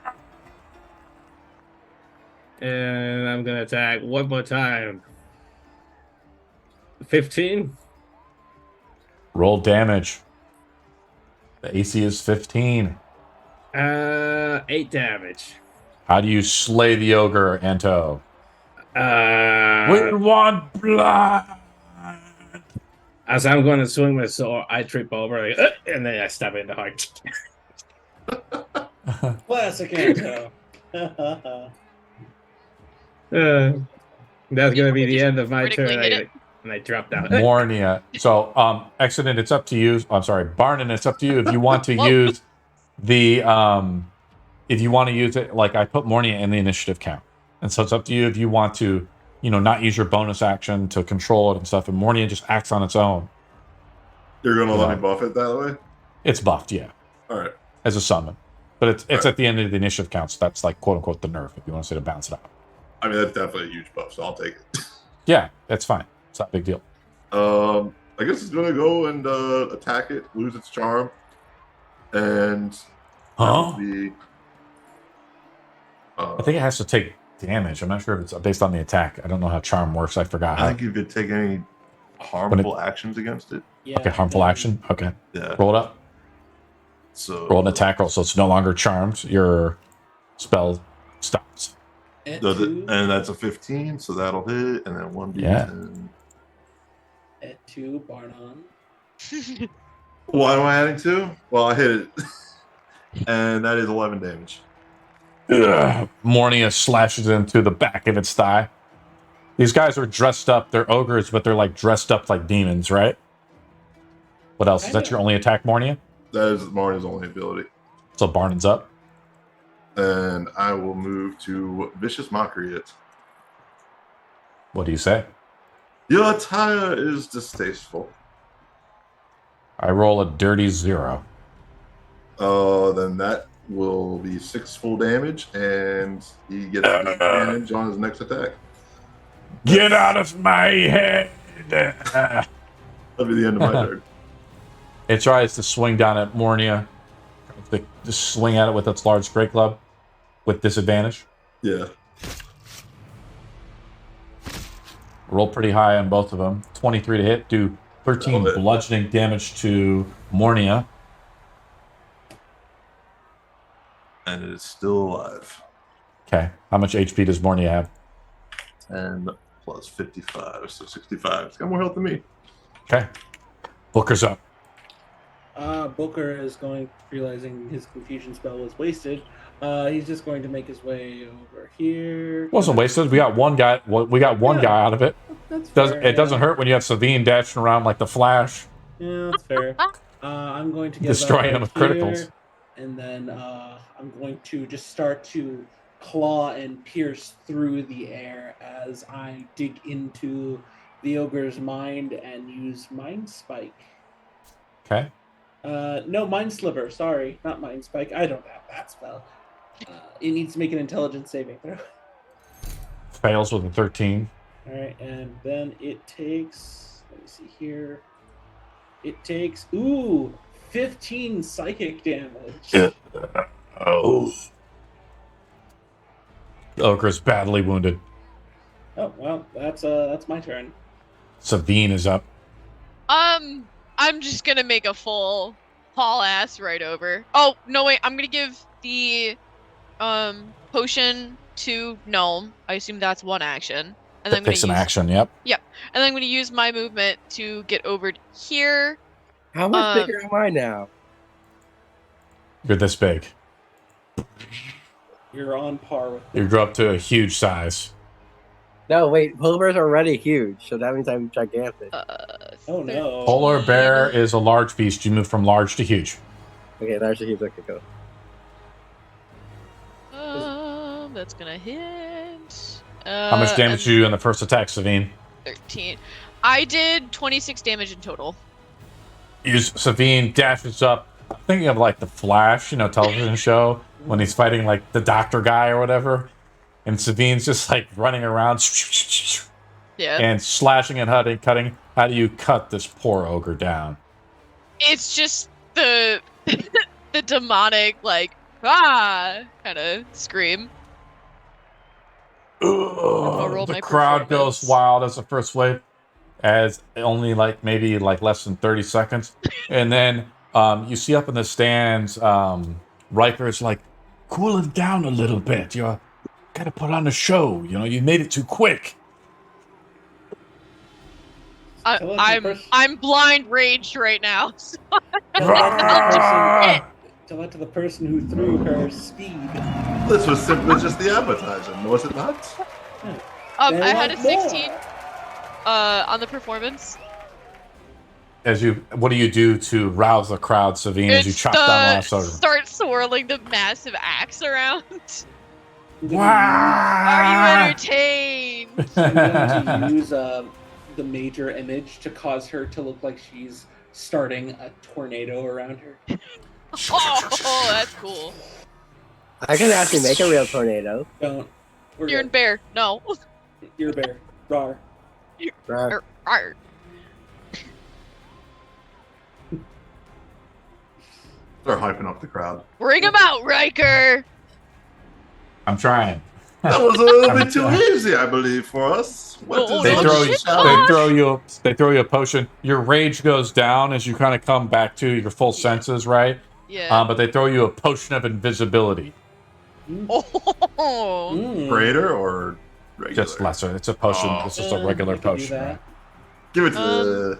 And I'm gonna attack one more time. 15. Roll damage. The AC is 15. 8 damage. How do you slay the ogre, Anto? We Uh, want blood. as I'm going to swing my sword, I trip over, like, and then I stab it in the heart. Classic Anto. That's gonna be the end of my Critically turn. hit it. And I dropped out. Mornia. So, Exodent, it's up to you. I'm sorry, Barnon, it's up to you if you want to Whoa. use the if you want to use it. Like I put Mornia in the initiative count, and so it's up to you if you want to, not use your bonus action to control it and stuff. And Mornia just acts on its own. You're gonna let Yeah. me buff it that way? It's buffed, yeah, All right. as a summon, but it's Right. at the end of the initiative count. So that's like quote unquote the nerf if you want to say to bounce it out. I mean, that's definitely a huge buff, so I'll take it. Yeah, that's fine. It's not a big deal. I guess it's gonna go and attack it, lose its charm, and Huh? the. I think it has to take damage. I'm not sure if it's based on the attack. I don't know how charm works. I forgot. I How. think you could take any harmful actions against it. Yeah, Okay, harmful action. Okay, Yeah. roll it up. So Roll an attack roll, so it's no longer charmed. Your spell stops. At Does it, 2, and that's a 15, so that'll hit, and then 1d10. at 2, Barnon. Why am I adding 2? Well, I hit it, and that is 11 damage. Mornia slashes into the back of its thigh. These guys are dressed up. They're ogres, but they're like dressed up like demons, right? What else? Is that your only attack, Mornia? That is Marnie's only ability. So Barnon's up. And I will move to Vicious Mockery it. What do you say? Your attire is distasteful. I roll a dirty 0. Then that will be 6 full damage, and he gets advantage on his next attack. Get out of my head! That'll be the end of my turn. It tries to swing down at Mornia. Just swing at it with its large great club with disadvantage. Yeah. Roll pretty high on both of them. 23 to hit. Do 13 That'll hit. bludgeoning damage to Mornia. And it is still alive. Okay. How much HP does Mornia have? 10 plus 55, so 65. It's got more health than me. Okay. Booker's up. Booker is realizing his confusion spell was wasted. He's just going to make his way over here. Wasn't wasted. We got one guy. We got one guy out of it. That's fair. It doesn't hurt when you have Savine dashing around like the Flash. Yeah, that's fair. I'm going to get Destroying them up with criticals. here, and then I'm going to just start to claw and pierce through the air as I dig into the ogre's mind and use Mind Spike. Okay. No, Mind Sliver. Sorry, not Mind Spike. I don't have that spell. It needs to make an intelligence saving throw. Fails with a 13. All right, and then it takes. Let me see here. It takes 15 psychic damage. Oh. The ogre's badly wounded. Oh well, that's my turn. Savine is up. I'm just gonna make a full haul ass right over. Oh no, wait! I'm gonna give the potion to Gnome. I assume that's one action, and then I'm gonna Takes an action. Yep. Yep, and then I'm gonna use my movement to get over here. How much bigger am I now? You're this big. You're on par with. You grew up to a huge size. No, wait. Polar bears are already huge, so that means I'm gigantic. Oh no! Polar bear is a large beast. You move from large to huge. Okay, there's a huge. Okay, go. That's gonna hit. How much damage did you do in the first attack, Savine? 13. I did 26 damage in total. Savine dashes up. I'm thinking of like the Flash, television show when he's fighting like the doctor guy or whatever, and Savine's just like running around, Yeah. and slashing and cutting. How do you cut this poor ogre down? It's just the the demonic kind of scream. roll The my crowd goes performance. wild as the first wave, as only maybe less than 30 seconds, and then you see up in the stands, Riker's like, cool it down a little bit. You gotta put on a show. You made it too quick. I'm blind raged right now. So Tell that to the person who threw her speed. This was simply just the advertising, was it not? I had a 16 on the performance. What do you do to rouse the crowd, Savine, as you chop down the last ogre? Start swirling the massive axe around. Wow! Are you entertained? I'm going to use the major image to cause her to look like she's starting a tornado around her. Oh, that's cool. I can actually make a real tornado. Don't. We're You're in good. bear. No. You're a bear. Rar. Right. Arr. They're hyping up the crowd. Bring him out, Riker. I'm trying. That was a little bit too easy, I believe, for us. Oh, They no throw shit, you. They throw you a potion. Your rage goes down as you kind of come back to your full senses, right? Yeah. But they throw you a potion of invisibility. Oh. Greater or regular? Just lesser. It's a potion. Oh. It's just a regular I can do potion. that. Right? Give it to the.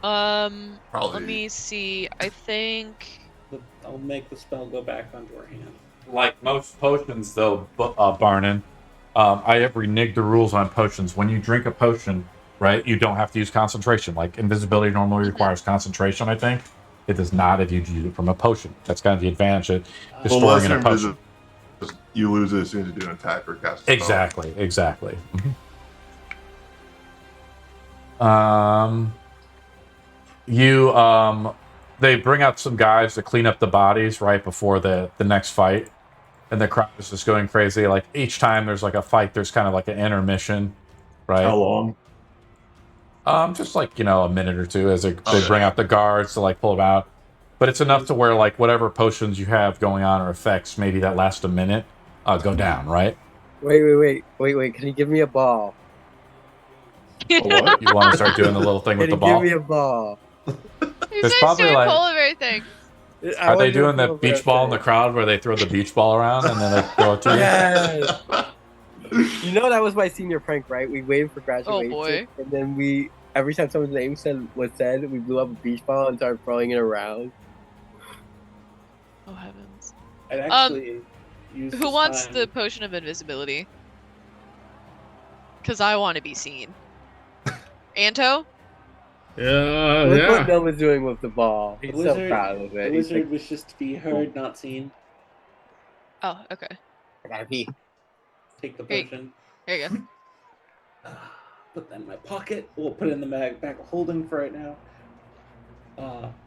Let Probably. me see. I think. I'll make the spell go back onto her hand. Like most potions, though, Barnin, I have reneged the rules on potions. When you drink a potion, right, you don't have to use concentration. Like invisibility normally requires concentration, I think. It does not if you use it from a potion. That's kind of the advantage of Well, storing in a potion. You lose it as soon as you do an attack or cast a spell. Exactly. They bring out some guys to clean up the bodies right before the next fight, and the crowd is just going crazy. Like each time there's like a fight, there's kind of like an intermission, right? How long? Just like a minute or two as they bring out the guards to like pull them out. But it's enough to where like whatever potions you have going on or effects, maybe that last a minute, go down, right? Wait. Can you give me a ball? What? You want to start doing the little thing with Can the you ball? give me a ball? Who's There's that probably, stupid like- polar bear thing? Are they doing the beach ball in the crowd where they throw the beach ball around and then they throw it to you? Yes. You know that was my senior prank, right? We waited for graduation, boy. and then every time someone's name was said, we blew up a beach ball and started throwing it around. Oh heavens! I'd actually use Who this wants time- the potion of invisibility? Because I want to be seen. Anto? Look what Yeah. Nova's doing with the ball. He's so wizard- proud of The it. He's wizard like, was just to be heard, not seen. Oh, okay. I gotta pee. Take the Hey. potion. There you go. Put that in my pocket. We'll put it in the bag of holding for right now.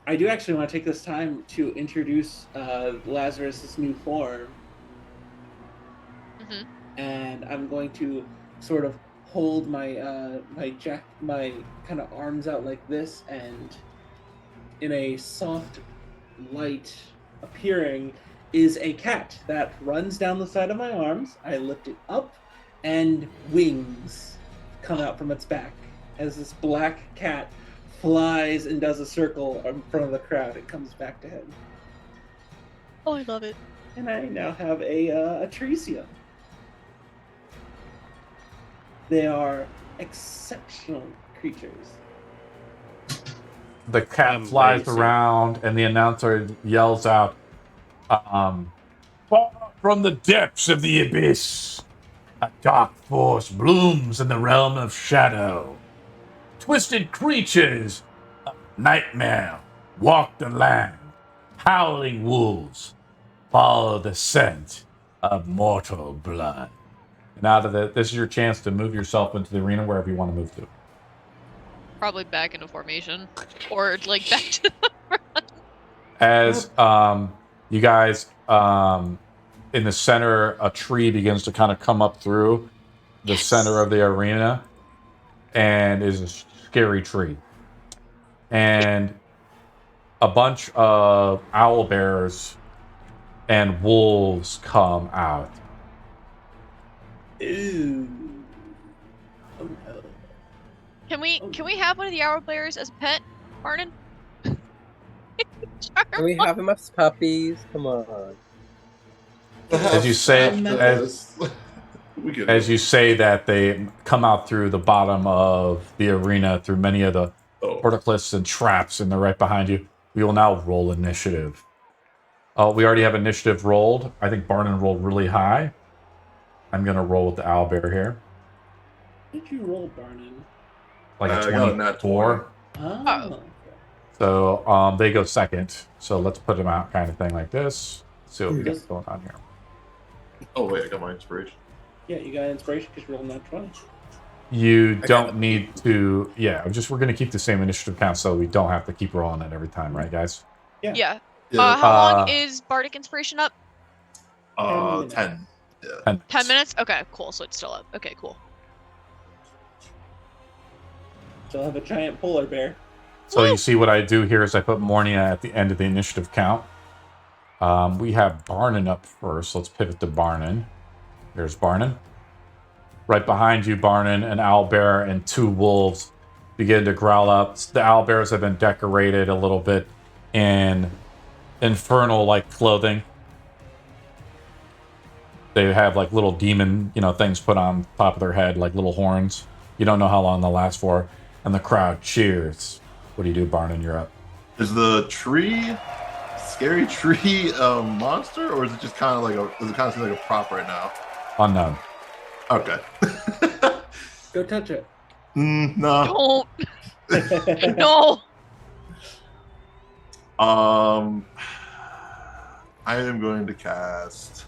I do actually want to take this time to introduce Lazarus's new form. Mhm. And I'm going to sort of hold my my kind of arms out like this, and in a soft light appearing is a cat that runs down the side of my arms. I lift it up, and wings come out from its back as this black cat flies and does a circle in front of the crowd. It comes back to him, Oh, I love it. and I now have a Tresium. They are exceptional creatures. The cat flies Amazing. around, and the announcer yells out, "Far from the depths of the abyss, a dark force blooms in the realm of shadow. Twisted creatures of nightmare walk the land. Howling wolves follow the scent of mortal blood." And out of this is your chance to move yourself into the arena wherever you want to move to. Probably back into formation. Or, like, back to the front. As you guys in the center, a tree begins to kind of come up through the center of the arena, and is a scary tree. And a bunch of owl bears and wolves come out. Ooh. Oh no. Can we have one of the owl bears as a pet, Arnon? Can we have him as puppies? Come on. As you say, we could as you say that, they come out through the bottom of the arena through many of the portcullists and traps, and they're right behind you. We will now roll initiative. We already have initiative rolled. I think Barnon rolled really high. I'm gonna roll with the owlbear here, What did you roll, Barnon? like I a got a nat 24. Oh. So they go second. So let's put them out, kind of thing, like this. See what we got going on here. Oh wait, I got my inspiration. Yeah, you got inspiration because you rolled nat 20. You don't need to. Yeah, we're gonna keep the same initiative count, so we don't have to keep rolling it every time, right, guys? Yeah. Yeah, How long is Bardic Inspiration up? 10. Yeah. 10 10 minutes? Okay, cool. So it's still up. Okay, cool. Still have a giant polar bear. So you see what I do here is I put Mornia at the end of the initiative count. We have Barnon up first. Let's pivot to Barnon. There's Barnon. Right behind you, Barnon, an owlbear and two wolves begin to growl up. The owlbears have been decorated a little bit in infernal-like clothing. They have like little demon, things put on top of their head, like little horns. You don't know how long they'll last for. And the crowd cheers. What do you do, Barnon? You're up. Is the scary tree monster, or is it just kind of like does it kind of seem like a prop right now? Unknown. Okay. Go touch it. No. Don't. No. I am going to cast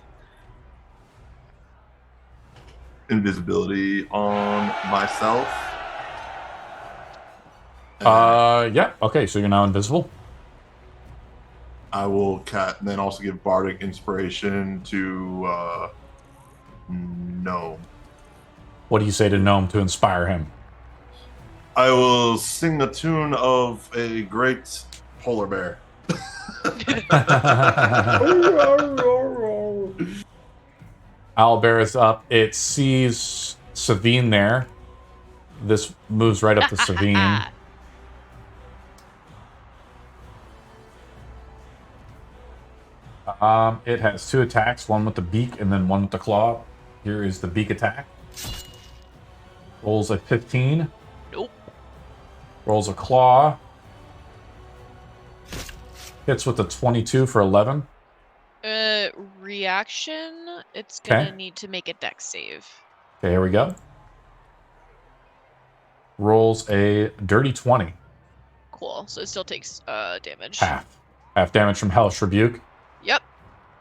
invisibility on myself. Yeah. Okay, so you're now invisible. I will then also give Bardic Inspiration to Gnome. What do you say to Gnome to inspire him? I will sing the tune of a great polar bear. Owlbear is up. It sees Savine there. This moves right up to Savine. It has 2 attacks, one with the beak and then one with the claw. Here is the beak attack. Rolls a 15. Nope. Rolls a claw. Hits with a 22 for 11. Reaction. It's gonna Okay. need to make a dex save. Okay, here we go. Rolls a dirty 20. Cool. So it still takes damage. Half damage from Hellish Rebuke. Yep.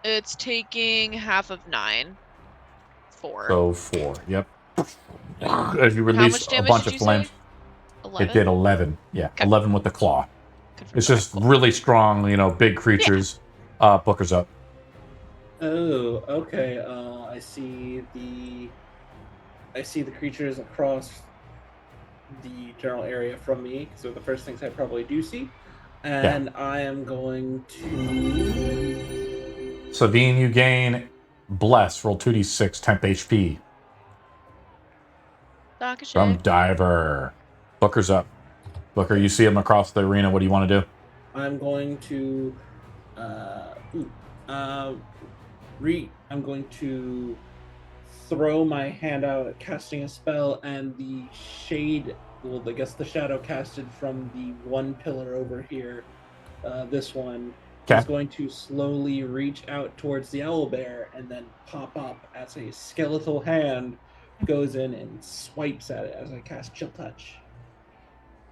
It's taking half of 9. 4. So 4. Yep. As you How release much a damage bunch did of you flames. say? 11? It did 11. Yeah, Okay. 11 with the claw. Confirm. It's Okay, just cool. really strong, big creatures. Booker's up. Oh, okay. I see the creatures across the general area from me, because they're the first things I probably do see. And I am going to... Sabine, you gain Bless. Roll 2d6, temp HP. Doc From Diver. Booker's up. Booker, you see him across the arena. What do you want to do? I'm going to... I'm going to throw my hand out at casting a spell, and the shade, well, I guess the shadow casted from the one pillar over here, this one, is going to slowly reach out towards the owlbear and then pop up as a skeletal hand goes in and swipes at it as I cast Chill Touch.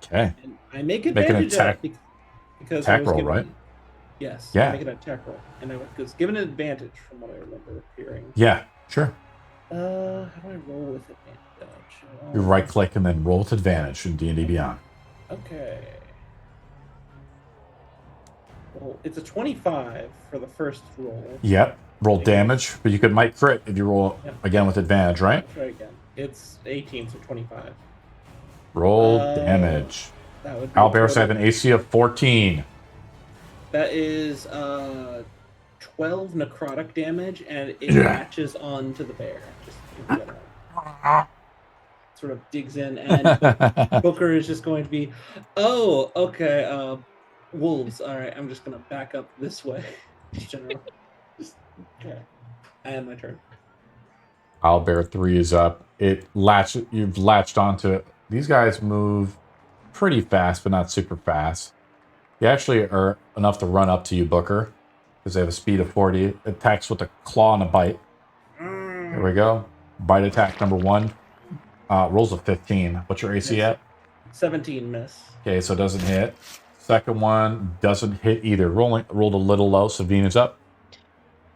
Okay. And I make Make an advantage attack- of it because attack I was roll, given, right? Yes. Yeah. I make an attack roll, and I was given an advantage from what I remember hearing. Yeah, sure. How do I roll with advantage? You right click and then roll with advantage in D&D Beyond. Okay. Well, it's a 25 for the first roll. Yep. Roll damage, but you might crit if you roll again with advantage, right? I'll try again. It's 18, so 25. Roll damage. That would be Owlbears have an AC of 14. That is 12 necrotic damage, and it latches on to the bear. Just in general. Sort of digs in, and Booker is just going to be, oh, okay, wolves. All right, I'm just going to back up this way. Just general. Okay. And my turn. Owlbear 3 is up. You've latched onto it. These guys move pretty fast, but not super fast. They actually are enough to run up to you, Booker, because they have a speed of 40. Attacks with a claw and a bite. Here we go. Bite attack number 1. Rolls a 15. What's your AC at? 17 miss. Okay, so it doesn't hit. Second one doesn't hit either. Rolled a little low. Savina's up.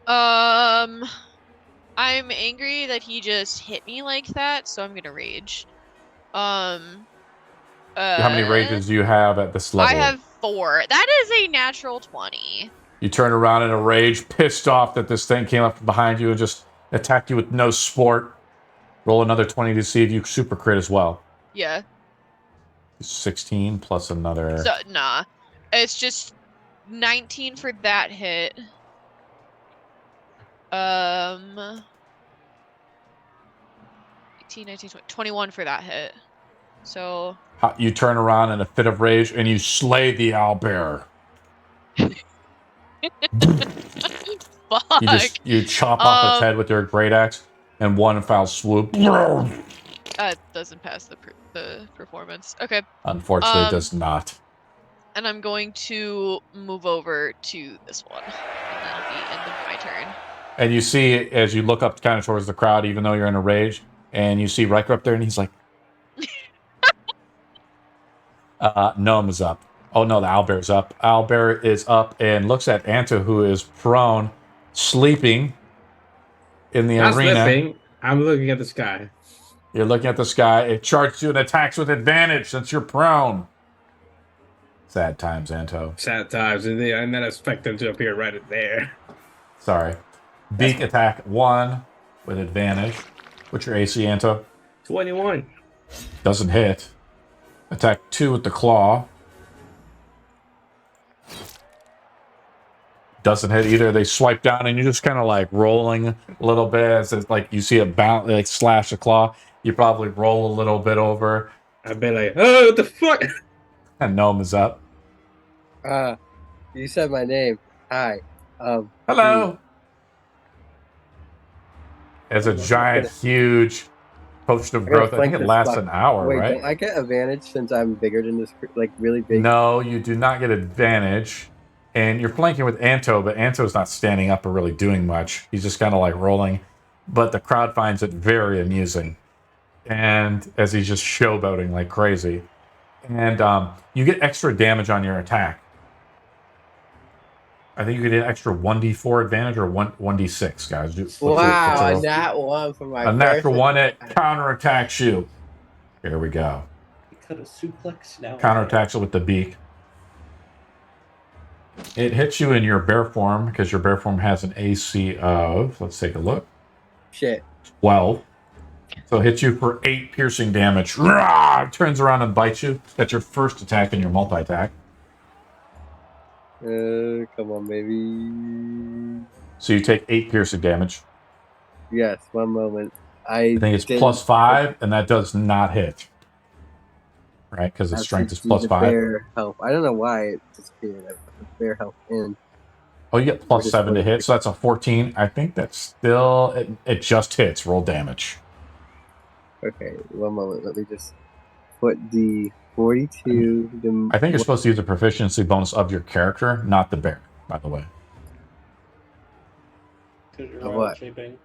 I'm angry that he just hit me like that, so I'm gonna rage. How many rages do you have at this level? I have 4. That is a natural 20. You turn around in a rage, pissed off that this thing came up from behind you and just attacked you with no sport. Roll another 20 to see if you super crit as well. Yeah. 16 plus another. So, nah. It's just 19 for that hit. 18, 19, 20, 21 for that hit. So... You turn around in a fit of rage and you slay the owlbear. Fuck. You chop off its head with your great axe and one foul swoop. Doesn't pass the performance. Okay. Unfortunately, it does not. And I'm going to move over to this one. And that'll be end of my turn. And you see, as you look up kind of towards the crowd, even though you're in a rage, and you see Riker up there, and he's like, Gnome is up. Oh no, the owlbear's up. Owlbear is up and looks at Anta, who is prone, sleeping in the Not arena. Slipping. I'm looking at the sky. You're looking at the sky. It charges you and attacks with advantage since you're prone. Sad times, Anto. Sad times, and then I expect them to appear right there. Sorry. Beak attack 1 with advantage. What's your AC, Anto? 21. Doesn't hit. Attack 2 with the claw. Doesn't hit either. They swipe down, and you're just kind of like rolling a little bit. As it's like you see a bounce, like slash the claw. You probably roll a little bit over. I've been like, oh, what the fuck? And Gnome is up. You said my name. Hi. Hello. It's a I'm not giant, gonna- huge potion of I'm gonna growth. I think flank it this lasts fuck. an hour, Wait, right? don't I get advantage since I'm bigger than this? Like really big. No, you do not get advantage. And you're flanking with Anto, but Anto's not standing up or really doing much. He's just kind of like rolling. But the crowd finds it very amusing. And as he's just showboating like crazy. And you get extra damage on your attack. I think you get an extra 1d4 advantage or 1d6, guys. Wow, that one for my a natural first one that attack. counterattacks you. Here we go. You cut a suplex now. Counterattacks it with the beak. It hits you in your bear form because your bear form has an AC of, let's take a look, Shit. 12. So it hits you for 8 piercing damage. Rah! It turns around and bites you. That's your first attack in your multi-attack. Come on, baby. So you take 8 piercing damage. Yes, one moment. I think it's plus 5, and that does not hit. Right? Because the strength is plus 5. Bear health. I don't know why it disappeared. I put the bear health in. Oh, you get plus 7 to hit, so that's a 14. I think that's still... It just hits. Roll damage. Okay, one moment. Let me just put the 42... I think you're supposed to use the proficiency bonus of your character, not the bear, by the way. What? Shaping.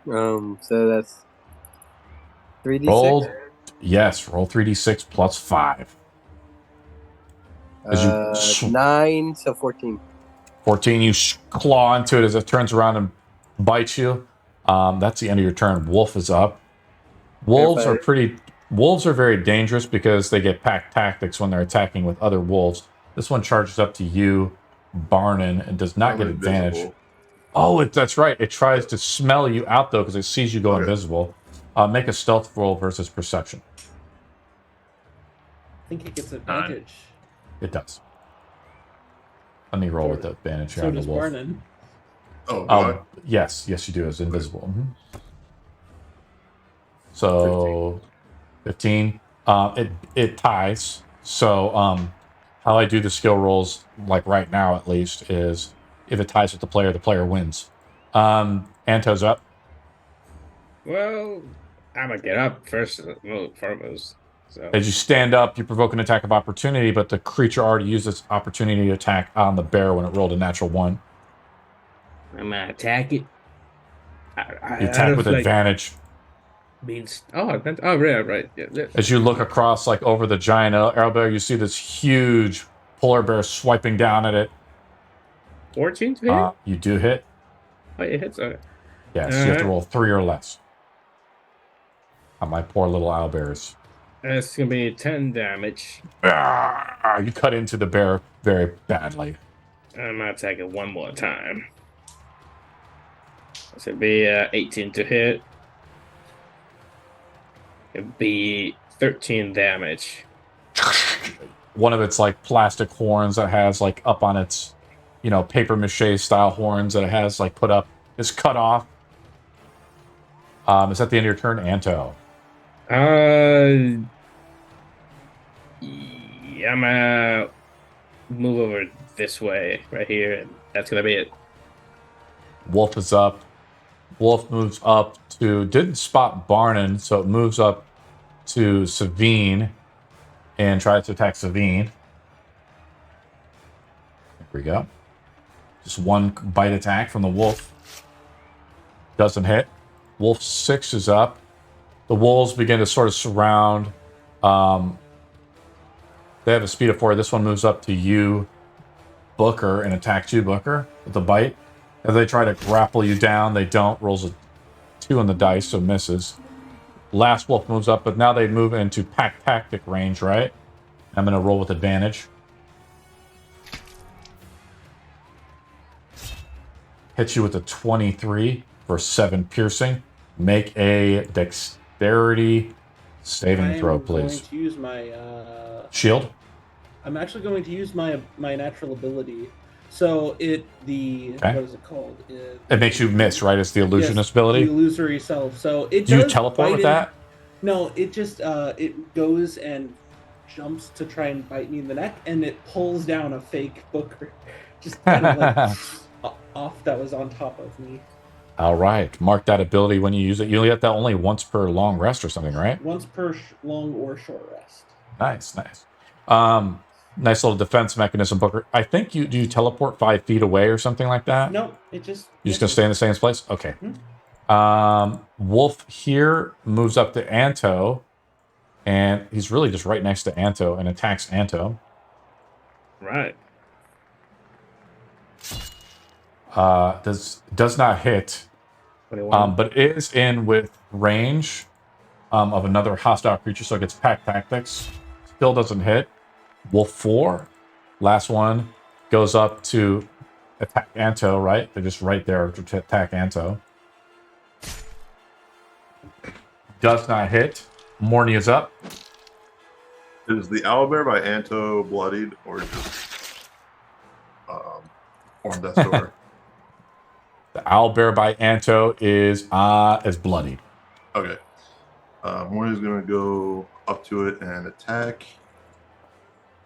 So that's 3d6? Roll, yes, roll 3d6 plus 5. 9, so 14. 14, you claw into it as it turns around and bites you. That's the end of your turn. Wolf is up. Wolves are very dangerous because they get pack tactics when they're attacking with other wolves. This one charges up to you, Barnin, and does not get advantage. Invisible. Oh, that's right. It tries to smell you out, though, because it sees you go invisible. Make a stealth roll versus perception. I think it gets advantage. It does. Let me roll with the advantage here So on the does wolf. Barnon. Oh, God. Yes, you do. It's invisible. So, 15. It ties. So, how I do the skill rolls, like right now at least, is if it ties with the player wins. Anto's up. Well, I'm gonna get up first and foremost. So As you stand up, you provoke an attack of opportunity, but the creature already used its opportunity to attack on the bear when it rolled a natural 1. I'm gonna attack it. You attack with advantage. Means right. Yeah. As you look across, like over the giant owlbear, you see this huge polar bear swiping down at it. 14 to hit? You do hit. Oh, it hits. Okay. Yes, you have to roll 3 or less. On my poor little owlbears. That's gonna be 10 damage. You cut into the bear very badly. I'm gonna attack it one more time. This would be 18 to hit. It'd be 13 damage. One of its like plastic horns that has like up on its, paper mache style horns that it has like put up is cut off. Is that the end of your turn, Anto? Yeah, I'm gonna move over this way, right here, and that's gonna be it. Wolf is up. Wolf moves up to... Didn't spot Barnon, so it moves up to Savine and tries to attack Savine. There we go. Just one bite attack from the wolf. Doesn't hit. Wolf 6 is up. The wolves begin to sort of surround. They have a speed of 4. This one moves up to you, Booker, and attacks you, Booker, with a bite. As they try to grapple you down, they don't. Rolls a 2 on the dice, so misses. Last wolf moves up, but now they move into pack tactic range, right? I'm going to roll with advantage. Hits you with a 23 for 7 piercing. Make a dexterity saving throw, please. I'm going to use my Shield? I'm actually going to use my natural ability. So what is it called? It makes you miss, right? It's the illusionist ability. The illusory self. So it Do you does teleport with that? No, it just it goes and jumps to try and bite me in the neck, and it pulls down a fake booker, just kind of like off that was on top of me. All right. Mark that ability when you use it. You get that only once per long rest or something, right? Once per long or short rest. Nice, nice. Nice little defense mechanism, Booker. I think do you teleport 5 feet away or something like that? No, it just... You're just going to stay in the same place? Okay. Hmm? Wolf here moves up to Anto, and he's really just right next to Anto and attacks Anto. Right. Does not hit, 21. but is in with range of another hostile creature, so it gets pack tactics. Still doesn't hit. Wolf 4, last one, goes up to attack Anto, right? They're just right there to attack Anto. Does not hit. Morny is up. Is the owlbear by Anto bloodied or just formed death's door? The owlbear by Anto is bloodied. Okay. Morny's gonna go up to it and attack.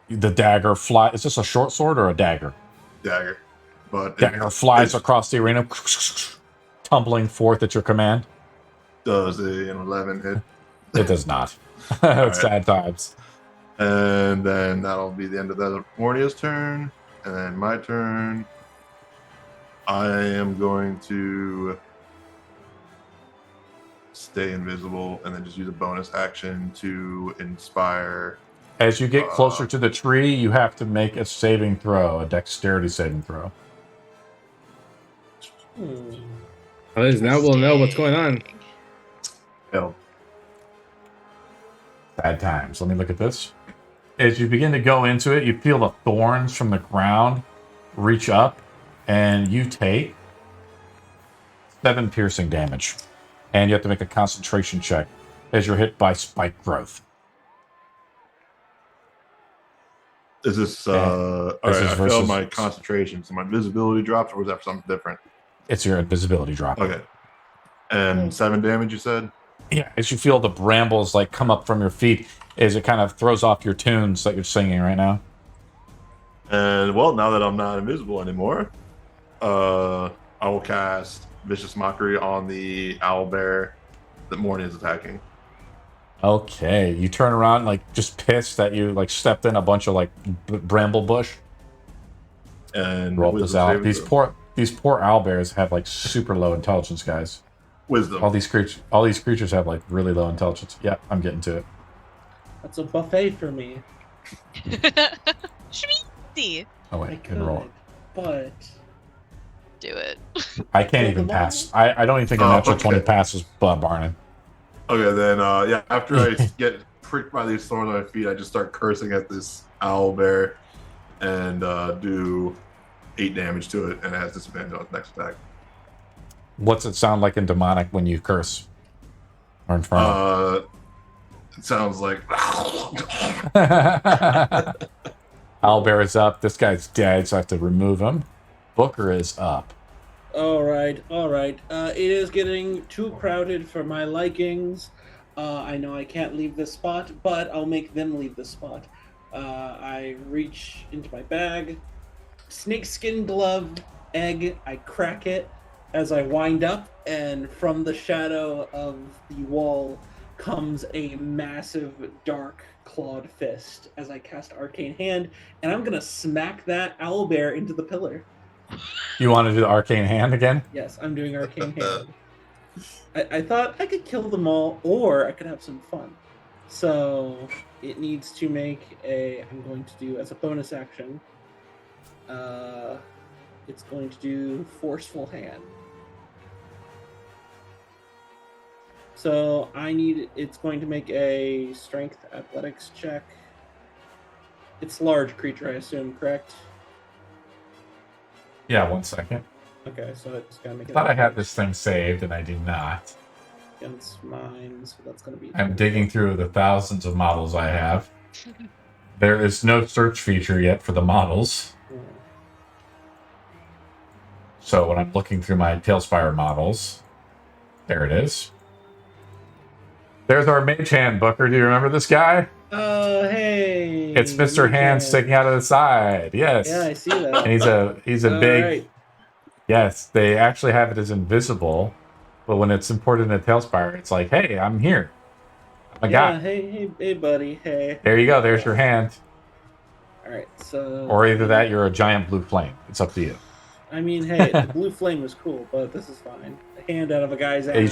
The dagger fly. Is this a short sword or a dagger? Dagger. But Dagger flies across the arena, tumbling forth at your command. Does an 11 hit? It does not. It's right. sad times. And then that'll be the end of that. Mornia's turn. And then my turn. I am going to stay invisible and then just use a bonus action to inspire. As you get closer to the tree, you have to make a saving throw, a dexterity saving throw. At least now we'll know what's going on. Hell. Bad times. Let me look at this. As you begin to go into it, you feel the thorns from the ground reach up, and you take 7 piercing damage. And you have to make a concentration check as you're hit by spike growth. Is this all right, I versus- failed my concentration, so my visibility drops, or was that for something different? It's your invisibility drop. Okay. And 7 damage, you said? Yeah, as you feel the brambles like come up from your feet, as it kind of throws off your tunes that you're singing right now. And well, now that I'm not invisible anymore, I will cast Vicious Mockery on the owlbear that Morny is attacking. Okay, you turn around like just pissed that you like stepped in a bunch of like bramble bush. And Roll this wisdom out. saving These poor owlbears have like super low intelligence, guys. Wisdom. All these creatures have like really low intelligence. Yeah, I'm getting to it. That's a buffet for me. Schmeezy. Oh I wait, could, can roll. but Do it. I can't even pass. I don't even think a natural 20 passes Barnon. Okay, then yeah, after I get pricked by these thorns on my feet, I just start cursing at this owlbear and do 8 damage to it, and it has disadvantage on its next attack. What's it sound like in demonic when you curse? Or infernal? It sounds like Owlbear is up. This guy's dead, so I have to remove him. Booker is up. all right. It is getting too crowded for my likings. I know I can't leave this spot, but I'll make them leave this spot. I reach into my bag, snakeskin glove, egg. I crack it as I wind up, and from the shadow of the wall comes a massive dark clawed fist as I cast Arcane Hand, and I'm gonna smack that owlbear into the pillar. You want to do the arcane hand again? Yes, I'm doing Arcane Hand. I thought I could kill them all, or I could have some fun. So it needs to make a. I'm going to do as a bonus action. It's going to do Forceful Hand. So it's going to make a Strength Athletics check. It's large creature, I assume, correct? Yeah, 1 second. Okay, so it's gonna make I thought I had this thing saved, and I did not. against mine, so that's gonna be. I'm digging through the thousands of models I have. There is no search feature yet for the models. So when I'm looking through my Tailspire models, there it is. There's our mage hand, Booker. Do you remember this guy? Hey. It's Mr. Hand sticking out of the side. Yes. Yeah, I see that. And he's a All big. right. Yes, they actually have it as invisible, but when it's imported into Tailspire, it's like, hey, I'm here. I'm a guy. Hey, buddy. Hey. There you go. There's your hand. All right. So. Or either that, you're a giant blue flame. It's up to you. I mean, hey, the blue flame was cool, but this is fine. A hand out of a guy's ass. And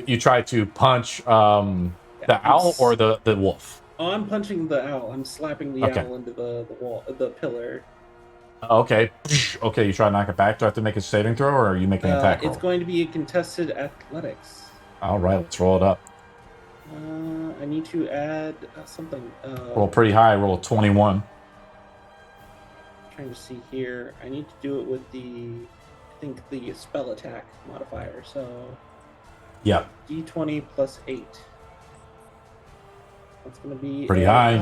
you try to punch the owl or the wolf. Oh, I'm punching the owl. I'm slapping the owl into the wall, the pillar. Okay. Okay, you try to knock it back. Do I have to make a saving throw, or are you making an attack roll? It's going to be a contested athletics. All right, let's roll it up. I need to add something. Roll pretty high. Roll a 21. Trying to see here. I need to do it with I think the spell attack modifier. So. Yep. D20 plus 8. That's going to be pretty high.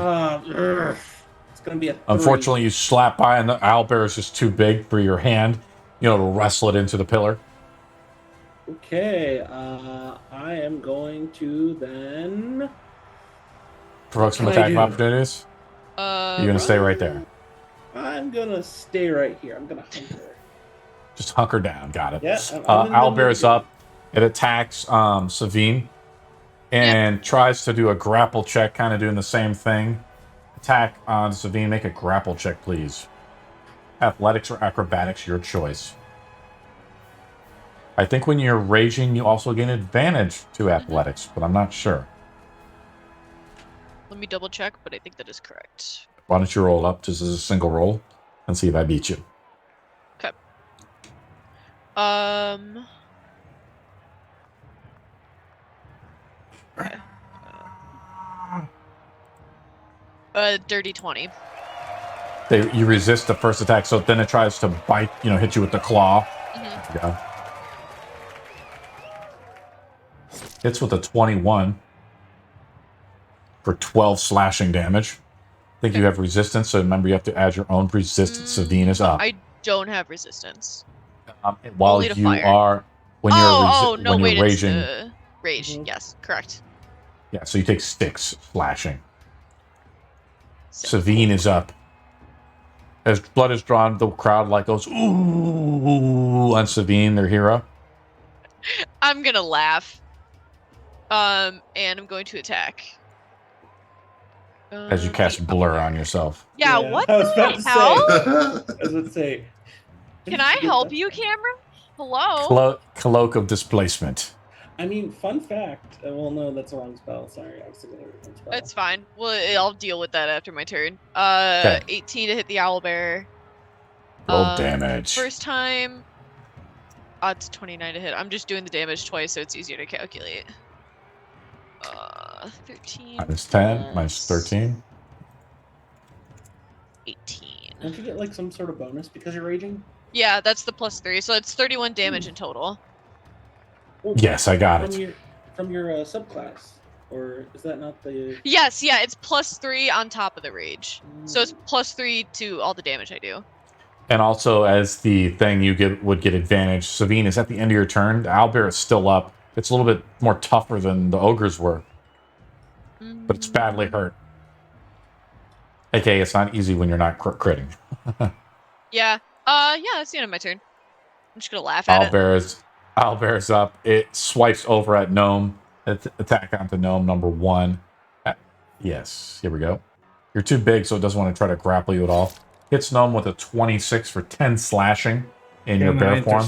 It's going to be a 3. Unfortunately, you slap by, and the owlbear is just too big for your hand. You know, to wrestle it into the pillar. Okay, I am going to then Provoke some attacking opportunities. You're gonna stay right there. I'm gonna stay right here. I'm gonna hunker. Just hunker down. Got it. Yeah. Owlbear is up. It attacks Savine and tries to do a grapple check, kind of doing the same thing. Attack on Savine. Make a grapple check, please. Athletics or acrobatics, your choice. I think when you're raging, you also gain advantage to athletics, but I'm not sure. Let me double check, but I think that is correct. Why don't you roll up just as a single roll and see if I beat you? Okay. 20. You resist the first attack, so then it tries to bite, hit you with the claw. Mm-hmm. Yeah. Hits with a 21 for 12 slashing damage. I think you have resistance, so remember you have to add your own resistance. Savine is up. I don't have resistance. While you are, when you're raging. It's rage. Mm-hmm. Yes, correct. Yeah, so you take 6 slashing. Savine is up. As blood is drawn, the crowd goes, ooh, on Savine, their hero. I'm gonna laugh. And I'm going to attack. As you cast blur on yourself. Yeah, what the hell? I was about to say. Can I help you, Cameron? Hello? Cloak of displacement. I mean, fun fact. Well, no, that's a wrong spell. Sorry, I was thinking of a different spell. It's fine. Well, I'll deal with that after my turn. 18 to hit the owlbear. Roll damage. First time. It's 29 to hit. I'm just doing the damage twice, so it's easier to calculate. 13. Minus 10, minus 13. 18. Don't you get some sort of bonus because you're raging? Yeah, that's the +3, so it's 31 damage in total. Well, yes, I got it. From your subclass, or is that not the? Yes, yeah, it's +3 on top of the rage, so it's +3 to all the damage I do. And also, as the thing would get advantage. Savine is at the end of your turn. The owlbear is still up. It's a little bit more tougher than the ogres were, but it's badly hurt. Okay, it's not easy when you're not critting. Yeah. That's the end of my turn. I'm just gonna laugh at it. Owlbear's up. It swipes over at Gnome. Attack onto Gnome number 1. Yes, here we go. You're too big, so it doesn't want to try to grapple you at all. Hits Gnome with a 26 for 10 slashing in your bear form.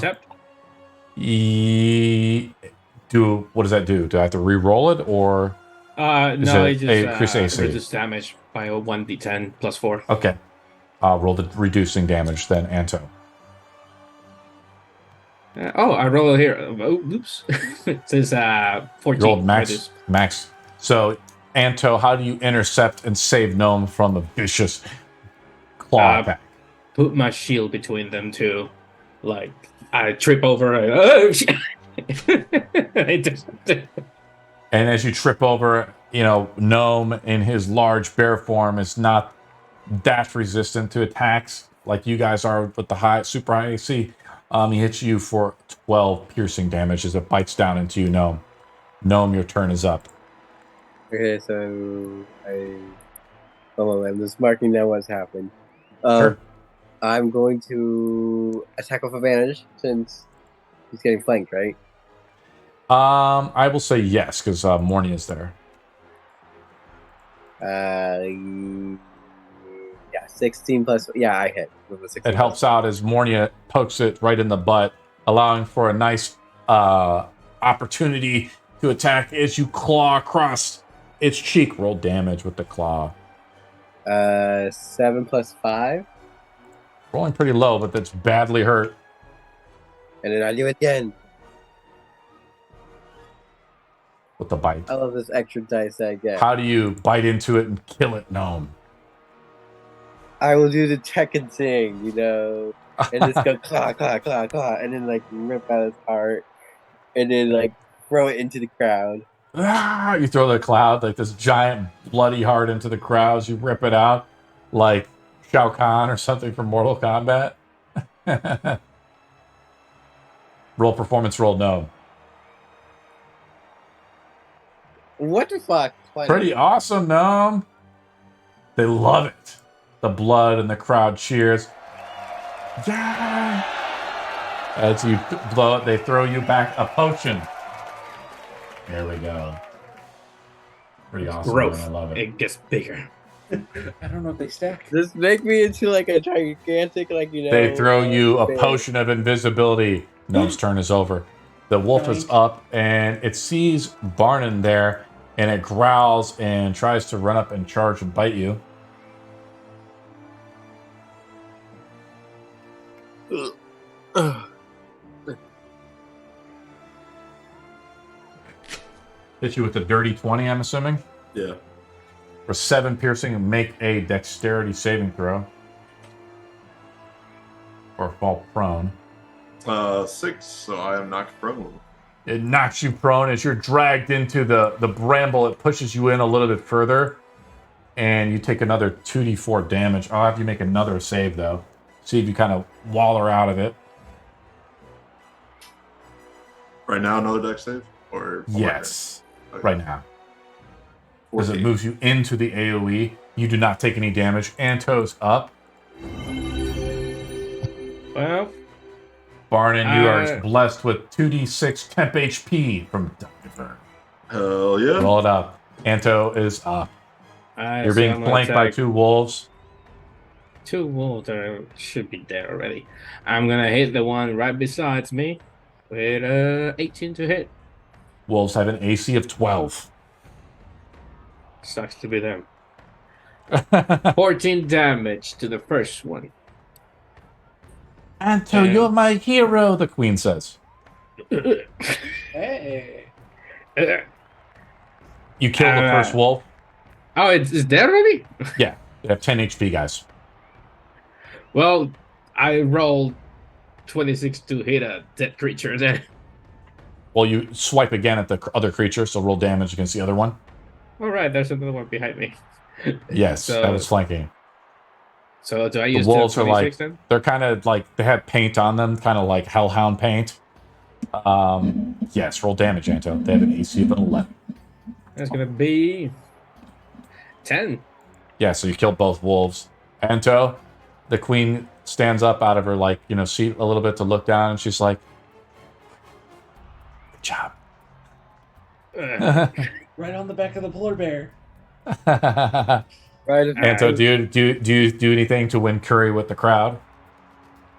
What does that do? Do I have to re-roll it, or no, it just AC? reduces damage by a 1d10 plus 4. Okay. Roll the reducing damage then, Anto. I roll it here. Oh, oops. It says 14. You rolled max. So, Anto, how do you intercept and save Gnome from a vicious claw attack? Put my shield between them two. I trip over. Oh, shit. And as you trip over, Gnome in his large bear form is not dash resistant to attacks like you guys are with the super high AC. He hits you for 12 piercing damage as it bites down into you, Gnome. Gnome, your turn is up. Okay, so hold on, I'm just marking down what's happened. Sure. I'm going to attack with advantage since he's getting flanked, right? I will say yes because Morny is there. Yeah, 16 plus. Yeah, I hit with the 16. It helps out as Mornia pokes it right in the butt, allowing for a nice opportunity to attack as you claw across its cheek. Roll damage with the claw. 7 plus 5. Rolling pretty low, but that's badly hurt. And then I do it again. With the bite. I love this extra dice I get. How do you bite into it and kill it, Gnome? I will do the Tekken thing, you know, and just go claw, claw, claw, claw, and then like rip out his heart, and then like throw it into the crowd. Ah, you throw the cloud, like this giant bloody heart into the crowd as you rip it out, like Shao Kahn or something from Mortal Kombat. Roll performance, roll Gnome. What the fuck? Pretty awesome, Gnome. They love it. The blood and the crowd cheers. Yeah! As you blow it, they throw you back a potion. There we go. Pretty awesome. Growth. Man. I love it. It gets bigger. I don't know if they stack. Just make me into like a gigantic, like, you know. They throw you a thing. potion of invisibility. Gnome's turn is over. The wolf is up and it sees Barnon there and it growls and tries to run up and charge and bite you. Hit you with a dirty 20, I'm assuming. Yeah. For 7 piercing, make a dexterity saving throw. Or fall prone. 6, so I am knocked prone. It knocks you prone as you're dragged into the bramble. It pushes you in a little bit further. And you take another 2d4 damage. I'll have you make another save, though. See if you kind of waller out of it. Right now, another dex save? Or Yes. Okay. Right now. As it 14. moves you into the AoE, you do not take any damage. Anto's up. Well, Barnon, you are blessed with 2d6 temp HP from Diver. Hell yeah. Roll it up. Anto is up. You're being flanked by 2 wolves. 2 wolves should be there already. I'm gonna hit the one right besides me with 18 to hit. Wolves have an AC of 12. Sucks to be them. 14 damage to the first one. Anto, you're my hero, the queen says. Hey. You kill the first wolf. Oh, it's dead already? Yeah, you have 10 HP, guys. Well, I rolled 26 to hit a dead creature then. Well, you swipe again at the other creature, so roll damage against the other one. All right, there's another one behind me. Yes, So- that is flanking. So do I The use wolves the are 26 like, then? they're kind of like, they have paint on them, kind of like hellhound paint. Yes, roll damage, Anto. They have an AC of 11. That's gonna be 10. Yeah, so you kill both wolves. Anto, the queen stands up out of her, like, you know, seat a little bit to look down, and she's like, good job. Right on the back of the polar bear. Right. Anto, do you do anything to win curry with the crowd?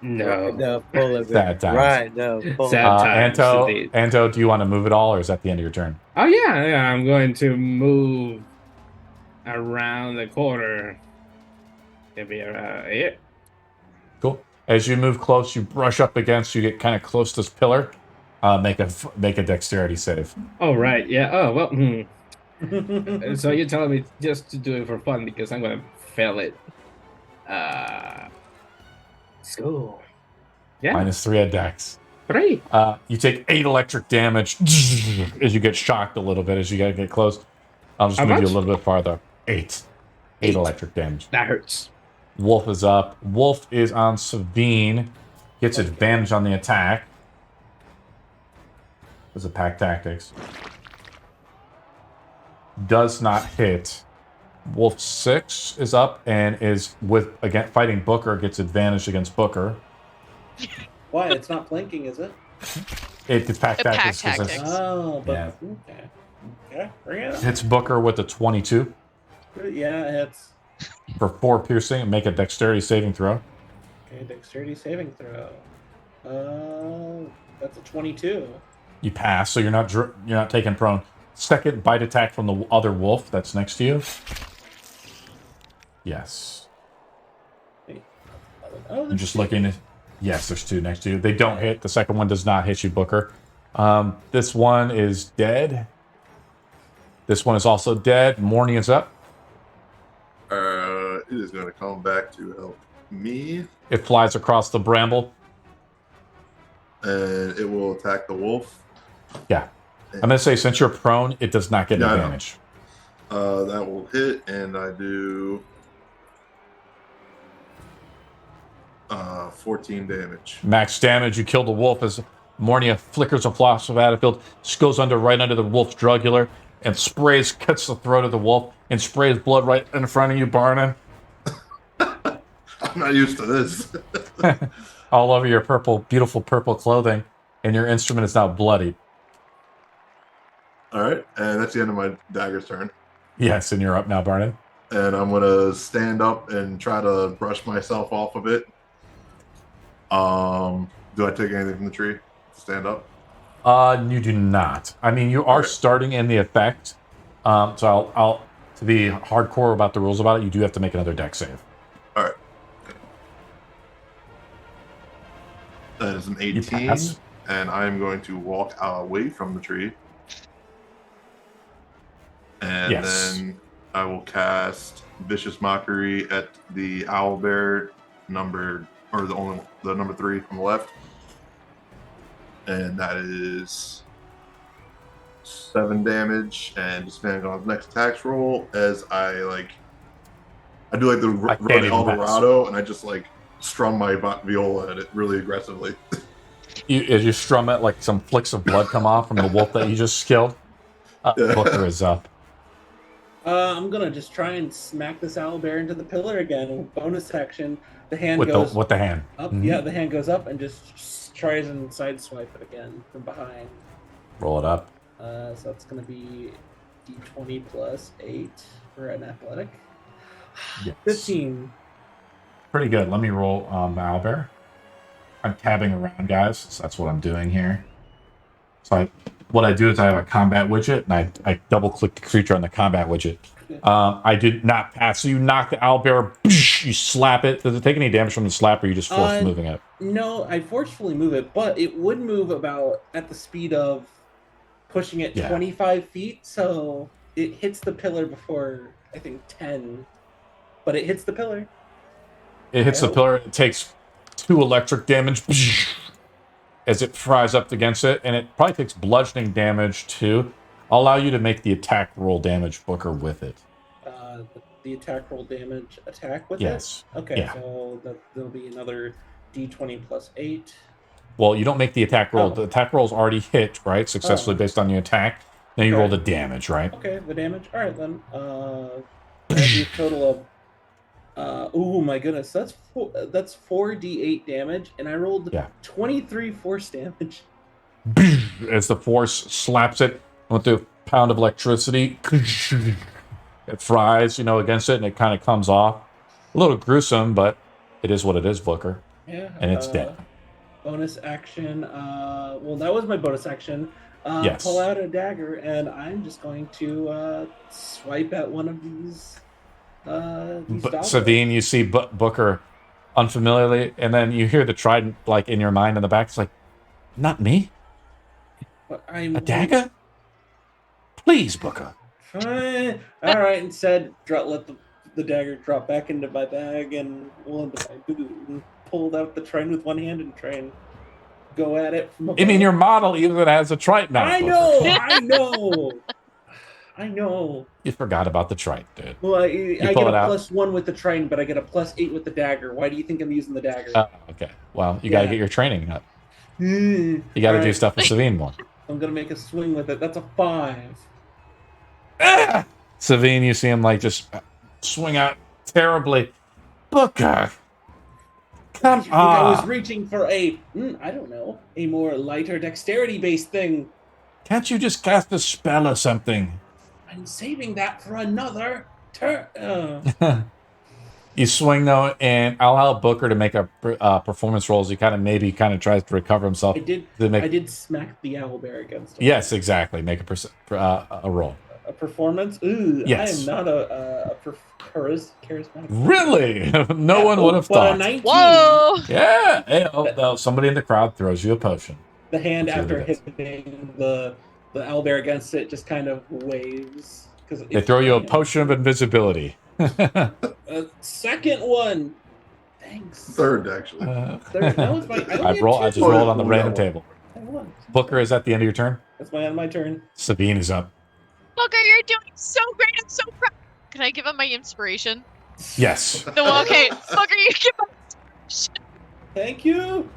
No. No, pull it. Sad times. Right, no. Pull Sad times, indeed. Anto, do you want to move at all, or is that the end of your turn? Oh yeah, I'm going to move around the corner. Maybe here. Cool. As you move close, you brush up against, you get kind of close to this pillar. Make a dexterity save. Oh right, yeah. Oh well. So you're telling me just to do it for fun because I'm gonna fail it. Let's go. Yeah. -3 at dex. 3. You take 8 electric damage as you get shocked a little bit as you get close. I'll just How move you a much? little bit farther. 8 electric damage. That hurts. Wolf is up. Wolf is on Savine. Gets advantage on the attack. It's a pack tactics. does not hit. Wolf 6 is up and is with again fighting Booker, gets advantage against Booker. Why? It's not flanking, is it? It's pack Pack tactics. tactics. Oh, but Yeah. okay. Okay, bring it on. Hits Booker with a 22 Yeah, it's for 4 piercing and make a dexterity saving throw. okay. Dexterity saving throw. That's a 22. You pass, so you're not taken prone. Second bite attack from the other wolf that's next to you. Yes. Oh, I'm just looking at. Yes, there's 2 next to you. They don't hit. The second one does not hit you, Booker. This one is dead. This one is also dead. Morning is up. It is going to come back to help me, It flies across the bramble. and it will attack the wolf. Yeah. I'm going to say since you're prone, it does not get Yeah, I know. advantage. That will hit, and I do 14 damage. Max damage. You kill the wolf as Mornia flickers a flash of Atafield, goes right under the wolf's jugular, and cuts the throat of the wolf, and sprays blood right in front of you, Barnon. I'm not used to this. All over your beautiful purple clothing, and your instrument is now bloody. All right, and that's the end of my dagger's turn. Yes, and you're up now, Barnon. And I'm gonna stand up and try to brush myself off of it. Do I take anything from the tree to stand up? You do not. I mean, you are starting in the effect. So I'll to be hardcore about the rules about it, you do have to make another dex save. All right. That is an You 18, pass. and I'm going to walk away from the tree. And Yes. then I will cast Vicious Mockery at the owlbear number 3 from the left. And that is 7 damage, and just depending on the next attack roll, as I do the I can't Road even Eldorado, and I just strum my viola at it really aggressively. As you strum it, some flicks of blood come off from the wolf that you just killed. Booker is up. I'm gonna just try and smack this owlbear into the pillar again. Bonus action. The hand With goes the hand. up. Mhm. Yeah, the hand goes up and just tries and sideswipe it again from behind. Roll it up. So it's gonna be d20 plus 8 for an athletic. Yes. 15. Pretty good. Let me roll Owlbear. I'm tabbing around, guys, so that's what I'm doing here. So what I do is I have a combat widget, and I double-click the creature on the combat widget. I did not pass, so you knock the owlbear, you slap it. Does it take any damage from the slap, or are you just forced moving it? No, I forcefully move it, but it would move about at the speed of pushing it 25 feet, so it hits the pillar before, I think, 10. But it hits the pillar. It hits the pillar, it takes 2 electric damage as it fries up against it, and it probably takes bludgeoning damage too. I'll allow you to make the attack roll damage, Booker, with it. The attack roll damage attack with Yes. it? Okay, Yeah. so there'll be another d20 plus 8. Well, you don't make the attack roll. Oh. The attack roll's already hit, right? Successfully based on your attack. Now you roll the damage, right? Okay, the damage. All right, then. That'd be a total of... oh my goodness, that's 4d8 damage, and I rolled 23 force damage. As the force slaps it with the pound of electricity, it fries, against it, and it kind of comes off. A little gruesome, but it is what it is, Booker. Yeah. And it's dead. Bonus action. Well, that was my bonus action. Yes. Pull out a dagger, and I'm just going to swipe at one of these. Savine, you see Booker unfamiliarly, and then you hear the trident in your mind in the back. It's like, not me. A dagger? Please, Booker. Fine. All right. Instead, let the dagger drop back into my bag and into my boot, and pulled out the trident with one hand and try and go at it from above. I mean, your model even has a trident on it, I Booker. know. I know. You forgot about the trident, dude. Well, I get pull a it out. +1 with the trident, but I get a +8 with the dagger. Why do you think I'm using the dagger? Okay. Well, you got to get your training up. You You got to do stuff with Savine more. I'm gonna make a swing with it. That's a 5. Ah! Savine, you see him like just swing out terribly. Booker, come I was on. reaching for I don't know, a more lighter dexterity-based thing. Can't you just cast a spell or something? I'm saving that for another turn. You swing though, and I'll help Booker to make a performance roll as he kind of tries to recover himself. I did smack the owlbear against him. Yes, exactly. Make a roll. A performance? Ooh, Yes. I am not a charismatic. Really? No one would have thought. 19. Whoa! Yeah. Hey, somebody in the crowd throws you a potion. The hand Let's see after what it is. hitting the owlbear against it just kind of waves. They throw you a potion of invisibility. Second one. Thanks. Third, actually. Third. That was my. I just rolled on the random table. I won. Booker, is that the end of your turn? That's my turn. Sabine is up. Booker, you're doing so great. I'm so proud. Can I give him my inspiration? Yes. Okay, Booker, you give him inspiration. Thank you.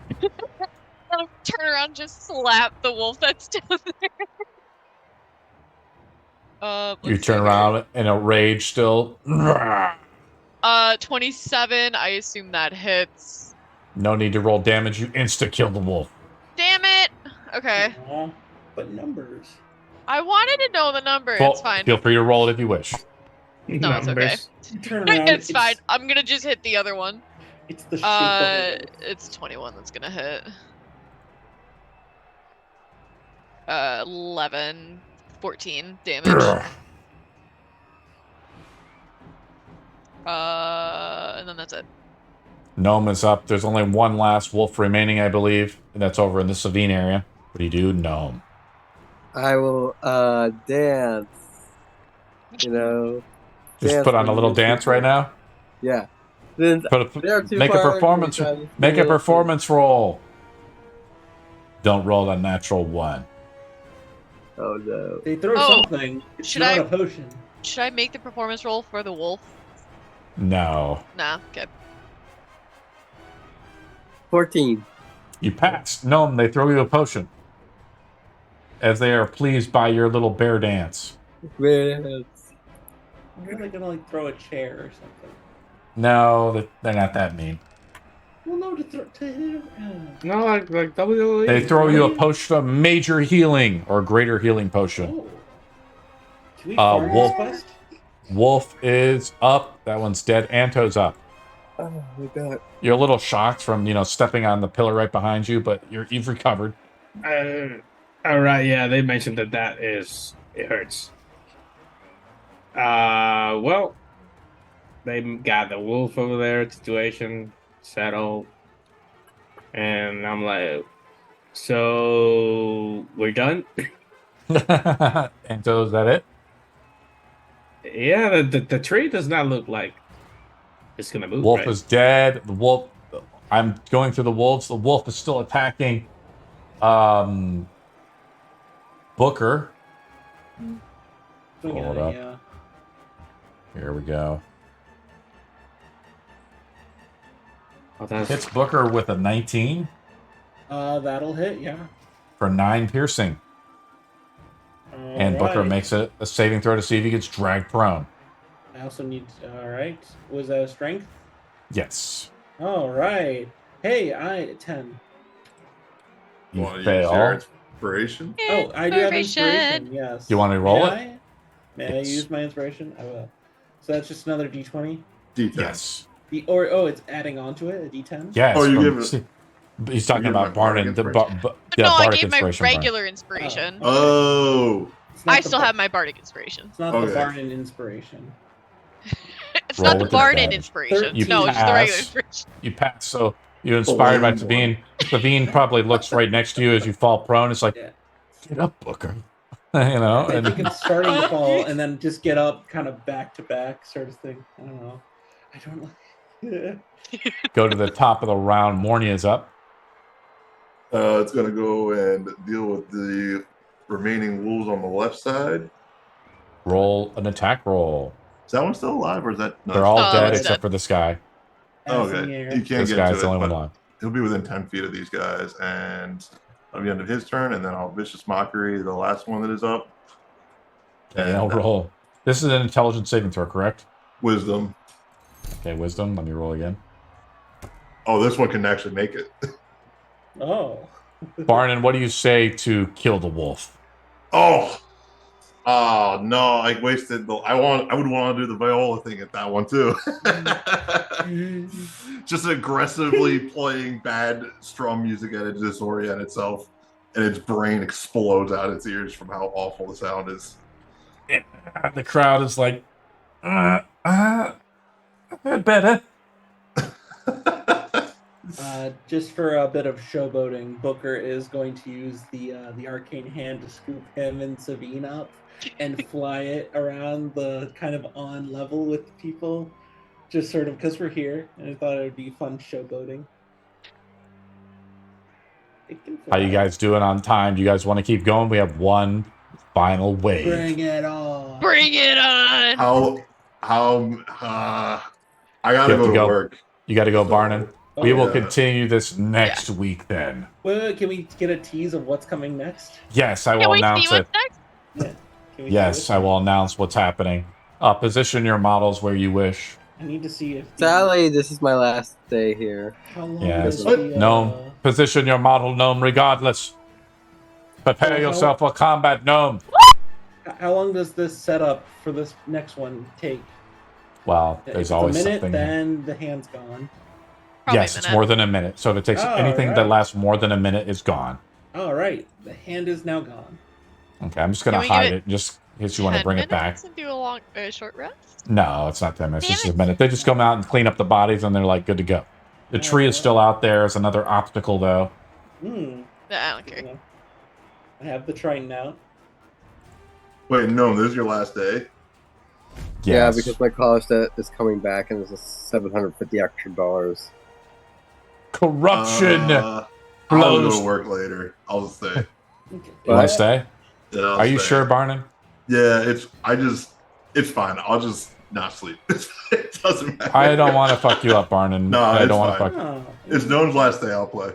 I'll turn around and just slap the wolf that's down there. You turn around in a rage still. 27. I assume that hits. No need to roll damage. You insta-kill the wolf. Damn it. Okay. Aw, but numbers. I wanted to know the number. Well, It's fine. feel free to roll it if you wish. No, it's okay. You turn around. It's fine. I'm gonna just hit the other one. It's the shape of a wolf. It's 21 that's gonna hit. 11, 14 damage. And then that's it. Gnome is up. There's only one last wolf remaining, I believe. And that's over in the Savine area. What do you do, Gnome? I will dance. You know. Just dance put on a with little these dance people. right now. Yeah. Since they're too Make a far, performance. I'm trying to Make a dance. performance roll. Don't roll a natural one. Oh no. They throw Oh, something. It's should not I- a potion. Should I make the performance roll for the wolf? No. Nah, okay. 14. You pass. Gnome, they throw you a potion. As they are pleased by your little bear dance. Man. I'm really gonna like throw a chair or something. No, they're not that mean. Well, no, to hit him. No, like WWE. They throw you a potion of major healing or greater healing potion. Oh. Can we fart this wolf. quest? Wolf is up. That one's dead. Anto's up. Oh my god. You're a little shocked from, stepping on the pillar right behind you, but you've recovered. All right, yeah, they mentioned it hurts. Well, they got the wolf over there, situation settled, and I'm like, so we're done. Anto, is that it? Yeah, the tree does not look like it's gonna move. Wolf right? is dead. The wolf. I'm going through the wolves. The wolf is still attacking. Booker. Swing Pull at it up. yeah. Here we go. Oh, that's Hits Booker with a 19 That'll hit, yeah. for 9 piercing. And Booker Alright. makes a saving throw to see if he gets dragged prone. I also need. Alright. Was that a strength? Yes. Alright. Hey, 10. You Want to use your fail. inspiration? Oh, I do have inspiration, yes. Do you want to roll May it? I? May Yes. I use my inspiration? I will. So that's just another d20? D10. Yes. It's adding on to it, a d10? Yes. Oh, you from- give it- see, he's talking you give about him bardic Barden. inspiration. No, I bardic gave my inspiration Barden. regular inspiration. Oh. It's not I the still bar- have my bardic inspiration. It's not Okay. the Barden inspiration. It's Roll not the with Barden advantage. inspiration. You No, it's just the regular pass. inspiration. You pass, so you're inspired by Sabine. Sabine probably looks right next to you as you fall prone. It's like, Yeah. get up, Booker. I I think and it's starting to fall and then just get up kind of back to back sort of thing. I don't know. I don't like. go to the top of the round. Mornia's up. It's going to go and deal with the remaining wolves on the left side. Roll an attack roll. Is that one still alive, or is that? No, They're all Oh, dead it's except dead. for this guy. Oh, As in the okay. air. You can't This get guy's into the it, only one but alive. he'll be within 10 feet of these guys, and that'll be the end of his turn, and then I'll Vicious Mockery, the last one that is up. And I'll roll. This is an intelligence saving throw, correct? Wisdom. Okay, wisdom. Let me roll again. Oh, this one can actually make it. Oh. Barnon, what do you say to kill the wolf? Oh. Oh no! I wasted the. I would want to do the Viola thing at that one too. Just aggressively playing bad strum music at it to disorient itself, and its brain explodes out its ears from how awful the sound is. The crowd is like, better. Just for a bit of showboating, Booker is going to use the arcane hand to scoop him and Sabine up and fly it around the kind of on level with the people, just sort of because we're here, and I thought it would be fun showboating. How you guys doing on time? Do you guys want to keep going? We have one final wave. Bring it on! Bring it on! I gotta go to work. You got to go, So- Barnon. Oh, We will yeah. continue this next week then. Wait, can we get a tease of what's coming next? Yes, I Can will we see announce what's it. next? Yeah. Can we see Yes, it? I will announce what's happening. Position your models where you wish. I need to see if. Sadly, this is my last day here. How long Yes. is the, Gnome, position your model, Gnome, regardless. Prepare Oh, yourself for combat, Gnome. How long does this setup for this next one take? Well, If there's it's always a minute, something. then the hand's gone. Probably Yes, a it's minute. more than a minute. So if it takes Oh, anything right. that lasts more than a minute is gone. All right, the hand is now gone. Okay, I'm just going Can to we give hide it it just in case you want to 10 bring it back. minutes and do a short rest? No, it's not 10 minutes. Damn It's just a it. minute. They just come out and clean up the bodies and they're like good to go. The tree is still out there. It's another obstacle, though. Hmm. I don't care. Yeah. I have the train now. Wait, no, this is your last day. Yeah, Yes. because my college debt is coming back and it's $750 extra dollars. Corruption I'll blows. go to work later. I'll just say. Okay. You want to stay? Yeah, I'll Are you stay. sure, Barnon? Yeah, it's fine. I'll just not sleep. It doesn't matter. I don't want to fuck you up, Barnon. No, I it's don't want to fine. fuck. Oh, It's None's last day. I'll play.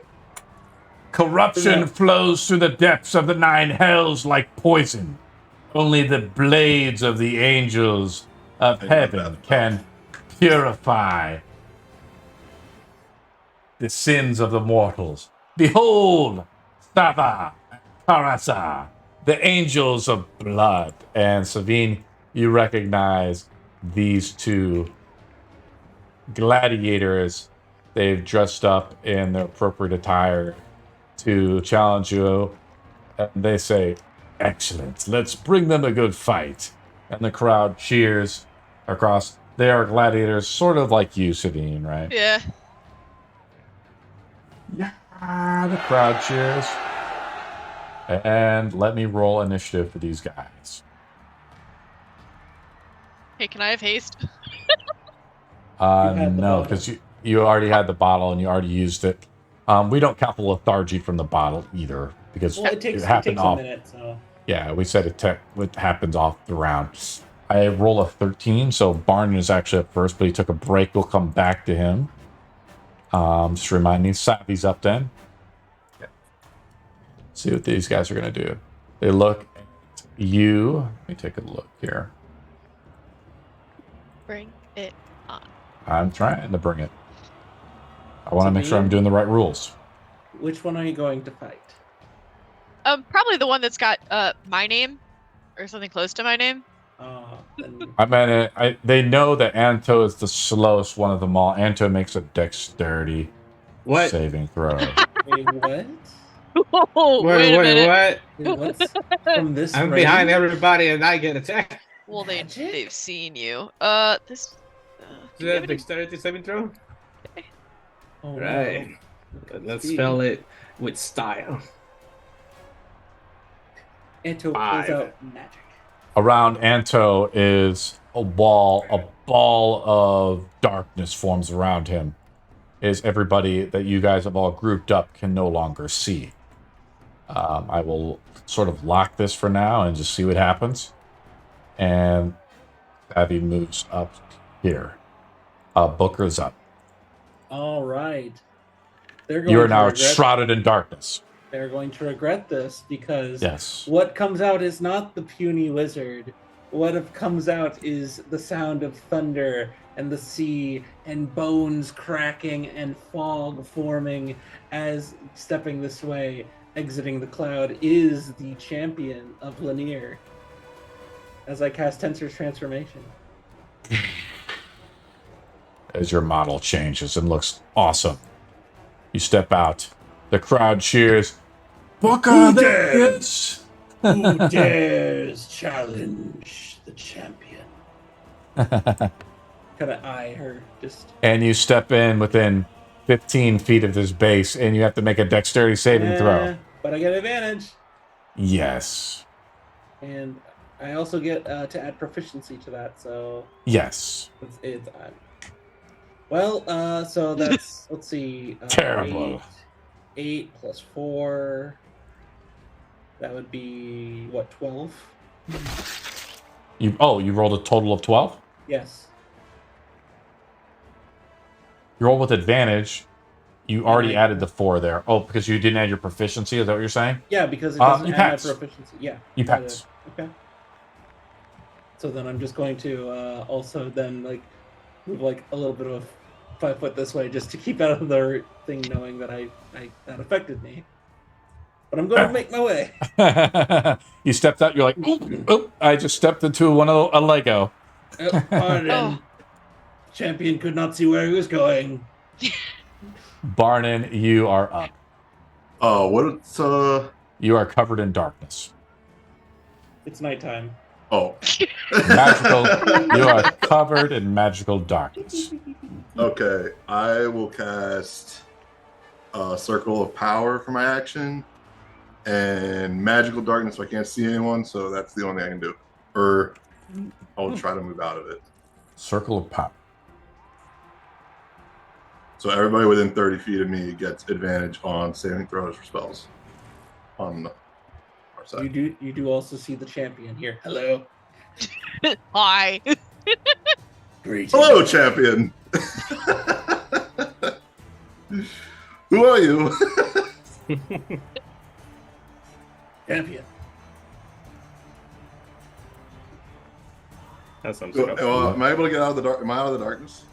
Corruption Yeah. flows through the depths of the nine hells like poison. Only the blades of the angels of I know heaven that. can purify the sins of the mortals. Behold, Sava, Karasa, the angels of blood. And Savine, you recognize these two gladiators. They've dressed up in their appropriate attire to challenge you. And they say, "Excellent, let's bring them a good fight." And the crowd cheers across. They are gladiators, sort of like you, Savine, right? Yeah. Yeah, the crowd cheers. And let me roll initiative for these guys. Hey, can I have haste? had the No, bottle. because you already had the bottle and you already used it. We don't count the lethargy from the bottle either because well, it takes happened a off. minute, so. Yeah, we said it happens off the round. I roll a 13, so Barnon is actually up first, but he took a break. We'll come back to him. Just remind me, Savvy's up then. See what these guys are going to do. They look at you. Let me take a look here. Bring it on. I'm trying to bring it. I want to make sure I'm Sabine? doing the right rules. Which one are you going to fight? Probably the one that's got my name or something close to my name. Then I mean, they know that Anto is the slowest one of them all. Anto makes a dexterity What? saving throw. wait, what? Oh, wait a minute. What? Wait, what's from this? I'm range? behind everybody and I get attacked. Well, Magic? they've seen you. This. Is Do you have that any- dexterity saving throw? Oh, no. Right. Let's spell it with style. Anto pulls 5. out magic. Around Anto is a ball of darkness forms around him. Is everybody that you guys have all grouped up can no longer see. I will sort of lock this for now and just see what happens. And Abby moves up here. Booker's up. All right. They're going You are to now regret, shrouded in darkness. They're going to regret this because Yes. what comes out is not the puny wizard. what comes out is the sound of thunder and the sea and bones cracking and fog forming as stepping this way, exiting the cloud, is the champion of Lanier. As I cast Tensor's Transformation. As your model changes and looks awesome. You step out. The crowd cheers. Booker, there he is! Who dares challenge the champion? Kind of eye her, just. And you step in within 15 feet of this base, and you have to make a dexterity saving throw. But I get advantage. Yes. And I also get to add proficiency to that, so. Yes. It's well, so that's, let's see. Terrible. 8 plus 4. That would be, what, 12? You rolled a total of 12? Yes. You roll with advantage. You already added the 4 there. Oh, because you didn't add your proficiency? Is that what you're saying? Yeah, because it doesn't you add pass. my proficiency. Yeah. You pass. Okay. So then I'm just going to also then like move like a little bit of 5 foot this way just to keep out of the thing, knowing that that affected me. But I'm going to make my way. You stepped out. You're like, oop, I just stepped into a Lego. Pardon. Oh. Champion could not see where he was going. Barnon, you are up. What's You are covered in darkness. It's nighttime. Oh. Magical. You are covered in magical darkness. Okay, I will cast Circle of Power for my action, and Magical Darkness if I can't see anyone, so that's the only thing I can do. Or I'll try to move out of it. Circle of Power. So everybody within 30 feet of me gets advantage on saving throws for spells. On our side. You do also see the champion here. Hello. Hi. Great. Hello, champion! Who are you? Champion. That's some So, stuff. am I able to get out of the dark? Am I out of the darkness?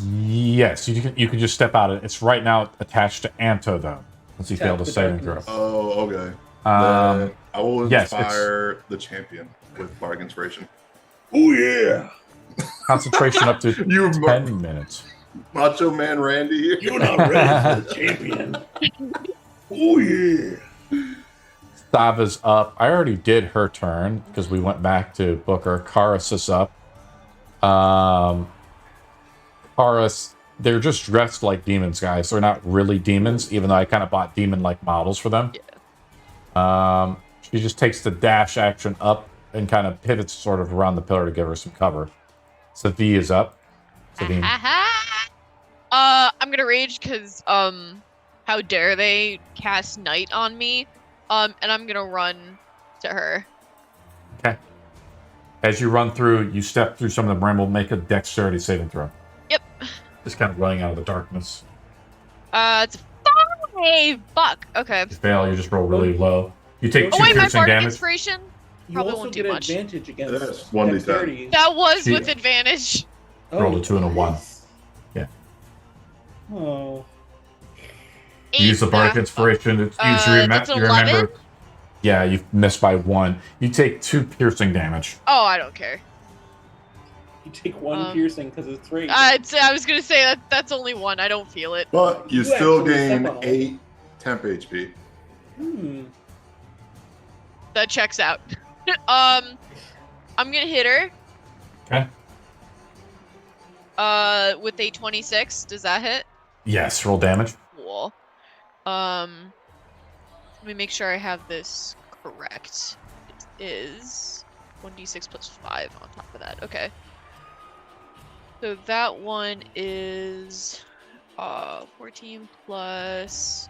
Yes, you can just step out of it. It's right now attached to Anto, though. Once he Tap failed a the saving throw. darkness. Oh, okay. Um, Then I will yes, inspire the champion with Bardic Inspiration. Oh yeah. concentration up to You 10 minutes. Macho Man Randy here. You're not ready for the champion. Oh yeah. Sava's up. I already did her turn because we went back to Booker. Karis is up. Karis, they're just dressed like demons, guys. They're not really demons, even though I kind of bought demon-like models for them. Yeah. She just takes the dash action up and kind of pivots sort of around the pillar to give her some cover. Savi is up. Savine. I'm gonna rage because how dare they cast night on me? And I'm gonna run to her. Okay. As you run through, you step through some of the bramble, make a dexterity saving throw. Yep. Just kind of running out of the darkness. It's 5. Fuck. Okay. If you fail, you just roll really low. You take Oh 2 wait, my piercing bardic damage. inspiration. You Probably also won't do get much. advantage against Yes, 1d10. dexterity. That was She- with advantage. Rolled a 2 and a 1. nice. Yeah. Oh. You use the bardic inspiration. It's usually that's you 11? remember. Yeah, you missed by 1. You take 2 piercing damage. Oh, I don't care. You take one piercing because it's 3. I was gonna say that's only 1. I don't feel it. But you You still actually gain step on. 8 temp HP. That checks out. I'm gonna hit her. Okay. With a 26. Does that hit? Yes, roll damage. Cool. Let me make sure I have this correct. It is 1d6 plus 5 on top of that. Okay. So that one is 14 plus.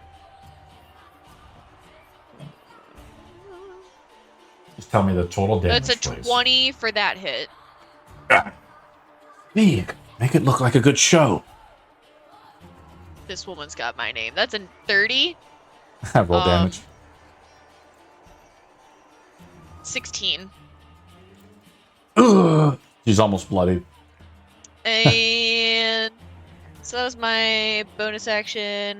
Just tell me the total damage. That's a please. 20 for that hit. Me, make it look like a good show. This woman's got my name. That's a 30. Roll damage. 16. She's almost bloody. And so that was my bonus action.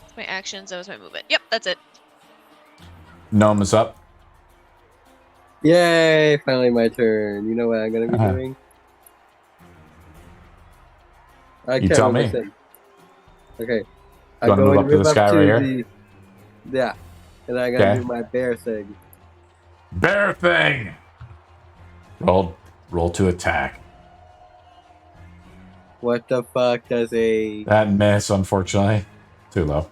That's my actions. That was my movement. Yep, that's it. Gnome is up. Yay! Finally my turn. You know what I'm gonna be doing? I You can't tell remember me. thing. Okay. You wanna move up to this guy right here? Yeah. And I gotta Okay. do my bear thing. Bear thing. Roll to attack. What the fuck does a That miss, unfortunately. Too low.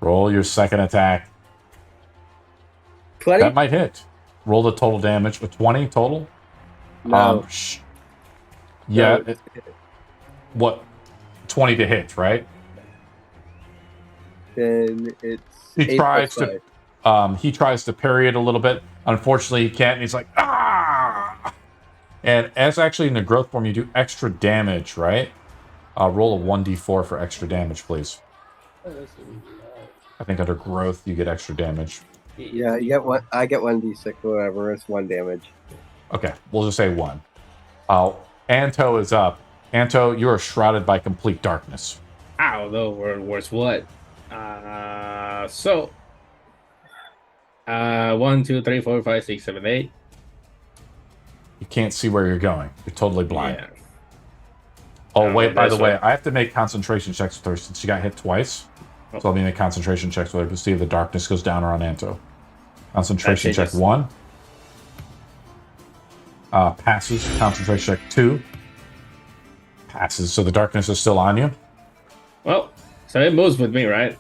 Roll your second attack. 20? That might hit. Roll the total damage. A 20 total? No. Yeah. No. What? 20 to hit, right? Then it's He 8 tries plus to 5. he tries to parry it a little bit. Unfortunately, he can't. And he's like, ah! And as actually in the growth form, you do extra damage, right? Roll a 1d4 for extra damage, please. I think under growth, you get extra damage. Yeah, you get one. I get 1d6 or whatever. It's 1 damage. Okay, we'll just say 1. Anto is up. Anto, you are shrouded by complete darkness. I don't know where's what. 1, 2, 3, 4, 5, 6, 7, 8. You can't see where you're going. You're totally blind. Yeah. Oh, wait, by the this way, way. I have to make concentration checks with her since she got hit twice. Oh. So let me make concentration checks with her to see if the darkness goes down or on Anto. Concentration That check changes. 1. Passes. Concentration check 2. Passes. So the darkness is still on you? Well, so it moves with me, right?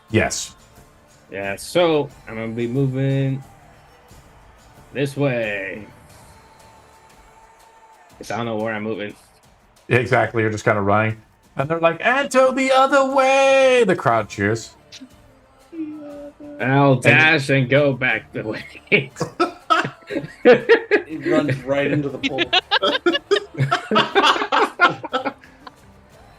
Yes. Yeah, so I'm gonna be moving this way. 'Cause I don't know where I'm moving. Exactly. You're just kind of running. And they're like, Anto, the other way! The crowd cheers. I'll dash and go back the way. It runs right into the pole.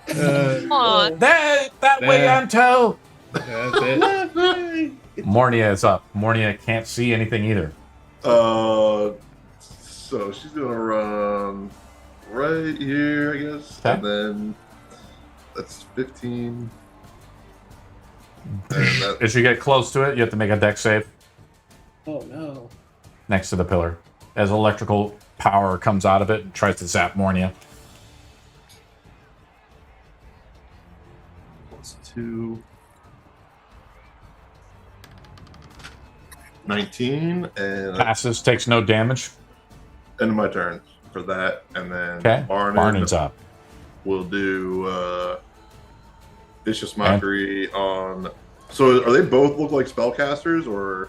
Come on. That way, There. Anto! That's it. Mornia is up. Mornia can't see anything either. So she's gonna run right here, I guess, Okay. and then that's 15. And that, As you get close to it, you have to make a dex save Oh no. next to the pillar. As electrical power comes out of it and tries to zap Mornia. plus 2. 19, and Passes, takes no damage. end of my turn for that, and then Okay. Barney's up. We'll do Vicious Mockery on. So are they both look like spellcasters, or?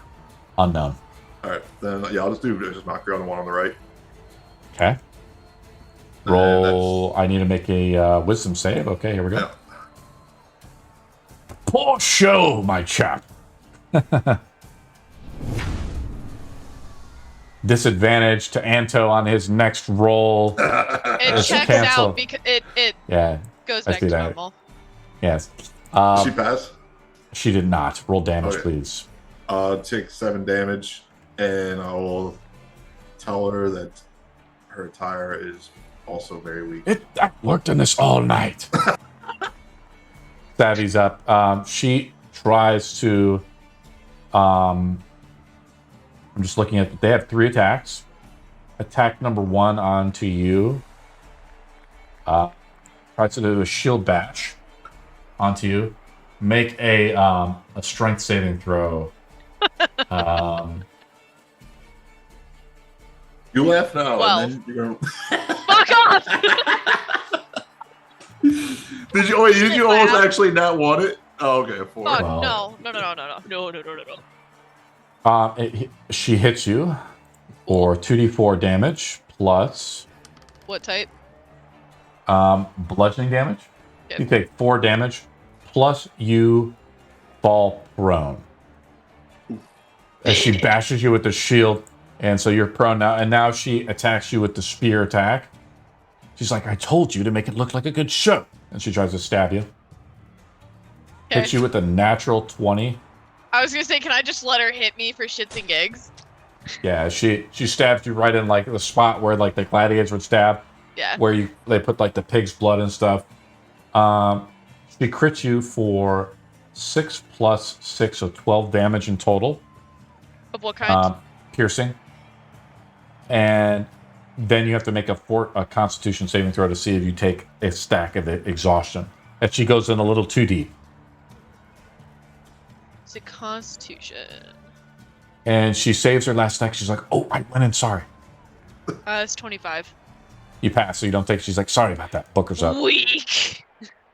Unknown. All right, then yeah, I'll just do Vicious Mockery on the one on the right. Okay. Roll. I need to make a wisdom save. Okay, here we go. Yeah. Poor show, my chap. Disadvantage to Anto on his next roll. It Let's checks cancel. out because it Yeah. goes Let's back do to that. normal. Yes. Does she pass? She did not. Roll damage, Okay. please. Take 7 damage, and I will tell her that her attire is also very weak. I worked on this all night. Savvy's up. She tries to. I'm just looking at. They have 3 attacks. Attack number 1 onto you. Tries to do a shield bash onto you. Make a strength saving throw. You laugh now, Well. and then you're gonna. Fuck off! Did you? Wait, did you Laugh. almost actually not want it? Oh, okay, 4. Fuck, Well. no. She hits you for 2d4 damage plus What type? bludgeoning damage. Yep. You take 4 damage plus you fall prone as she bashes you with the shield, and so you're prone now. And now she attacks you with the spear attack. She's like, "I told you to make it look like a good show," and she tries to stab you. Hits you with a natural 20. I was gonna say, can I just let her hit me for shits and gigs? Yeah, she stabs you right in like the spot where like the gladiators would stab, Yeah. where they put like the pig's blood and stuff. She crits you for 6 plus 6, so 12 damage in total. Of what kind? Piercing. And then you have to make a Constitution saving throw to see if you take a stack of exhaustion. And she goes in a little too deep. It's a Constitution. And she saves her last stack. She's like, "Oh, I went in. Sorry." It's 25. You pass, so you don't take. She's like, "Sorry about that." Booker's up. Weak.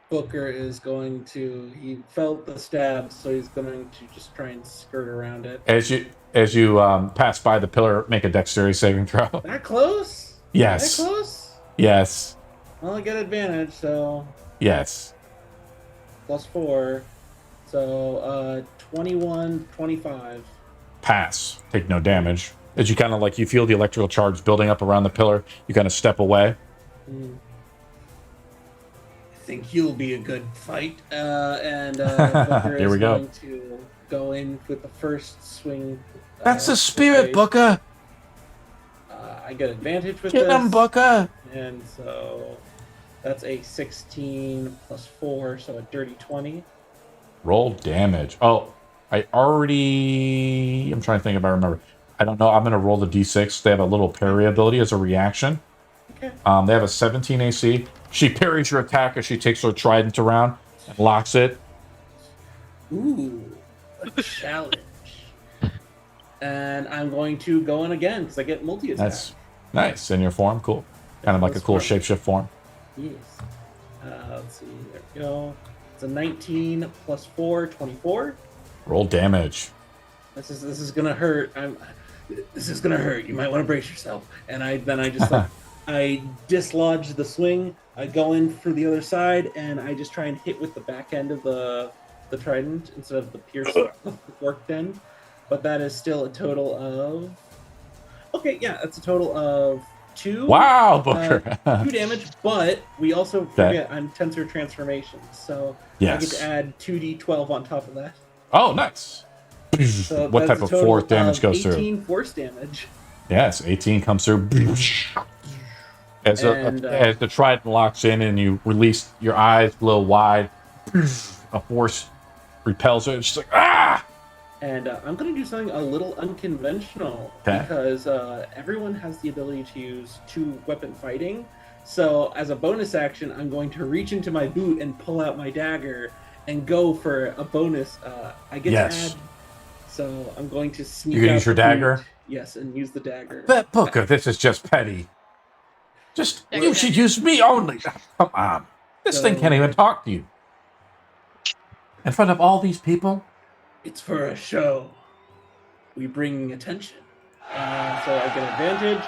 Booker is going to. He felt the stab, so he's going to just try and skirt around it. As you pass by the pillar, make a dexterity saving throw. That close? Yes. That close? Yes. Well, I get advantage, so Yes. +4. So 21, 25. Pass. Take no damage. As you kind of like, you feel the electrical charge building up around the pillar, you kind of step away. I think you'll be a good fight. Booker Here is we go. going to go in with the first swing. That's the spirit, okay. Booker. I get advantage with Get this. him, Booker. And so that's a 16 plus 4, so a dirty 20. Roll damage. Oh, I'm trying to think if I remember. I don't know. I'm going to roll the d6. They have a little parry ability as a reaction. Okay. They have a 17 AC. She parries your attack as she takes her trident around and locks it. Ooh, a challenge. And I'm going to go in again because I get multi-attack. That's nice. In your form. Cool. Kind of like a cool shapeshift form. Yes. Let's see. There we go. It's a 19 plus 4, 24. Roll damage. This is gonna hurt. This is gonna hurt. You might want to brace yourself. And I just like I dislodge the swing. I go in for the other side, and I just try and hit with the back end of the trident instead of the pierce forked end. But that is still a total of. Okay, yeah, that's a total of 2. Wow, Booker. 2 damage, but we also forget I'm tensor transformation, so yes. I get to add 2d12 on top of that. Oh, nice. So what type of force damage goes 18 through? Force damage. Yes, 18 comes through. As the trident locks in and you release, your eyes glow wide. A force repels her. It's just like, ah! And I'm going to do something a little unconventional because everyone has the ability to use 2-weapon fighting. So as a bonus action, I'm going to reach into my boot and pull out my dagger and go for a bonus. I get to add. So I'm going to sneak. You can use your dagger? Yes, and use the dagger. But Booker, this is just petty. You should use me only. Come on. This thing can't even talk to you. In front of all these people? It's for a show. We bring attention. So I get advantage.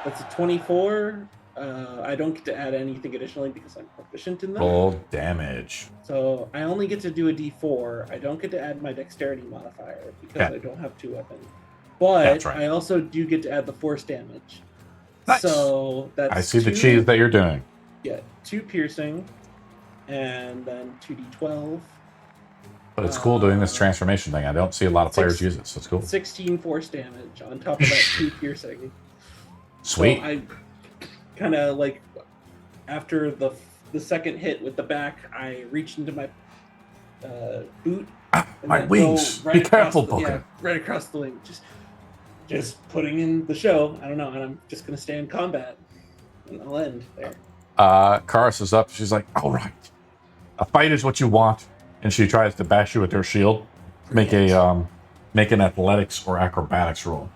That's a 24. I don't get to add anything additionally because I'm proficient in that. Roll damage. So I only get to do a d4. I don't get to add my dexterity modifier because I don't have 2 weapons. But I also do get to add the force damage. Nice. So that's I see the cheese that you're doing. Yeah, 2 piercing, and then 2d12. But it's cool doing this transformation thing. I don't see a lot of players use it, so it's cool. 16 force damage on top of that 2 piercing. Sweet. So I kind of like after the second hit with the back, I reached into my boot. My wings. Right Be careful, Booker. Booker. Yeah, right across the wing. Just putting in the show. I don't know, and I'm just gonna stay in combat, and I'll end there. Karis is up. She's like, "All right, a fight is what you want," and she tries to bash you with her shield. Make an athletics or acrobatics roll.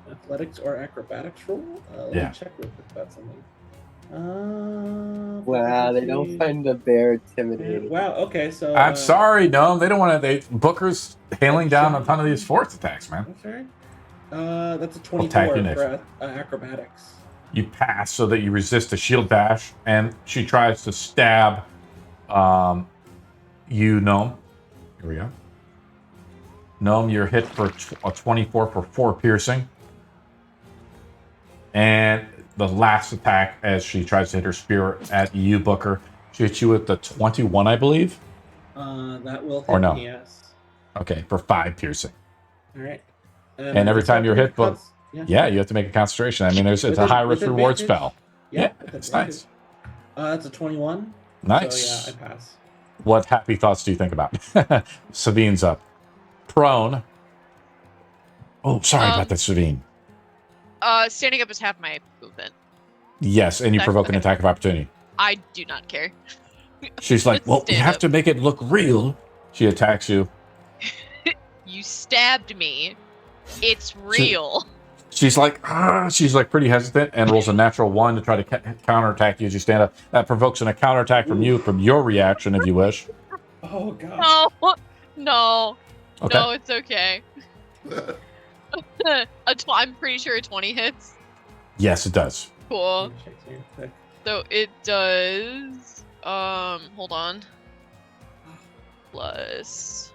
Athletics or acrobatics roll? Let me check real quick about something. Wow, they don't find the bear intimidating. Wow, okay, so... I'm sorry, no, they don't want to... Booker's hailing down a ton of these force attacks, man. I'm sorry? That's a 24 for acrobatics. You pass so that you resist the shield bash, and she tries to stab you, Gnome. Here we go. Gnome, you're hit for a 24 for 4 piercing. And the last attack, as she tries to hit her spear at you, Booker, she hits you with the 21, I believe. That will hit or no? me, yes. Okay, for 5 piercing. All right. And every what's time that you're for hit, but yeah. yeah, you have to make a concentration. I mean, it's a high risk reward advantage. spell. Yeah, It's nice. That's a 21. Nice. So yeah, I pass. What happy thoughts do you think about? Sabine's up. Prone. Oh, sorry about that, Sabine. Standing up is half my movement. Yes, and you provoke an okay. attack of opportunity. I do not care. She's like, well, we Stand have up. to make it look real. She attacks you. You stabbed me. It's real. She's like pretty hesitant and rolls a natural 1 to try to counterattack you as you stand up. That provokes a counterattack from you, from your reaction, if you wish. Oh god. No. Okay. No, it's okay. I'm pretty sure a 20 hits. Yes, it does. Cool. So it does. Hold on. Plus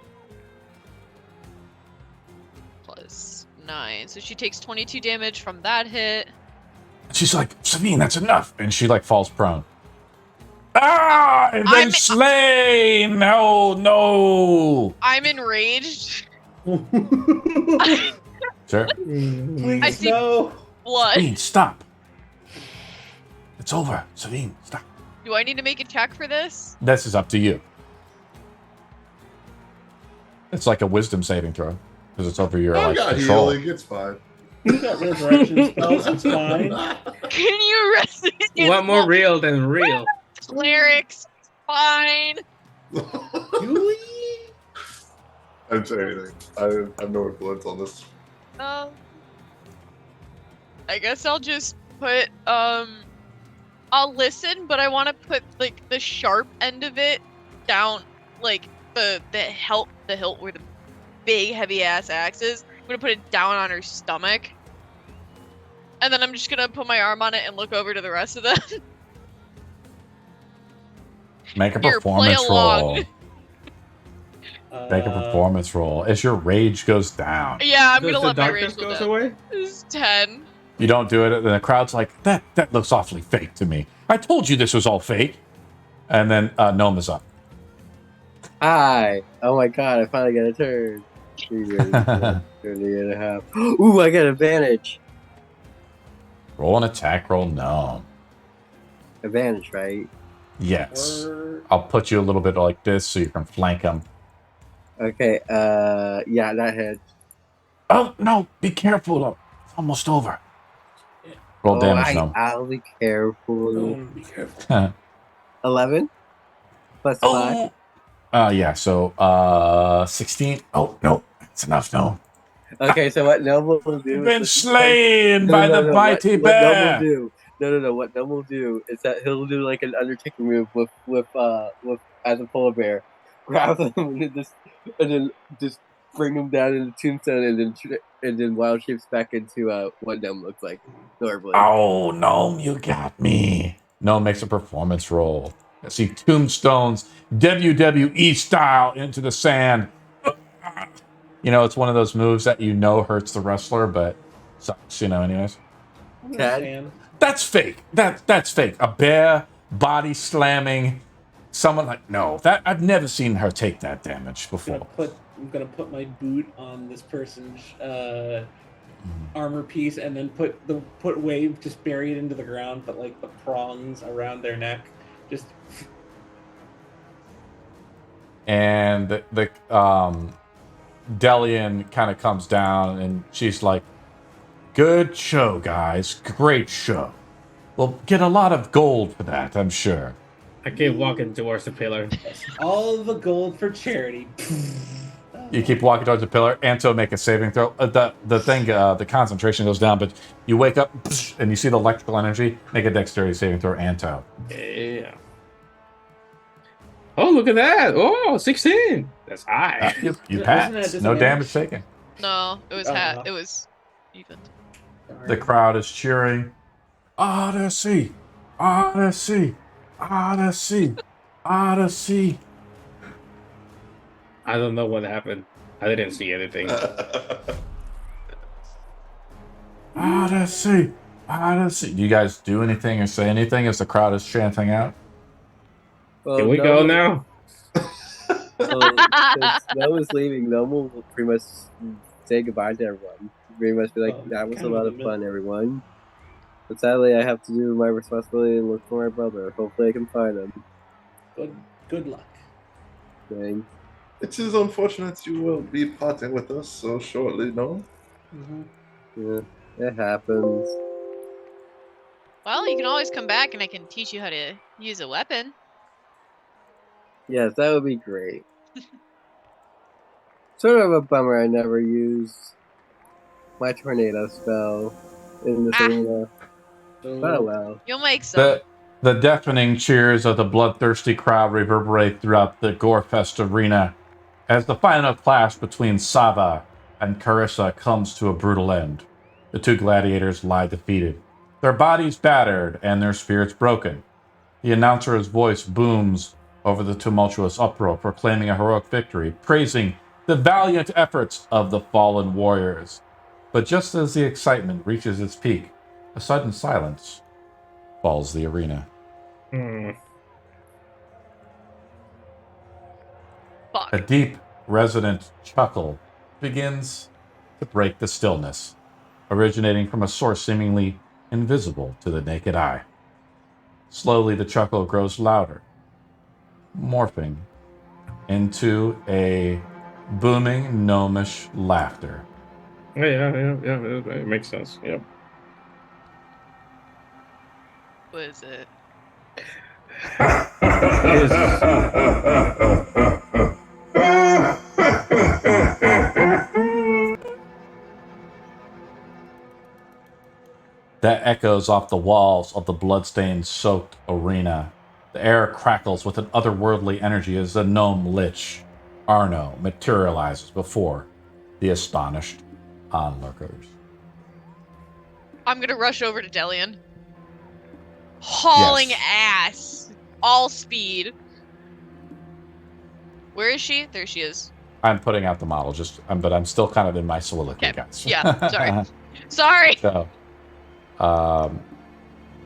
9. So she takes 22 damage from that hit. She's like, Sabine, that's enough. And she like falls prone. Ah! And then slain! No! I'm enraged. Sure. Please, I see no. blood. Sabine, stop. It's over. Sabine, stop. Do I need to make a check for this? This is up to you. It's like a wisdom saving throw. Because it's over your I like, got control. healing. It's fine. You got resurrection spells, it's fine. Can you rest? What more real than real? Clerics, fine. Julie? I didn't say anything. I have no influence on this. I guess I'll just put I'll listen, but I want to put like the sharp end of it down, like the hilt where the big heavy ass axe is. I'm gonna put it down on her stomach, and then I'm just gonna put my arm on it and look over to the rest of them. Make a Here, performance play along. roll. Make a performance roll as your rage goes down. Yeah, I'm Does gonna the let my darkness rage go goes down. away? It's 10. You don't do it, and the crowd's like, that looks awfully fake to me. I told you this was all fake. And then Gnome is up. Hi. Oh my god, I finally got a turn. 30.5. Ooh, I got advantage. Roll an attack roll, Gnome. Advantage, right? Yes. I'll put you a little bit like this so you can flank him. Okay, yeah, that hits. Oh, no, be careful. It's almost over. Roll damage, Gnome. I'll be careful. Don't be careful. 11 plus 5. Yeah, so 16. Oh, no, that's enough, Gnome. Okay, so what Noble will do You've been is slain by the mighty bear. What Noble will do is that he'll do like an Undertaker move with as a polar bear, grab him and then just bring him down in the tombstone and then wild shapes back into what Gnome looks like normally. Oh, Gnome, you got me. Gnome makes a performance roll. I see tombstones, WWE style, into the sand. You know, it's one of those moves that you know hurts the wrestler, but sucks, you know, anyways. That's fake. That's fake. A bear body slamming someone like, no, that I've never seen her take that damage before. I'm gonna put my boot on this person's armor piece and then put Wave, just bury it into the ground, but like the prongs around their neck, just. And the Delian kind of comes down and she's like, good show, guys. Great show. We'll get a lot of gold for that, I'm sure. I keep walking towards the pillar. All the gold for charity. You keep walking towards the pillar. Anto, make a saving throw. The concentration goes down, but you wake up and you see the electrical energy. Make a dexterity saving throw, Anto. Yeah. Oh, look at that. Oh, 16. That's high. You pass. No damage taken. No, it was it was even. The crowd is cheering. Odyssey! Odyssey! Odyssey! Odyssey! I don't know what happened. I didn't see anything. Odyssey! Odyssey! Do you guys do anything or say anything as the crowd is chanting out? Well, Can we go now? Since Snow is leaving, Noble will pretty much say goodbye to everyone. very much be like, Oh, that was a kind of lot in of the fun, everyone. But sadly, I have to do my responsibility and look for my brother. Hopefully, I can find him. Good luck. Dang. It is unfortunate you will be parting with us so shortly, no? Mm-hmm. Yeah, it happens. Well, you can always come back and I can teach you how to use a weapon. Yes, that would be great. Sort of a bummer I never used my tornado spell in this arena. So, Oh well. You'll make some. The deafening cheers of the bloodthirsty crowd reverberate throughout the Gorefest arena as the final clash between Sava and Carissa comes to a brutal end. The two gladiators lie defeated, their bodies battered and their spirits broken. The announcer's voice booms over the tumultuous uproar, proclaiming a heroic victory, praising the valiant efforts of the fallen warriors. But just as the excitement reaches its peak, a sudden silence falls the arena. Fuck. A deep, resonant chuckle begins to break the stillness, originating from a source seemingly invisible to the naked eye. Slowly, the chuckle grows louder, morphing into a booming, gnomish laughter. Yeah, it makes sense. Yep. What is it? That echoes off the walls of the bloodstained-soaked arena. The air crackles with an otherworldly energy as the gnome lich, Arno, materializes before the astonished onlookers. I'm gonna rush over to Delian. Hauling Yes. ass. All speed. Where is she? There she is. I'm putting out the model, but I'm still kind of in my soliloquy, Okay. guys. Yeah, sorry. Sorry! So,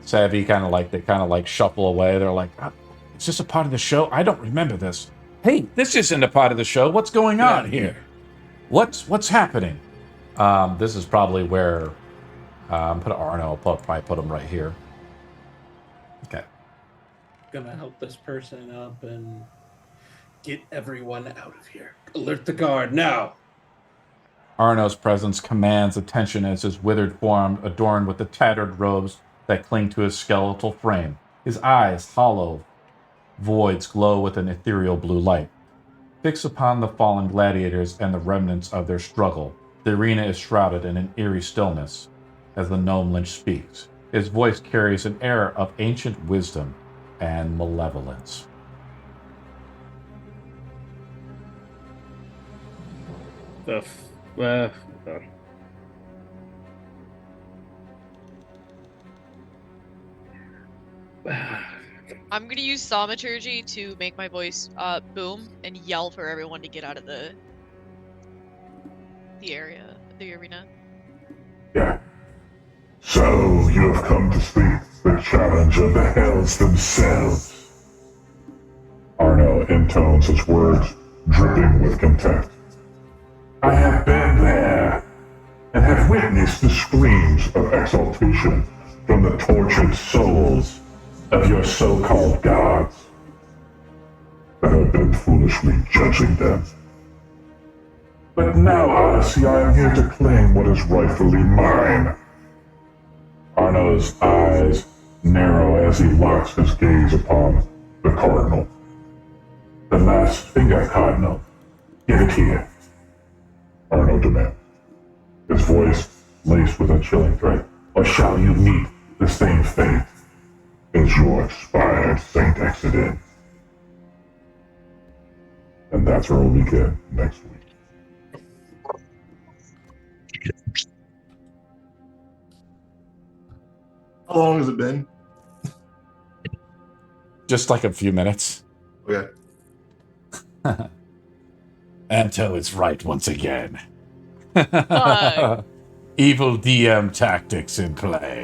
Savvy kind of shuffle away. They're like, "Oh, is this a part of the show? I don't remember this. Hey, this isn't a part of the show. What's going on here? What's happening?" This is probably where put Arno. Probably put him right here. Okay. gonna help this person up and get everyone out of here. Alert the guard now. Arno's presence commands attention as his withered form, adorned with the tattered robes that cling to his skeletal frame. His eyes, hollow voids, glow with an ethereal blue light. Fixed upon the fallen gladiators and the remnants of their struggle, the arena is shrouded in an eerie stillness as the gnome lich speaks. His voice carries an air of ancient wisdom and malevolence. I'm gonna use thaumaturgy to make my voice boom and yell for everyone to get out of the area, the arena. Yeah. So you have come to speak the challenge of the hells themselves. Arno intones his words, dripping with contempt. I have been there, and have witnessed the screams of exaltation from the tortured souls of your so-called gods, and have been foolishly judging them. But now, Odyssey, I am here to claim what is rightfully mine. Arno's eyes narrow as he locks his gaze upon the Cardinal. The last finger, Cardinal. Give it here. Arno demands, his voice laced with a chilling threat. Or shall you meet the same fate as your expired Saint Exodus? And that's where we'll begin next week. How long has it been? Just like a few minutes. Okay. Anto is right once again. Fuck. Evil DM tactics in play.